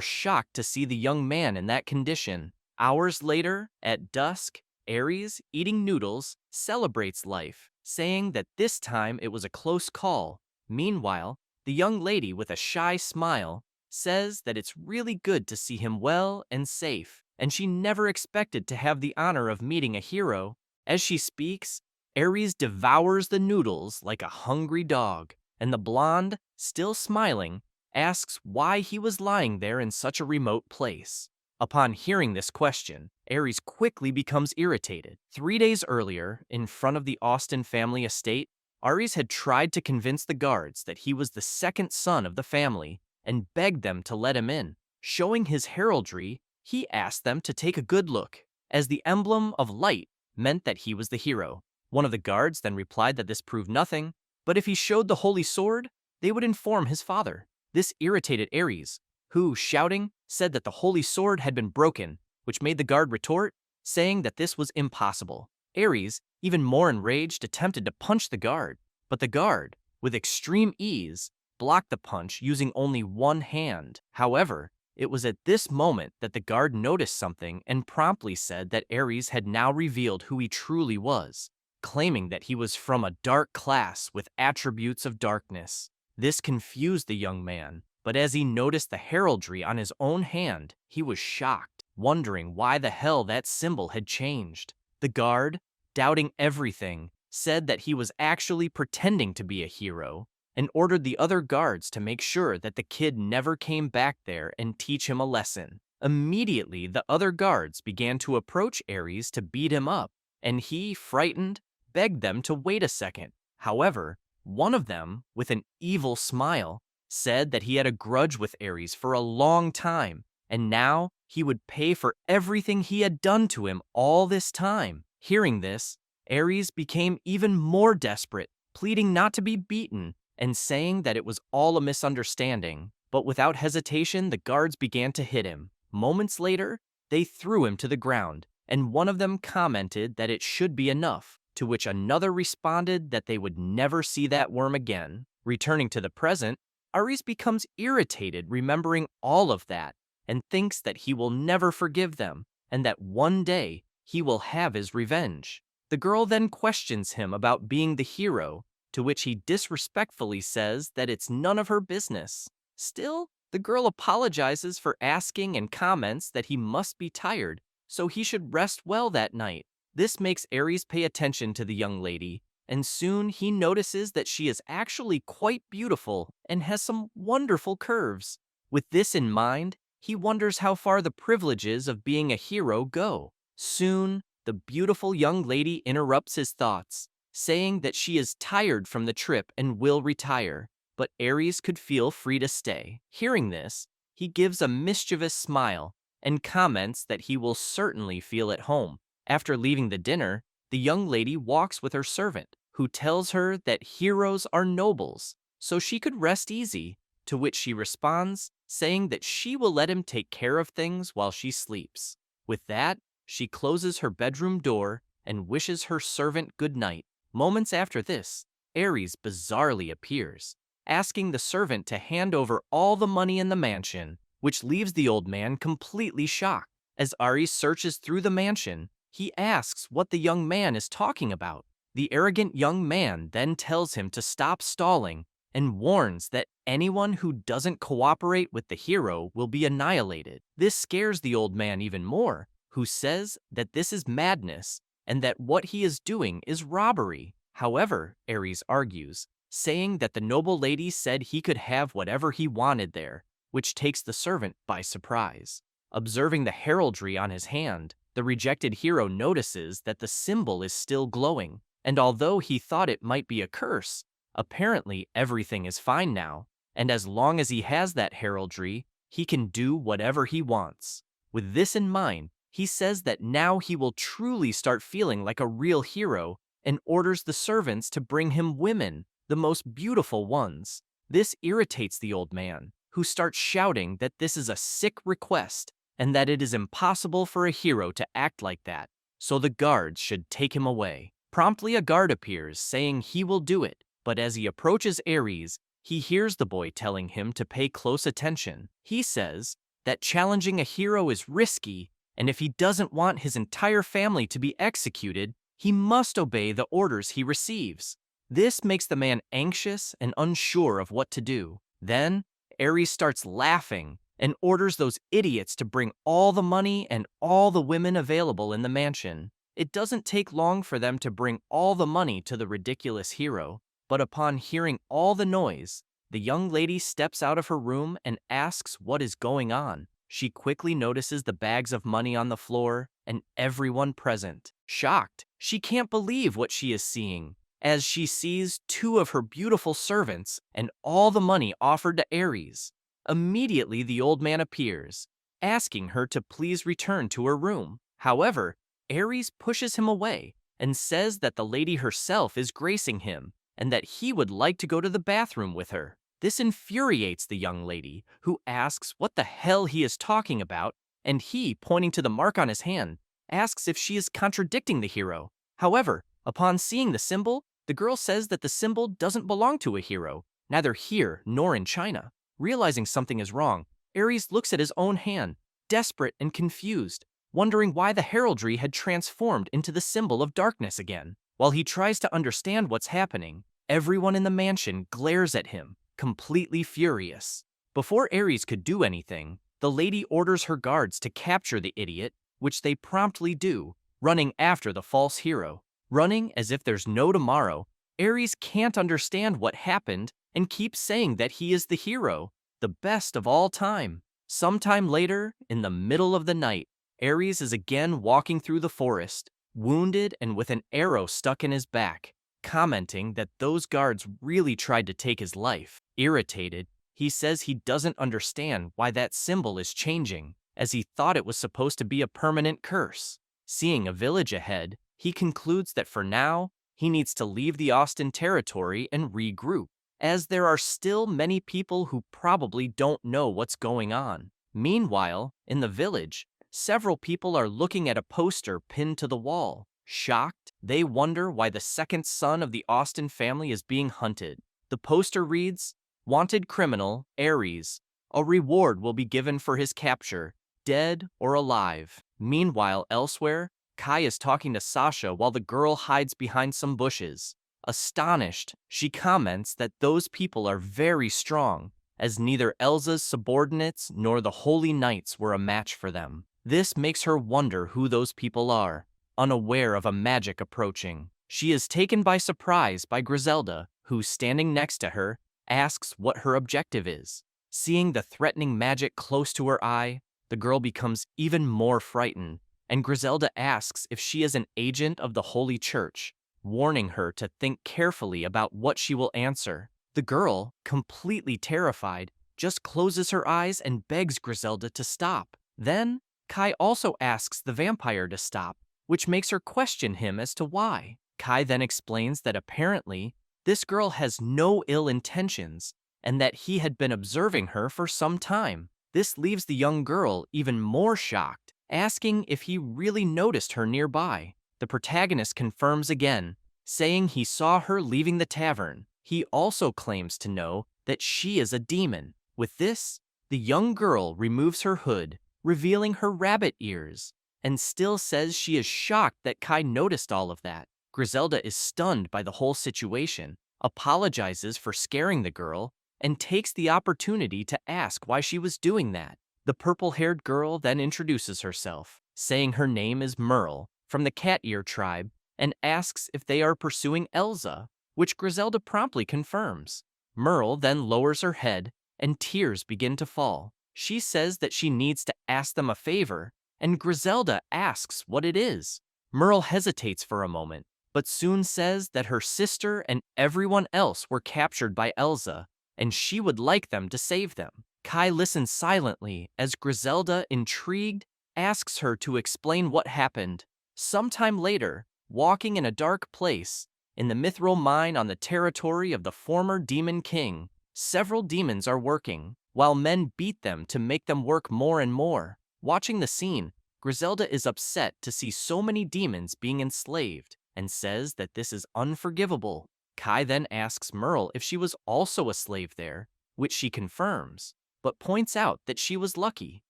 shocked to see the young man in that condition. Hours later, at dusk, Ares, eating noodles, celebrates life, saying that this time it was a close call. Meanwhile, the young lady, with a shy smile, says that it's really good to see him well and safe, and she never expected to have the honor of meeting a hero. As she speaks, Ares devours the noodles like a hungry dog, and the blonde, still smiling, asks why he was lying there in such a remote place. Upon hearing this question, Ares quickly becomes irritated. 3 days earlier, in front of the Austen family estate, Ares had tried to convince the guards that he was the second son of the family and begged them to let him in. Showing his heraldry, he asked them to take a good look, as the emblem of light meant that he was the hero. One of the guards then replied that this proved nothing, but if he showed the holy sword, they would inform his father. This irritated Ares, who, shouting, said that the holy sword had been broken, which made the guard retort, saying that this was impossible. Ares, even more enraged, attempted to punch the guard, but the guard, with extreme ease, blocked the punch using only one hand. However, it was at this moment that the guard noticed something and promptly said that Ares had now revealed who he truly was, claiming that he was from a dark class with attributes of darkness. This confused the young man, but as he noticed the heraldry on his own hand, he was shocked, wondering why the hell that symbol had changed. The guard, doubting everything, said that he was actually pretending to be a hero, and ordered the other guards to make sure that the kid never came back there and teach him a lesson. Immediately, the other guards began to approach Ares to beat him up, and he, frightened, begged them to wait a second. However, one of them, with an evil smile, said that he had a grudge with Ares for a long time, and now he would pay for everything he had done to him all this time. Hearing this, Ares became even more desperate, pleading not to be beaten and saying that it was all a misunderstanding. But without hesitation, the guards began to hit him. Moments later, they threw him to the ground, and one of them commented that it should be enough, to which another responded that they would never see that worm again. Returning to the present, Ares becomes irritated remembering all of that and thinks that he will never forgive them and that one day he will have his revenge. The girl then questions him about being the hero, to which he disrespectfully says that it's none of her business. Still, the girl apologizes for asking and comments that he must be tired, so he should rest well that night. This makes Ares pay attention to the young lady, and soon he notices that she is actually quite beautiful and has some wonderful curves. With this in mind, he wonders how far the privileges of being a hero go. Soon, the beautiful young lady interrupts his thoughts, saying that she is tired from the trip and will retire, but Aries could feel free to stay. Hearing this, he gives a mischievous smile and comments that he will certainly feel at home. After leaving the dinner, the young lady walks with her servant, who tells her that heroes are nobles, so she could rest easy, to which she responds, saying that she will let him take care of things while she sleeps. With that, she closes her bedroom door and wishes her servant good night. Moments after this, Aries bizarrely appears, asking the servant to hand over all the money in the mansion, which leaves the old man completely shocked. As Aries searches through the mansion, he asks what the young man is talking about. The arrogant young man then tells him to stop stalling and warns that anyone who doesn't cooperate with the hero will be annihilated. This scares the old man even more, who says that this is madness and that what he is doing is robbery. However, Aries argues, saying that the noble lady said he could have whatever he wanted there, which takes the servant by surprise. Observing the heraldry on his hand, the rejected hero notices that the symbol is still glowing, and although he thought it might be a curse, apparently everything is fine now, and as long as he has that heraldry, he can do whatever he wants. With this in mind, he says that now he will truly start feeling like a real hero and orders the servants to bring him women, the most beautiful ones. This irritates the old man, who starts shouting that this is a sick request and that it is impossible for a hero to act like that, so the guards should take him away. Promptly a guard appears, saying he will do it, but as he approaches Aries, he hears the boy telling him to pay close attention. He says that challenging a hero is risky, and if he doesn't want his entire family to be executed, he must obey the orders he receives. This makes the man anxious and unsure of what to do. Then, Aries starts laughing and orders those idiots to bring all the money and all the women available in the mansion. It doesn't take long for them to bring all the money to the ridiculous hero, but upon hearing all the noise, the young lady steps out of her room and asks what is going on. She quickly notices the bags of money on the floor and everyone present. Shocked, she can't believe what she is seeing, as she sees two of her beautiful servants and all the money offered to Aries. Immediately, the old man appears, asking her to please return to her room. However, Aries pushes him away and says that the lady herself is gracing him and that he would like to go to the bathroom with her. This infuriates the young lady, who asks what the hell he is talking about, and he, pointing to the mark on his hand, asks if she is contradicting the hero. However, upon seeing the symbol, the girl says that the symbol doesn't belong to a hero, neither here nor in China. Realizing something is wrong, Aries looks at his own hand, desperate and confused, wondering why the heraldry had transformed into the symbol of darkness again. While he tries to understand what's happening, everyone in the mansion glares at him, completely furious. Before Aries could do anything, the lady orders her guards to capture the idiot, which they promptly do, running after the false hero. Running as if there's no tomorrow, Aries can't understand what happened and keeps saying that he is the hero, the best of all time. Sometime later, in the middle of the night, Aries is again walking through the forest, wounded and with an arrow stuck in his back, commenting that those guards really tried to take his life. Irritated, he says he doesn't understand why that symbol is changing, as he thought it was supposed to be a permanent curse. Seeing a village ahead, he concludes that for now, he needs to leave the Austin territory and regroup, as there are still many people who probably don't know what's going on. Meanwhile, in the village, several people are looking at a poster pinned to the wall. Shocked, they wonder why the second son of the Austin family is being hunted. The poster reads, "Wanted criminal, Aries. A reward will be given for his capture, dead or alive." Meanwhile, elsewhere, Kai is talking to Sasha while the girl hides behind some bushes. Astonished, she comments that those people are very strong, as neither Elsa's subordinates nor the Holy Knights were a match for them. This makes her wonder who those people are. Unaware of a magic approaching, she is taken by surprise by Griselda, who, standing next to her, asks what her objective is. Seeing the threatening magic close to her eye, the girl becomes even more frightened and Griselda asks if she is an agent of the Holy Church, warning her to think carefully about what she will answer. The girl, completely terrified, just closes her eyes and begs Griselda to stop. Then, Kai also asks the vampire to stop, which makes her question him as to why. Kai then explains that apparently, this girl has no ill intentions, and that he had been observing her for some time. This leaves the young girl even more shocked, asking if he really noticed her nearby. The protagonist confirms again, saying he saw her leaving the tavern. He also claims to know that she is a demon. With this, the young girl removes her hood, revealing her rabbit ears, and still says she is shocked that Kai noticed all of that. Griselda is stunned by the whole situation, apologizes for scaring the girl, and takes the opportunity to ask why she was doing that. The purple-haired girl then introduces herself, saying her name is Merle, from the Cat Ear tribe, and asks if they are pursuing Elsa, which Griselda promptly confirms. Merle then lowers her head, and tears begin to fall. She says that she needs to ask them a favor, and Griselda asks what it is. Merle hesitates for a moment, but soon says that her sister and everyone else were captured by Elsa, and she would like them to save them. Kai listens silently as Griselda, intrigued, asks her to explain what happened. Sometime later, walking in a dark place, in the mithril mine on the territory of the former Demon King, several demons are working, while men beat them to make them work more and more. Watching the scene, Griselda is upset to see so many demons being enslaved, and says that this is unforgivable. Kai then asks Merle if she was also a slave there, which she confirms, but points out that she was lucky.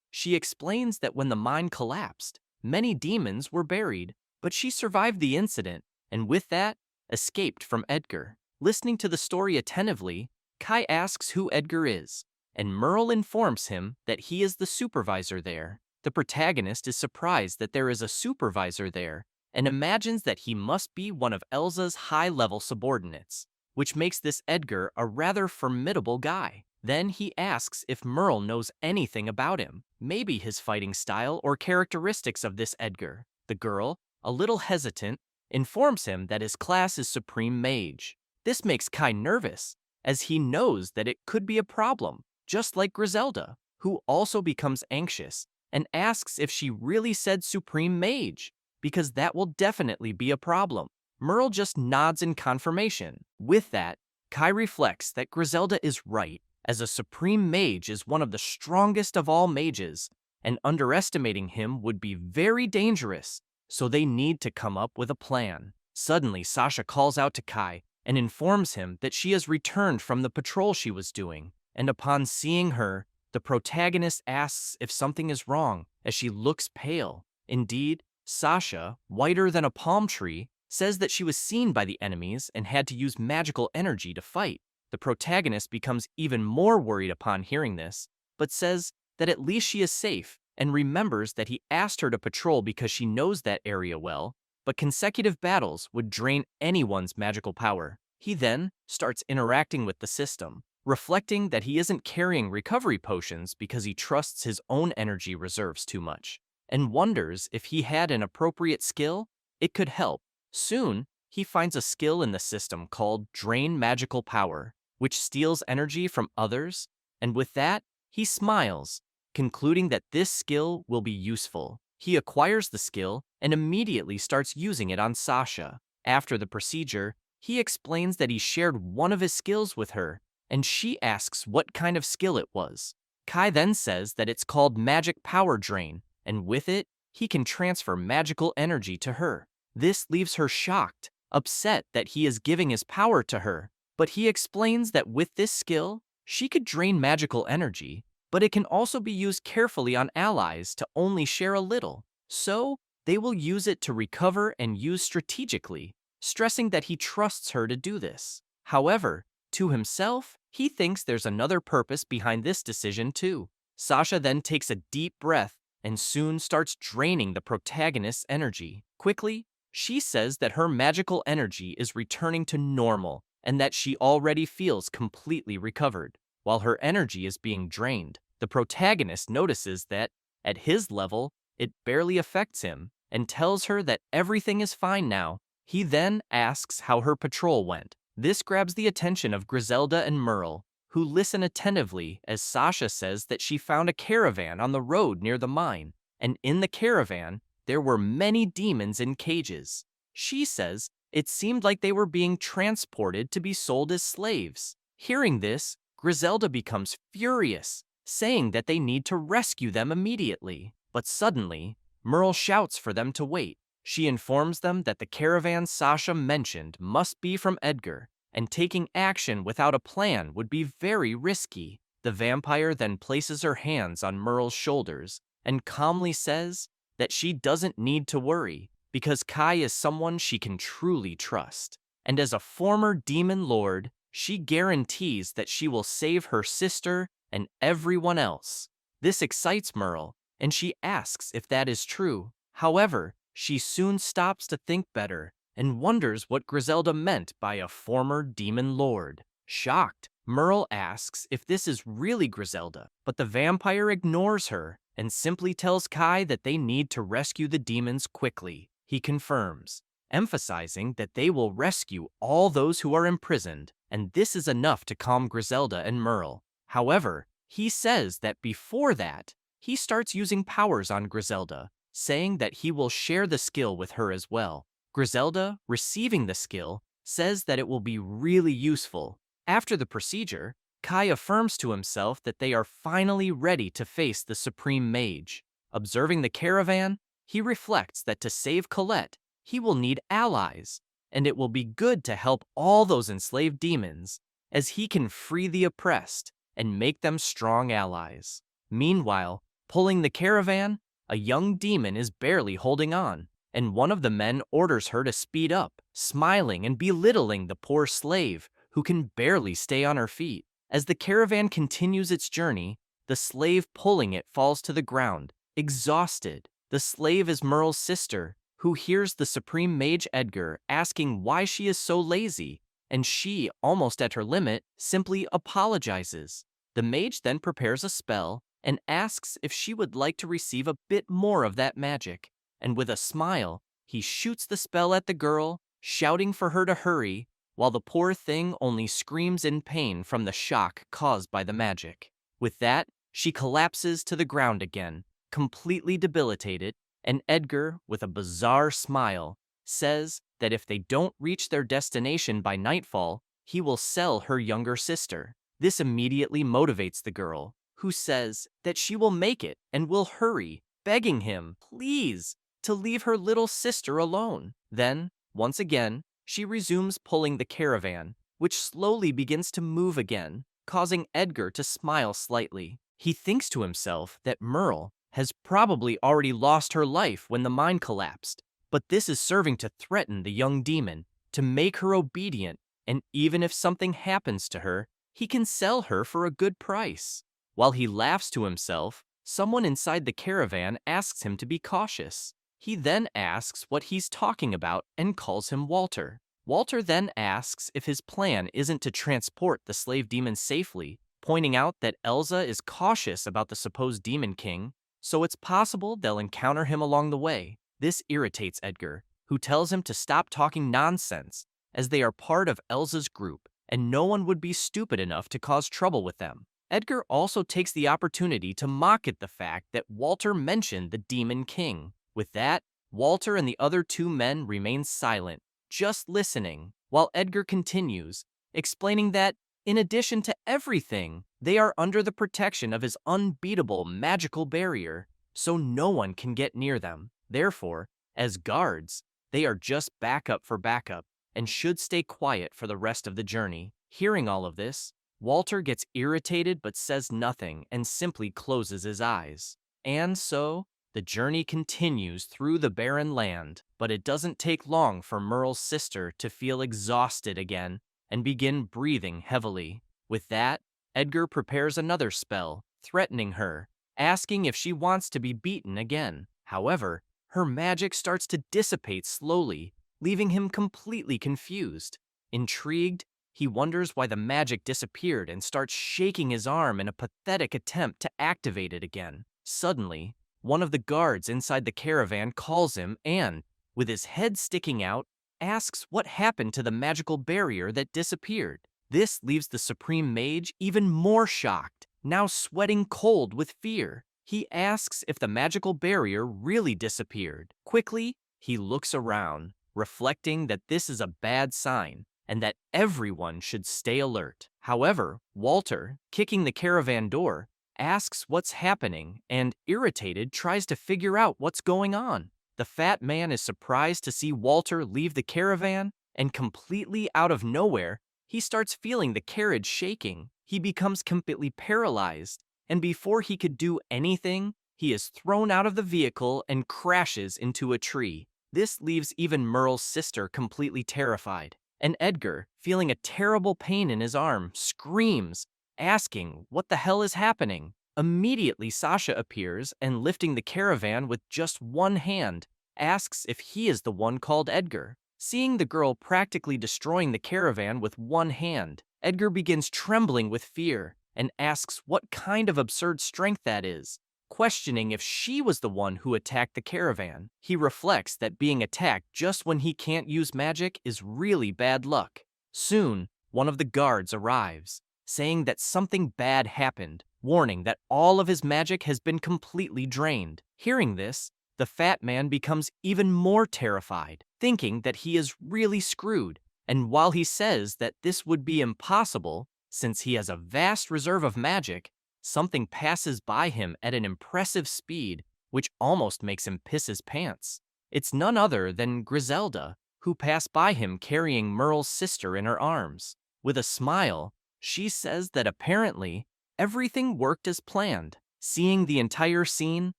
She explains that when the mine collapsed, many demons were buried, but she survived the incident, and with that, escaped from Edgar. Listening to the story attentively, Kai asks who Edgar is, and Merle informs him that he is the supervisor there. The protagonist is surprised that there is a supervisor there, and imagines that he must be one of Elsa's high-level subordinates, which makes this Edgar a rather formidable guy. Then he asks if Merle knows anything about him, maybe his fighting style or characteristics of this Edgar. The girl, a little hesitant, informs him that his class is Supreme Mage. This makes Kai nervous, as he knows that it could be a problem, just like Griselda, who also becomes anxious and asks if she really said Supreme Mage, because that will definitely be a problem. Merle just nods in confirmation. With that, Kai reflects that Griselda is right, as a Supreme Mage is one of the strongest of all mages, and underestimating him would be very dangerous, so they need to come up with a plan. Suddenly, Sasha calls out to Kai and informs him that she has returned from the patrol she was doing, and upon seeing her, the protagonist asks if something is wrong, as she looks pale. Indeed, Sasha, whiter than a palm tree, says that she was seen by the enemies and had to use magical energy to fight. The protagonist becomes even more worried upon hearing this, but says that at least she is safe, and remembers that he asked her to patrol because she knows that area well, but consecutive battles would drain anyone's magical power. He then starts interacting with the system, reflecting that he isn't carrying recovery potions because he trusts his own energy reserves too much, and wonders if he had an appropriate skill, it could help. Soon, he finds a skill in the system called Drain Magical Power, which steals energy from others, and with that, he smiles, concluding that this skill will be useful. He acquires the skill and immediately starts using it on Sasha. After the procedure, he explains that he shared one of his skills with her, and she asks what kind of skill it was. Kai then says that it's called Magic Power Drain, and with it, he can transfer magical energy to her. This leaves her shocked, upset that he is giving his power to her, but he explains that with this skill, she could drain magical energy, but it can also be used carefully on allies to only share a little, so they will use it to recover and use strategically, stressing that he trusts her to do this. However, to himself, he thinks there's another purpose behind this decision too. Sasha then takes a deep breath and soon starts draining the protagonist's energy. Quickly, she says that her magical energy is returning to normal and that she already feels completely recovered. While her energy is being drained, the protagonist notices that, at his level, it barely affects him, and tells her that everything is fine now. He then asks how her patrol went. This grabs the attention of Griselda and Merle, who listen attentively as Sasha says that she found a caravan on the road near the mine, and in the caravan, there were many demons in cages. She says it seemed like they were being transported to be sold as slaves. Hearing this, Griselda becomes furious, saying that they need to rescue them immediately. But suddenly, Merle shouts for them to wait. She informs them that the caravan Sasha mentioned must be from Edgar, and taking action without a plan would be very risky. The vampire then places her hands on Merle's shoulders and calmly says that she doesn't need to worry because Kai is someone she can truly trust. And as a former demon lord, she guarantees that she will save her sister and everyone else. This excites Merle, and she asks if that is true. However, she soon stops to think better and wonders what Griselda meant by a former demon lord. Shocked, Merle asks if this is really Griselda, but the vampire ignores her and simply tells Kai that they need to rescue the demons quickly. He confirms, emphasizing that they will rescue all those who are imprisoned, and this is enough to calm Griselda and Merle. However, he says that before that, he starts using powers on Griselda, saying that he will share the skill with her as well. Griselda, receiving the skill, says that it will be really useful. After the procedure, Kai affirms to himself that they are finally ready to face the Supreme Mage. Observing the caravan, he reflects that to save Colette, he will need allies, and it will be good to help all those enslaved demons, as he can free the oppressed and make them strong allies. Meanwhile, pulling the caravan, a young demon is barely holding on, and one of the men orders her to speed up, smiling and belittling the poor slave, who can barely stay on her feet. As the caravan continues its journey, the slave pulling it falls to the ground, exhausted. The slave is Merle's sister, who hears the Supreme Mage Edgar asking why she is so lazy, and she, almost at her limit, simply apologizes. The mage then prepares a spell and asks if she would like to receive a bit more of that magic, and with a smile, he shoots the spell at the girl, shouting for her to hurry, while the poor thing only screams in pain from the shock caused by the magic. With that, she collapses to the ground again, completely debilitated, and Edgar, with a bizarre smile, says that if they don't reach their destination by nightfall, he will sell her younger sister. This immediately motivates the girl, who says that she will make it and will hurry, begging him, please, to leave her little sister alone. Then, once again, she resumes pulling the caravan, which slowly begins to move again, causing Edgar to smile slightly. He thinks to himself that Merle has probably already lost her life when the mine collapsed, but this is serving to threaten the young demon, to make her obedient, and even if something happens to her, he can sell her for a good price. While he laughs to himself, someone inside the caravan asks him to be cautious. He then asks what he's talking about and calls him Walter. Walter then asks if his plan isn't to transport the slave demon safely, pointing out that Elsa is cautious about the supposed demon king, so it's possible they'll encounter him along the way. This irritates Edgar, who tells him to stop talking nonsense, as they are part of Elsa's group, and no one would be stupid enough to cause trouble with them. Edgar also takes the opportunity to mock at the fact that Walter mentioned the Demon King. With that, Walter and the other two men remain silent, just listening, while Edgar continues, explaining that, in addition to everything, they are under the protection of his unbeatable magical barrier, so no one can get near them. Therefore, as guards, they are just backup for backup, and should stay quiet for the rest of the journey. Hearing all of this, Walter gets irritated but says nothing and simply closes his eyes. And so, the journey continues through the barren land, but it doesn't take long for Merle's sister to feel exhausted again and begin breathing heavily. With that, Edgar prepares another spell, threatening her, asking if she wants to be beaten again. However, her magic starts to dissipate slowly, leaving him completely confused. Intrigued, he wonders why the magic disappeared and starts shaking his arm in a pathetic attempt to activate it again. Suddenly, one of the guards inside the caravan calls him and, with his head sticking out, asks what happened to the magical barrier that disappeared. This leaves the Supreme Mage even more shocked, now sweating cold with fear. He asks if the magical barrier really disappeared. Quickly, he looks around, reflecting that this is a bad sign and that everyone should stay alert. However, Walter, kicking the caravan door, asks what's happening and, irritated, tries to figure out what's going on. The fat man is surprised to see Walter leave the caravan, and completely out of nowhere, he starts feeling the carriage shaking. He becomes completely paralyzed, and before he could do anything, he is thrown out of the vehicle and crashes into a tree. This leaves even Merle's sister completely terrified, and Edgar, feeling a terrible pain in his arm, screams, asking what the hell is happening. Immediately, Sasha appears and, lifting the caravan with just one hand, asks if he is the one called Edgar. Seeing the girl practically destroying the caravan with one hand, Edgar begins trembling with fear and asks what kind of absurd strength that is. Questioning if she was the one who attacked the caravan, he reflects that being attacked just when he can't use magic is really bad luck. Soon, one of the guards arrives, saying that something bad happened, warning that all of his magic has been completely drained. Hearing this, the fat man becomes even more terrified, thinking that he is really screwed. And while he says that this would be impossible, since he has a vast reserve of magic, something passes by him at an impressive speed, which almost makes him piss his pants. It's none other than Griselda, who passed by him carrying Merle's sister in her arms. With a smile, she says that apparently everything worked as planned. Seeing the entire scene,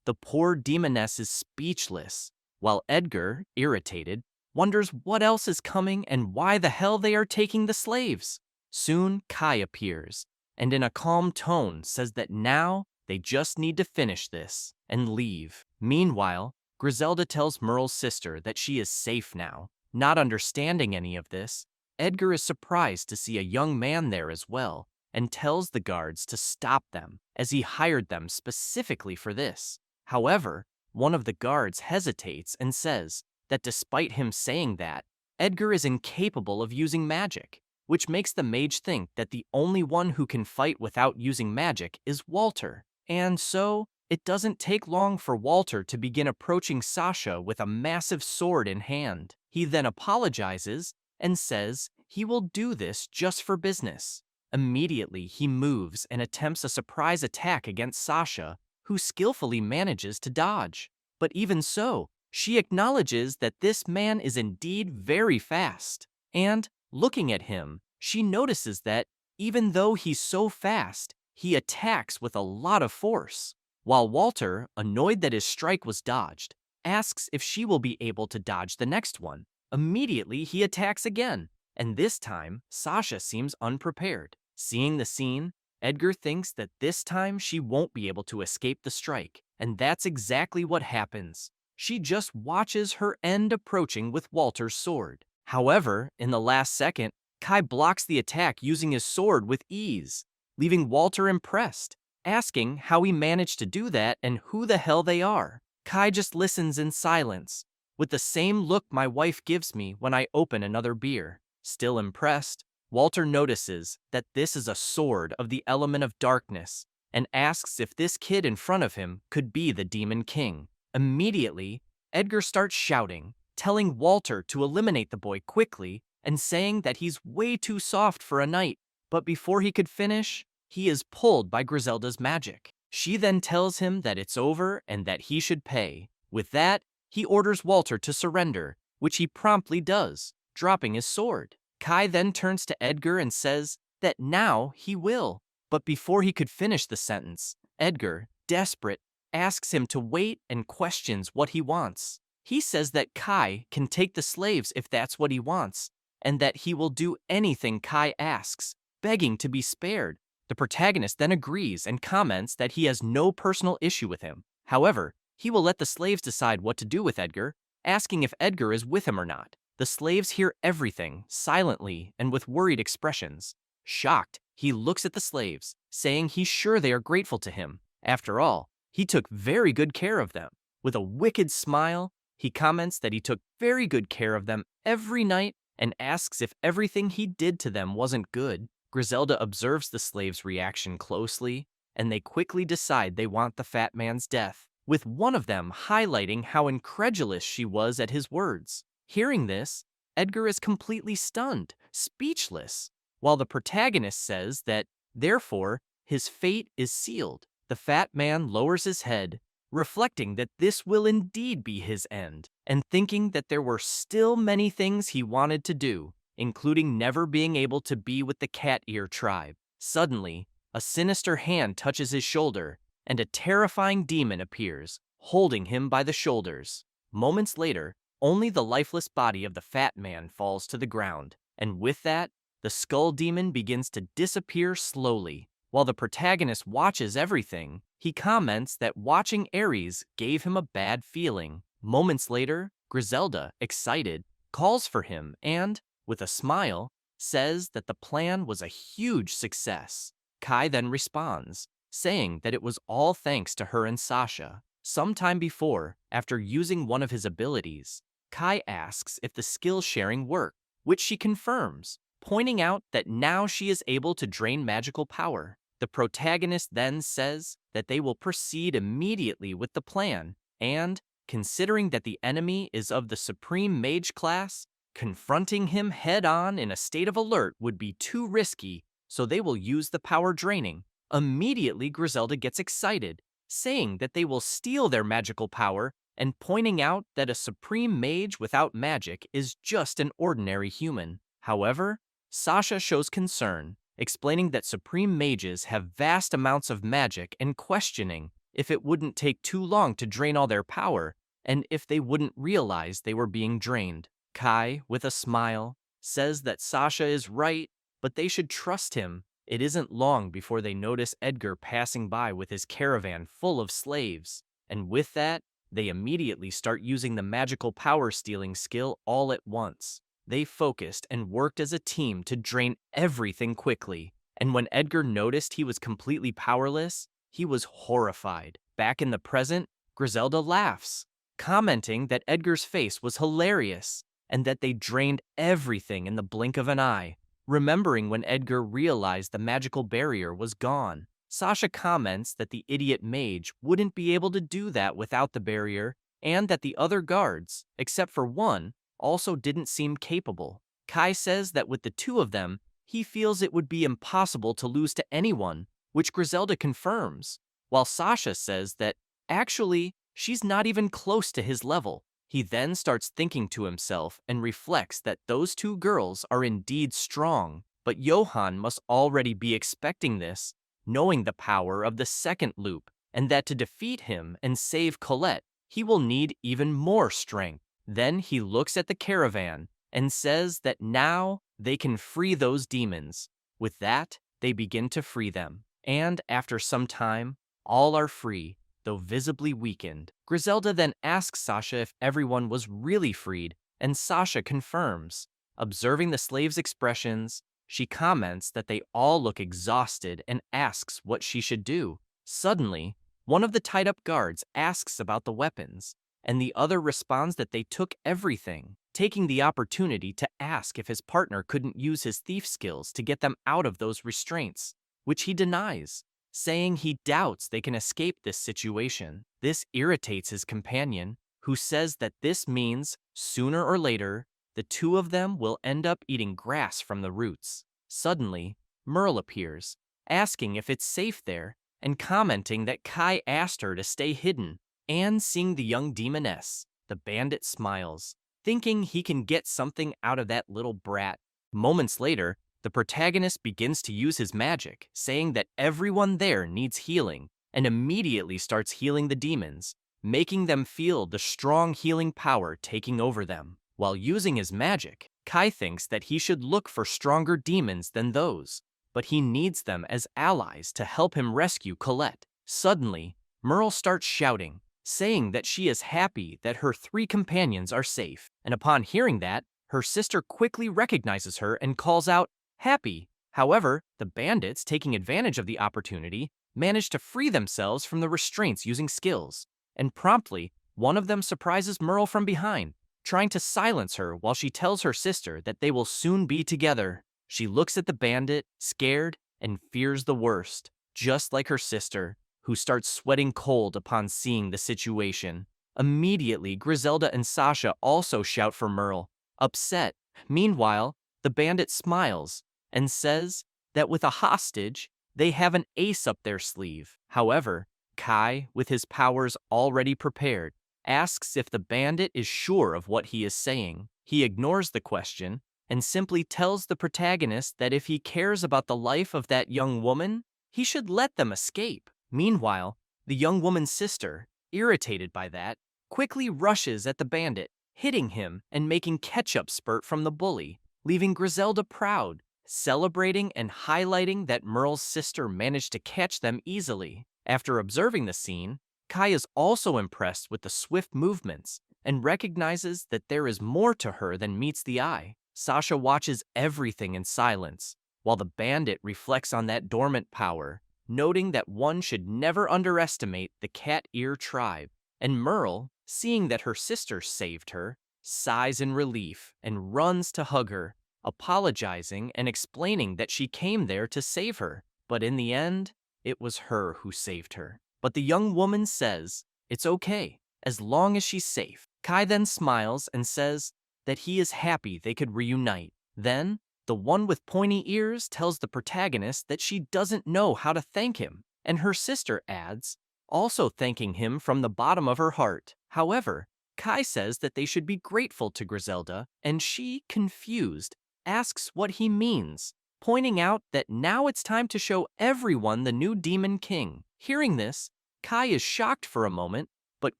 the poor demoness is speechless, while Edgar, irritated, wonders what else is coming and why the hell they are taking the slaves. Soon, Kai appears, and in a calm tone says that now they just need to finish this and leave. Meanwhile, Griselda tells Merle's sister that she is safe now. Not understanding any of this, Edgar is surprised to see a young man there as well, and tells the guards to stop them, as he hired them specifically for this. However, one of the guards hesitates and says that despite him saying that, Edgar is incapable of using magic, which makes the mage think that the only one who can fight without using magic is Walter. And so, it doesn't take long for Walter to begin approaching Sasha with a massive sword in hand. He then apologizes and says he will do this just for business. Immediately, he moves and attempts a surprise attack against Sasha, who skillfully manages to dodge. But even so, she acknowledges that this man is indeed very fast. And, looking at him, she notices that, even though he's so fast, he attacks with a lot of force. While Walter, annoyed that his strike was dodged, asks if she will be able to dodge the next one. Immediately, he attacks again, and this time, Sasha seems unprepared. Seeing the scene, Edgar thinks that this time she won't be able to escape the strike, and that's exactly what happens. She just watches her end approaching with Walter's sword. However, in the last second, Kai blocks the attack using his sword with ease, leaving Walter impressed, asking how he managed to do that and who the hell they are. Kai just listens in silence, with the same look my wife gives me when I open another beer. Still impressed, Walter notices that this is a sword of the element of darkness and asks if this kid in front of him could be the Demon King. Immediately, Edgar starts shouting, telling Walter to eliminate the boy quickly and saying that he's way too soft for a knight. But before he could finish, he is pulled by Griselda's magic. She then tells him that it's over and that he should pay. With that, he orders Walter to surrender, which he promptly does, dropping his sword. Kai then turns to Edgar and says that now he will. But before he could finish the sentence, Edgar, desperate, asks him to wait and questions what he wants. He says that Kai can take the slaves if that's what he wants, and that he will do anything Kai asks, begging to be spared. The protagonist then agrees and comments that he has no personal issue with him. However, he will let the slaves decide what to do with Edgar, asking if Edgar is with him or not. The slaves hear everything, silently and with worried expressions. Shocked, he looks at the slaves, saying he's sure they are grateful to him. After all, he took very good care of them. With a wicked smile, he comments that he took very good care of them every night and asks if everything he did to them wasn't good. Griselda observes the slave's reaction closely, and they quickly decide they want the fat man's death, with one of them highlighting how incredulous she was at his words. Hearing this, Edgar is completely stunned, speechless, while the protagonist says that, therefore, his fate is sealed. The fat man lowers his head, reflecting that this will indeed be his end, and thinking that there were still many things he wanted to do, including never being able to be with the cat ear tribe. Suddenly, a sinister hand touches his shoulder, and a terrifying demon appears, holding him by the shoulders. Moments later, only the lifeless body of the fat man falls to the ground, and with that, the skull demon begins to disappear slowly. While the protagonist watches everything, he comments that watching Ares gave him a bad feeling. Moments later, Griselda, excited, calls for him and, with a smile, says that the plan was a huge success. Kai then responds, saying that it was all thanks to her and Sasha. Sometime before, after using one of his abilities, Kai asks if the skill sharing worked, which she confirms, pointing out that now she is able to drain magical power. The protagonist then says that they will proceed immediately with the plan, and, considering that the enemy is of the Supreme Mage class, confronting him head-on in a state of alert would be too risky, so they will use the power draining. Immediately, Griselda gets excited, saying that they will steal their magical power and pointing out that a Supreme Mage without magic is just an ordinary human. However, Sasha shows concern, explaining that Supreme Mages have vast amounts of magic and questioning if it wouldn't take too long to drain all their power and if they wouldn't realize they were being drained. Kai, with a smile, says that Sasha is right, but they should trust him. It isn't long before they notice Edgar passing by with his caravan full of slaves, and with that, they immediately start using the magical power stealing skill all at once. They focused and worked as a team to drain everything quickly, and when Edgar noticed he was completely powerless, he was horrified. Back in the present, Griselda laughs, commenting that Edgar's face was hilarious, and that they drained everything in the blink of an eye. Remembering when Edgar realized the magical barrier was gone, Sasha comments that the idiot mage wouldn't be able to do that without the barrier, and that the other guards, except for one, also didn't seem capable. Kai says that with the two of them, he feels it would be impossible to lose to anyone, which Griselda confirms, while Sasha says that, actually, she's not even close to his level. He then starts thinking to himself and reflects that those two girls are indeed strong, but Johann must already be expecting this, knowing the power of the second loop, and that to defeat him and save Colette, he will need even more strength. Then he looks at the caravan and says that now they can free those demons. With that, they begin to free them. And after some time, all are free, though visibly weakened. Griselda then asks Sasha if everyone was really freed, and Sasha confirms. Observing the slaves' expressions, she comments that they all look exhausted and asks what she should do. Suddenly, one of the tied-up guards asks about the weapons, and the other responds that they took everything, taking the opportunity to ask if his partner couldn't use his thief skills to get them out of those restraints, which he denies, saying he doubts they can escape this situation. This irritates his companion, who says that this means, sooner or later, the two of them will end up eating grass from the roots. Suddenly, Merle appears, asking if it's safe there, and commenting that Kai asked her to stay hidden. And seeing the young demoness, the bandit smiles, thinking he can get something out of that little brat. Moments later, the protagonist begins to use his magic, saying that everyone there needs healing, and immediately starts healing the demons, making them feel the strong healing power taking over them. While using his magic, Kai thinks that he should look for stronger demons than those, but he needs them as allies to help him rescue Colette. Suddenly, Merle starts shouting, saying that she is happy that her three companions are safe, and upon hearing that, her sister quickly recognizes her and calls out, "Happy." However, the bandits, taking advantage of the opportunity, manage to free themselves from the restraints using skills, and promptly, one of them surprises Merle from behind, trying to silence her while she tells her sister that they will soon be together. She looks at the bandit, scared, and fears the worst, just like her sister, who starts sweating cold upon seeing the situation. Immediately, Griselda and Sasha also shout for Merle, upset. Meanwhile, the bandit smiles and says that with a hostage, they have an ace up their sleeve. However, Kai, with his powers already prepared, asks if the bandit is sure of what he is saying. He ignores the question and simply tells the protagonist that if he cares about the life of that young woman, he should let them escape. Meanwhile, the young woman's sister, irritated by that, quickly rushes at the bandit, hitting him and making ketchup spurt from the bully, leaving Griselda proud, celebrating and highlighting that Merle's sister managed to catch them easily. After observing the scene, Kai is also impressed with the swift movements and recognizes that there is more to her than meets the eye. Sasha watches everything in silence, while the bandit reflects on that dormant power, noting that one should never underestimate the cat ear tribe. And Merle, seeing that her sister saved her, sighs in relief and runs to hug her, apologizing and explaining that she came there to save her, but in the end, it was her who saved her. But the young woman says, it's okay, as long as she's safe. Kai then smiles and says that he is happy they could reunite. Then, the one with pointy ears tells the protagonist that she doesn't know how to thank him, and her sister adds, also thanking him from the bottom of her heart. However, Kai says that they should be grateful to Griselda, and she, confused, asks what he means, pointing out that now it's time to show everyone the new Demon King. Hearing this, Kai is shocked for a moment, but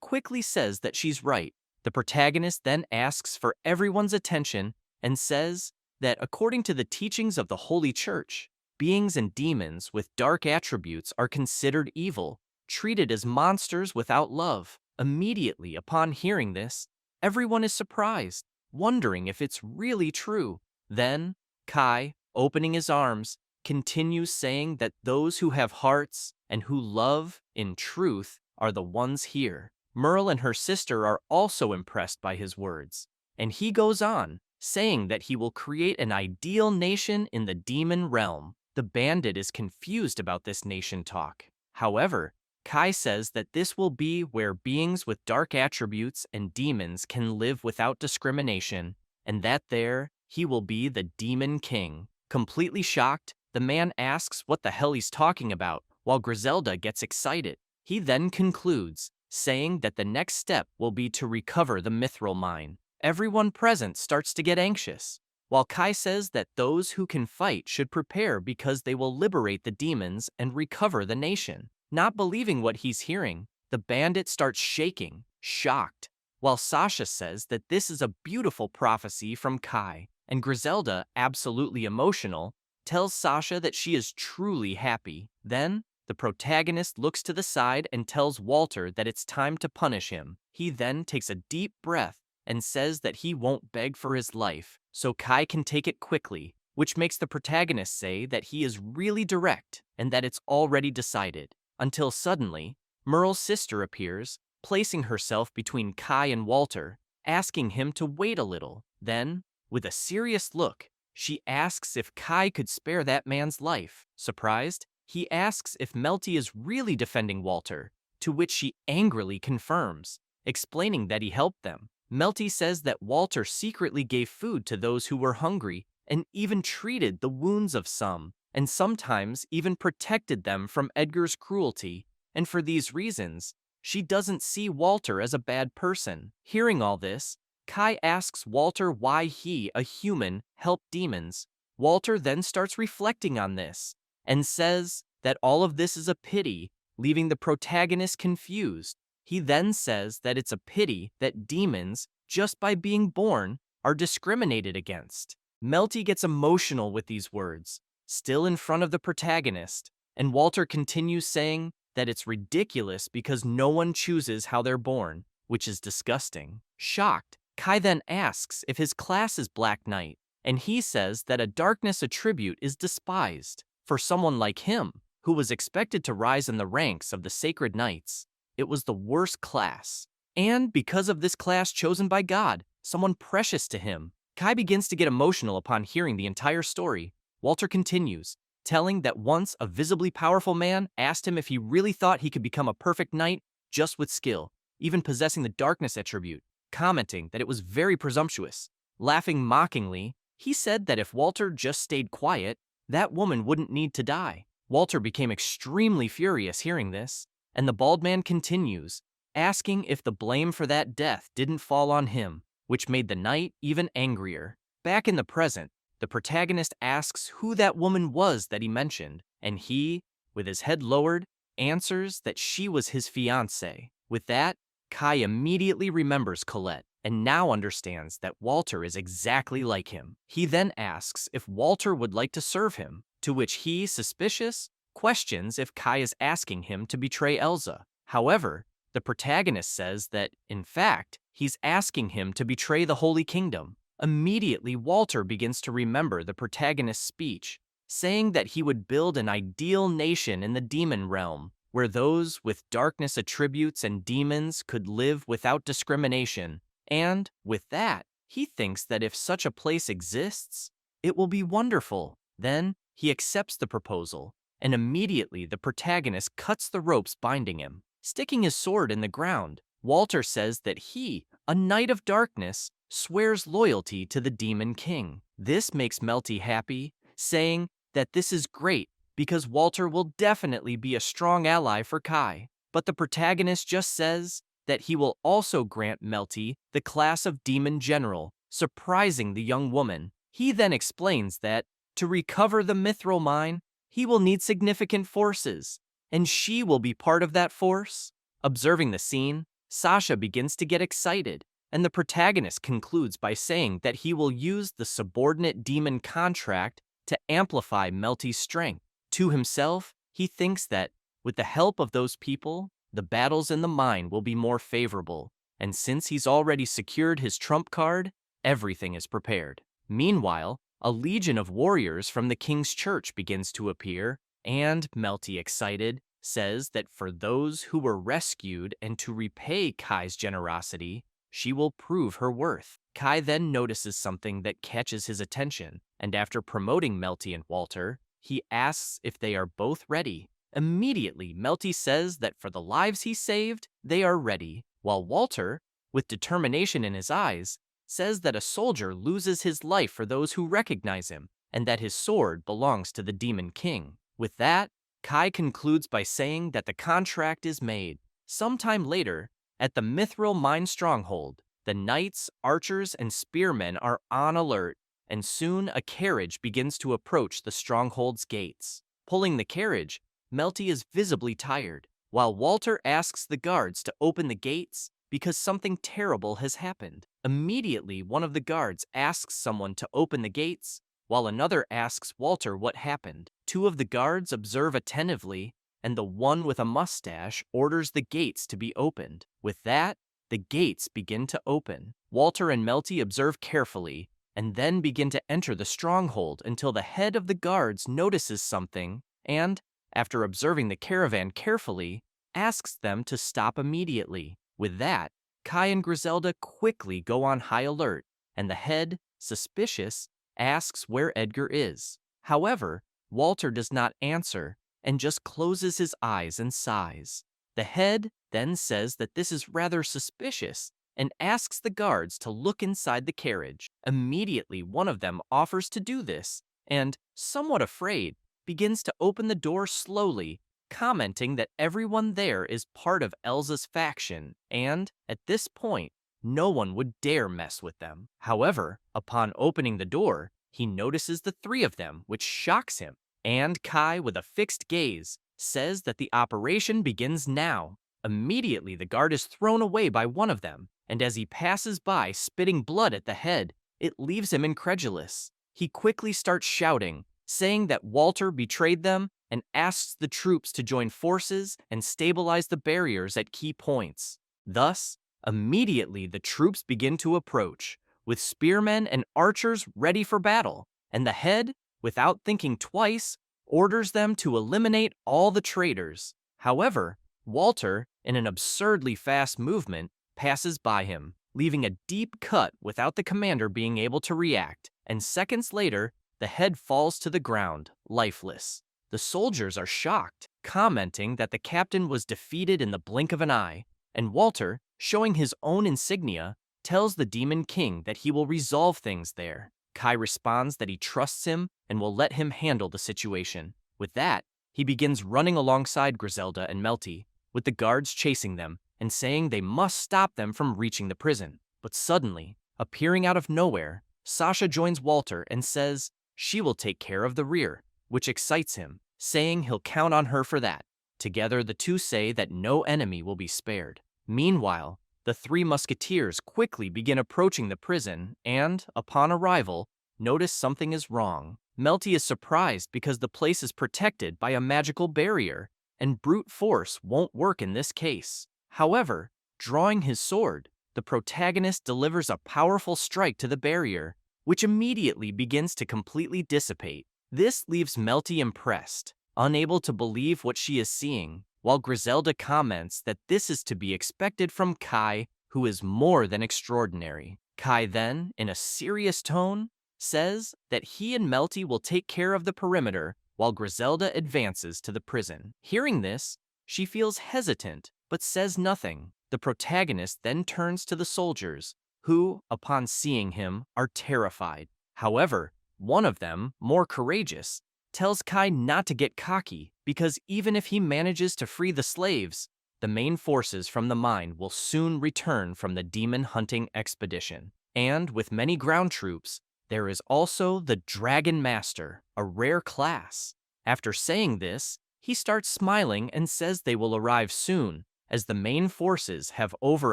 quickly says that she's right. The protagonist then asks for everyone's attention and says that according to the teachings of the Holy Church, beings and demons with dark attributes are considered evil, treated as monsters without love. Immediately upon hearing this, everyone is surprised, wondering if it's really true. Then, Kai, opening his arms, continues saying that those who have hearts and who love, in truth, are the ones here. Merle and her sister are also impressed by his words, and he goes on, saying that he will create an ideal nation in the demon realm. The bandit is confused about this nation talk. However, Kai says that this will be where beings with dark attributes and demons can live without discrimination, and that there, he will be the Demon King. Completely shocked, the man asks what the hell he's talking about, while Griselda gets excited. He then concludes, saying that the next step will be to recover the mithril mine. Everyone present starts to get anxious, while Kai says that those who can fight should prepare because they will liberate the demons and recover the nation. Not believing what he's hearing, the bandit starts shaking, shocked, while Sasha says that this is a beautiful prophecy from Kai, and Griselda, absolutely emotional, tells Sasha that she is truly happy. Then, the protagonist looks to the side and tells Walter that it's time to punish him. He then takes a deep breath and says that he won't beg for his life, so Kai can take it quickly, which makes the protagonist say that he is really direct and that it's already decided. Until suddenly, Merle's sister appears, placing herself between Kai and Walter, asking him to wait a little. Then, with a serious look, she asks if Kai could spare that man's life. Surprised, he asks if Melty is really defending Walter, to which she angrily confirms, explaining that he helped them. Melty says that Walter secretly gave food to those who were hungry and even treated the wounds of some, and sometimes even protected them from Edgar's cruelty, and for these reasons, she doesn't see Walter as a bad person. Hearing all this, Kai asks Walter why he, a human, helped demons. Walter then starts reflecting on this, and says that all of this is a pity, leaving the protagonist confused. He then says that it's a pity that demons, just by being born, are discriminated against. Melty gets emotional with these words, still in front of the protagonist, and Walter continues saying that it's ridiculous because no one chooses how they're born, which is disgusting. Shocked, Kai then asks if his class is Black Knight, and he says that a darkness attribute is despised. For someone like him, who was expected to rise in the ranks of the Sacred Knights. It was the worst class. And because of this class chosen by God, someone precious to him, Kai begins to get emotional upon hearing the entire story. Walter continues, telling that once a visibly powerful man asked him if he really thought he could become a perfect knight just with skill, even possessing the darkness attribute, commenting that it was very presumptuous. Laughing mockingly, he said that if Walter just stayed quiet, that woman wouldn't need to die. Walter became extremely furious hearing this, and the bald man continues, asking if the blame for that death didn't fall on him, which made the knight even angrier. Back in the present, the protagonist asks who that woman was that he mentioned, and he, with his head lowered, answers that she was his fiancée. With that, Kai immediately remembers Colette and now understands that Walter is exactly like him. He then asks if Walter would like to serve him, to which he, suspicious, questions if Kai is asking him to betray Elsa. However, the protagonist says that, in fact, he's asking him to betray the Holy Kingdom. Immediately, Walter begins to remember the protagonist's speech, saying that he would build an ideal nation in the demon realm, where those with darkness attributes and demons could live without discrimination. And, with that, he thinks that if such a place exists, it will be wonderful. Then, he accepts the proposal, and immediately the protagonist cuts the ropes binding him. Sticking his sword in the ground, Walter says that he, a knight of darkness, swears loyalty to the Demon King. This makes Melty happy, saying that this is great because Walter will definitely be a strong ally for Kai. But the protagonist just says that he will also grant Melty the class of Demon General, surprising the young woman. He then explains that, to recover the Mithril Mine, he will need significant forces, and she will be part of that force. Observing the scene, Sasha begins to get excited, and the protagonist concludes by saying that he will use the subordinate demon contract to amplify Melty's strength. To himself, he thinks that, with the help of those people, the battles in the mine will be more favorable, and since he's already secured his trump card, everything is prepared. Meanwhile, a legion of warriors from the king's church begins to appear, and Melty, excited, says that for those who were rescued and to repay Kai's generosity, she will prove her worth. Kai then notices something that catches his attention, and after promoting Melty and Walter, he asks if they are both ready. Immediately, Melty says that for the lives he saved, they are ready, while Walter, with determination in his eyes, says that a soldier loses his life for those who recognize him, and that his sword belongs to the Demon King. With that, Kai concludes by saying that the contract is made. Sometime later, at the Mithril Mine stronghold, the knights, archers, and spearmen are on alert, and soon a carriage begins to approach the stronghold's gates. Pulling the carriage, Melty is visibly tired, while Walter asks the guards to open the gates because something terrible has happened. Immediately, one of the guards asks someone to open the gates, while another asks Walter what happened. Two of the guards observe attentively, and the one with a mustache orders the gates to be opened. With that, the gates begin to open. Walter and Melty observe carefully, and then begin to enter the stronghold until the head of the guards notices something, and, after observing the caravan carefully, asks them to stop immediately. With that, Kai and Griselda quickly go on high alert, and the head, suspicious, asks where Edgar is. However, Walter does not answer and just closes his eyes and sighs. The head then says that this is rather suspicious and asks the guards to look inside the carriage. Immediately, one of them offers to do this and, somewhat afraid, begins to open the door slowly, commenting that everyone there is part of Elsa's faction and, at this point, no one would dare mess with them. However, upon opening the door, he notices the three of them, which shocks him, and Kai, with a fixed gaze, says that the operation begins now. Immediately, the guard is thrown away by one of them, and as he passes by, spitting blood at the head, it leaves him incredulous. He quickly starts shouting, saying that Walter betrayed them and asks the troops to join forces and stabilize the barriers at key points. Thus, immediately the troops begin to approach, with spearmen and archers ready for battle, and the head, without thinking twice, orders them to eliminate all the traitors. However, Walter, in an absurdly fast movement, passes by him, leaving a deep cut without the commander being able to react, and seconds later, the head falls to the ground, lifeless. The soldiers are shocked, commenting that the captain was defeated in the blink of an eye, and Walter, showing his own insignia, tells the Demon King that he will resolve things there. Kai responds that he trusts him and will let him handle the situation. With that, he begins running alongside Griselda and Melty, with the guards chasing them and saying they must stop them from reaching the prison. But suddenly, appearing out of nowhere, Sasha joins Walter and says she will take care of the rear, which excites him, saying he'll count on her for that. Together, the two say that no enemy will be spared. Meanwhile, the three musketeers quickly begin approaching the prison and, upon arrival, notice something is wrong. Melty is surprised because the place is protected by a magical barrier, and brute force won't work in this case. However, drawing his sword, the protagonist delivers a powerful strike to the barrier, which immediately begins to completely dissipate. This leaves Melty impressed, unable to believe what she is seeing, while Griselda comments that this is to be expected from Kai, who is more than extraordinary. Kai then, in a serious tone, says that he and Melty will take care of the perimeter while Griselda advances to the prison. Hearing this, she feels hesitant but says nothing. The protagonist then turns to the soldiers, who, upon seeing him, are terrified. However, one of them, more courageous, tells Kai not to get cocky because even if he manages to free the slaves, the main forces from the mine will soon return from the demon hunting expedition. And with many ground troops, there is also the Dragon Master, a rare class. After saying this, he starts smiling and says they will arrive soon, as the main forces have over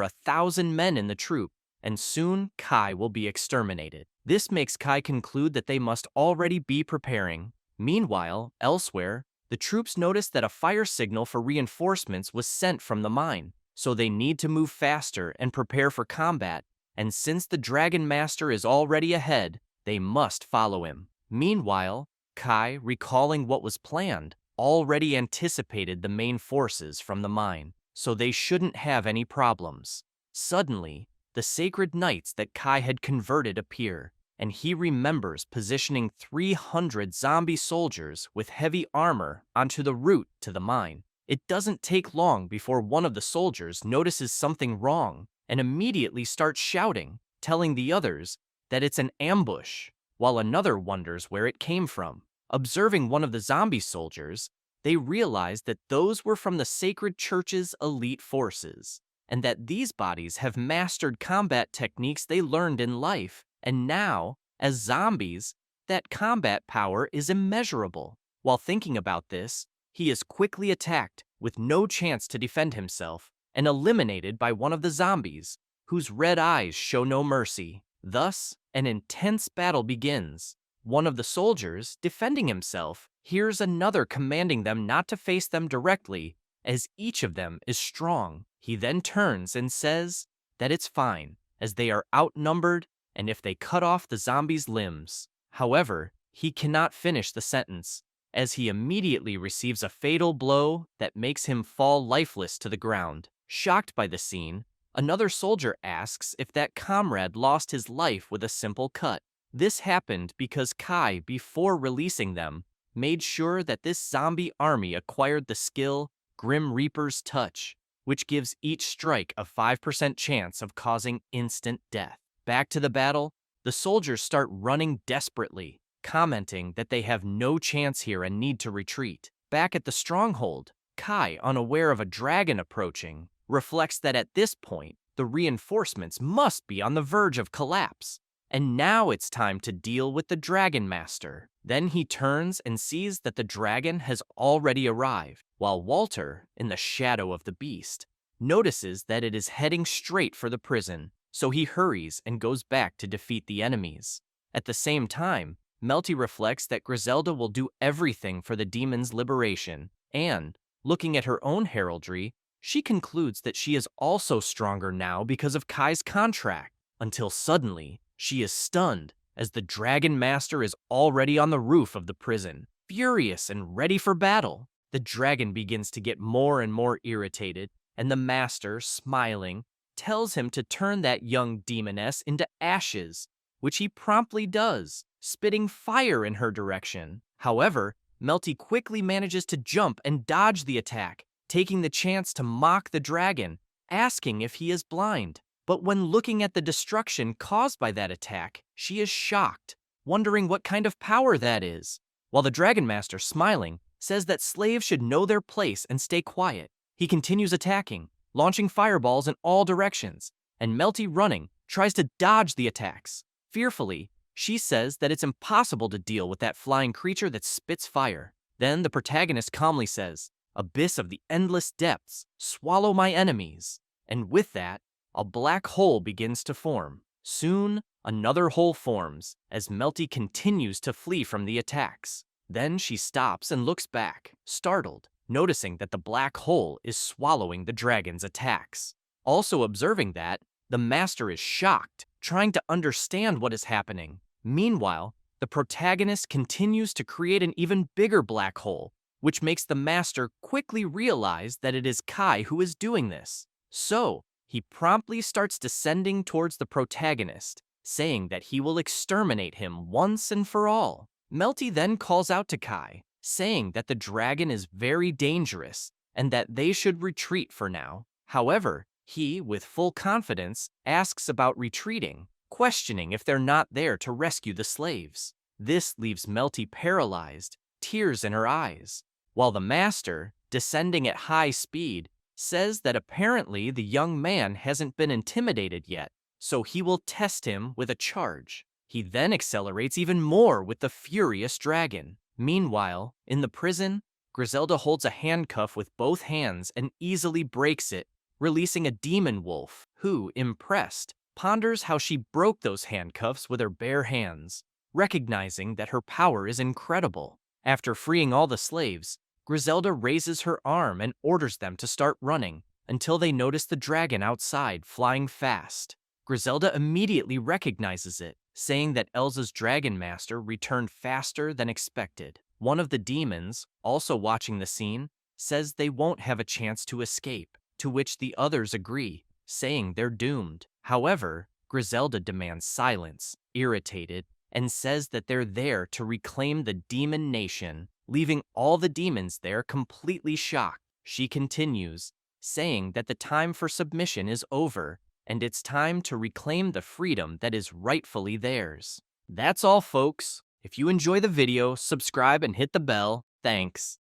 1,000 men in the troop, and soon Kai will be exterminated. This makes Kai conclude that they must already be preparing. Meanwhile, elsewhere, the troops notice that a fire signal for reinforcements was sent from the mine, so they need to move faster and prepare for combat, and since the Dragon Master is already ahead, they must follow him. Meanwhile, Kai, recalling what was planned, already anticipated the main forces from the mine, so they shouldn't have any problems. Suddenly, the sacred knights that Kai had converted appear, and he remembers positioning 300 zombie soldiers with heavy armor onto the route to the mine. It doesn't take long before one of the soldiers notices something wrong and immediately starts shouting, telling the others that it's an ambush, while another wonders where it came from. Observing one of the zombie soldiers, they realize that those were from the sacred church's elite forces, and that these bodies have mastered combat techniques they learned in life, and now, as zombies, that combat power is immeasurable. While thinking about this, he is quickly attacked with no chance to defend himself and eliminated by one of the zombies, whose red eyes show no mercy. Thus, an intense battle begins. One of the soldiers, defending himself, hears another commanding them not to face them directly, as each of them is strong. He then turns and says that it's fine, as they are outnumbered and if they cut off the zombie's limbs. However, he cannot finish the sentence, as he immediately receives a fatal blow that makes him fall lifeless to the ground. Shocked by the scene, another soldier asks if that comrade lost his life with a simple cut. This happened because Kai, before releasing them, made sure that this zombie army acquired the skill Grim Reaper's Touch, which gives each strike a 5% chance of causing instant death. Back to the battle, the soldiers start running desperately, commenting that they have no chance here and need to retreat. Back at the stronghold, Kai, unaware of a dragon approaching, reflects that at this point, the reinforcements must be on the verge of collapse, and now it's time to deal with the Dragon Master. Then he turns and sees that the dragon has already arrived, while Walter, in the shadow of the beast, notices that it is heading straight for the prison, so he hurries and goes back to defeat the enemies. At the same time, Melty reflects that Griselda will do everything for the demon's liberation, and, looking at her own heraldry, she concludes that she is also stronger now because of Kai's contract, until suddenly, she is stunned as the Dragon Master is already on the roof of the prison. furious and ready for battle. The dragon begins to get more and more irritated, and the master, smiling, tells him to turn that young demoness into ashes, which he promptly does, spitting fire in her direction. However, Melty quickly manages to jump and dodge the attack, taking the chance to mock the dragon, asking if he is blind. But when looking at the destruction caused by that attack, she is shocked, wondering what kind of power that is. While the Dragon Master, smiling, says that slaves should know their place and stay quiet, he continues attacking, launching fireballs in all directions, and Melty, running, tries to dodge the attacks. Fearfully, she says that it's impossible to deal with that flying creature that spits fire. Then the protagonist calmly says, "Abyss of the endless depths, swallow my enemies." And with that, a black hole begins to form. Soon, another hole forms as Melty continues to flee from the attacks. Then she stops and looks back, startled, noticing that the black hole is swallowing the dragon's attacks. Also observing that, the master is shocked, trying to understand what is happening. Meanwhile, the protagonist continues to create an even bigger black hole, which makes the master quickly realize that it is Kai who is doing this. So, he promptly starts descending towards the protagonist, saying that he will exterminate him once and for all. Melty then calls out to Kai, saying that the dragon is very dangerous and that they should retreat for now. However, he, with full confidence, asks about retreating, questioning if they're not there to rescue the slaves. This leaves Melty paralyzed, tears in her eyes, while the master, descending at high speed, says that apparently the young man hasn't been intimidated yet, so he will test him with a charge. He then accelerates even more with the furious dragon. Meanwhile, in the prison, Griselda holds a handcuff with both hands and easily breaks it, releasing a demon wolf who, impressed, ponders how she broke those handcuffs with her bare hands, recognizing that her power is incredible. After freeing all the slaves, Griselda raises her arm and orders them to start running until they notice the dragon outside flying fast. Griselda immediately recognizes it, saying that Elsa's Dragon Master returned faster than expected. One of the demons, also watching the scene, says they won't have a chance to escape, to which the others agree, saying they're doomed. However, Griselda demands silence, irritated, and says that they're there to reclaim the demon nation, leaving all the demons there completely shocked. She continues, saying that the time for submission is over, and it's time to reclaim the freedom that is rightfully theirs. That's all, folks. If you enjoy the video, subscribe and hit the bell. Thanks.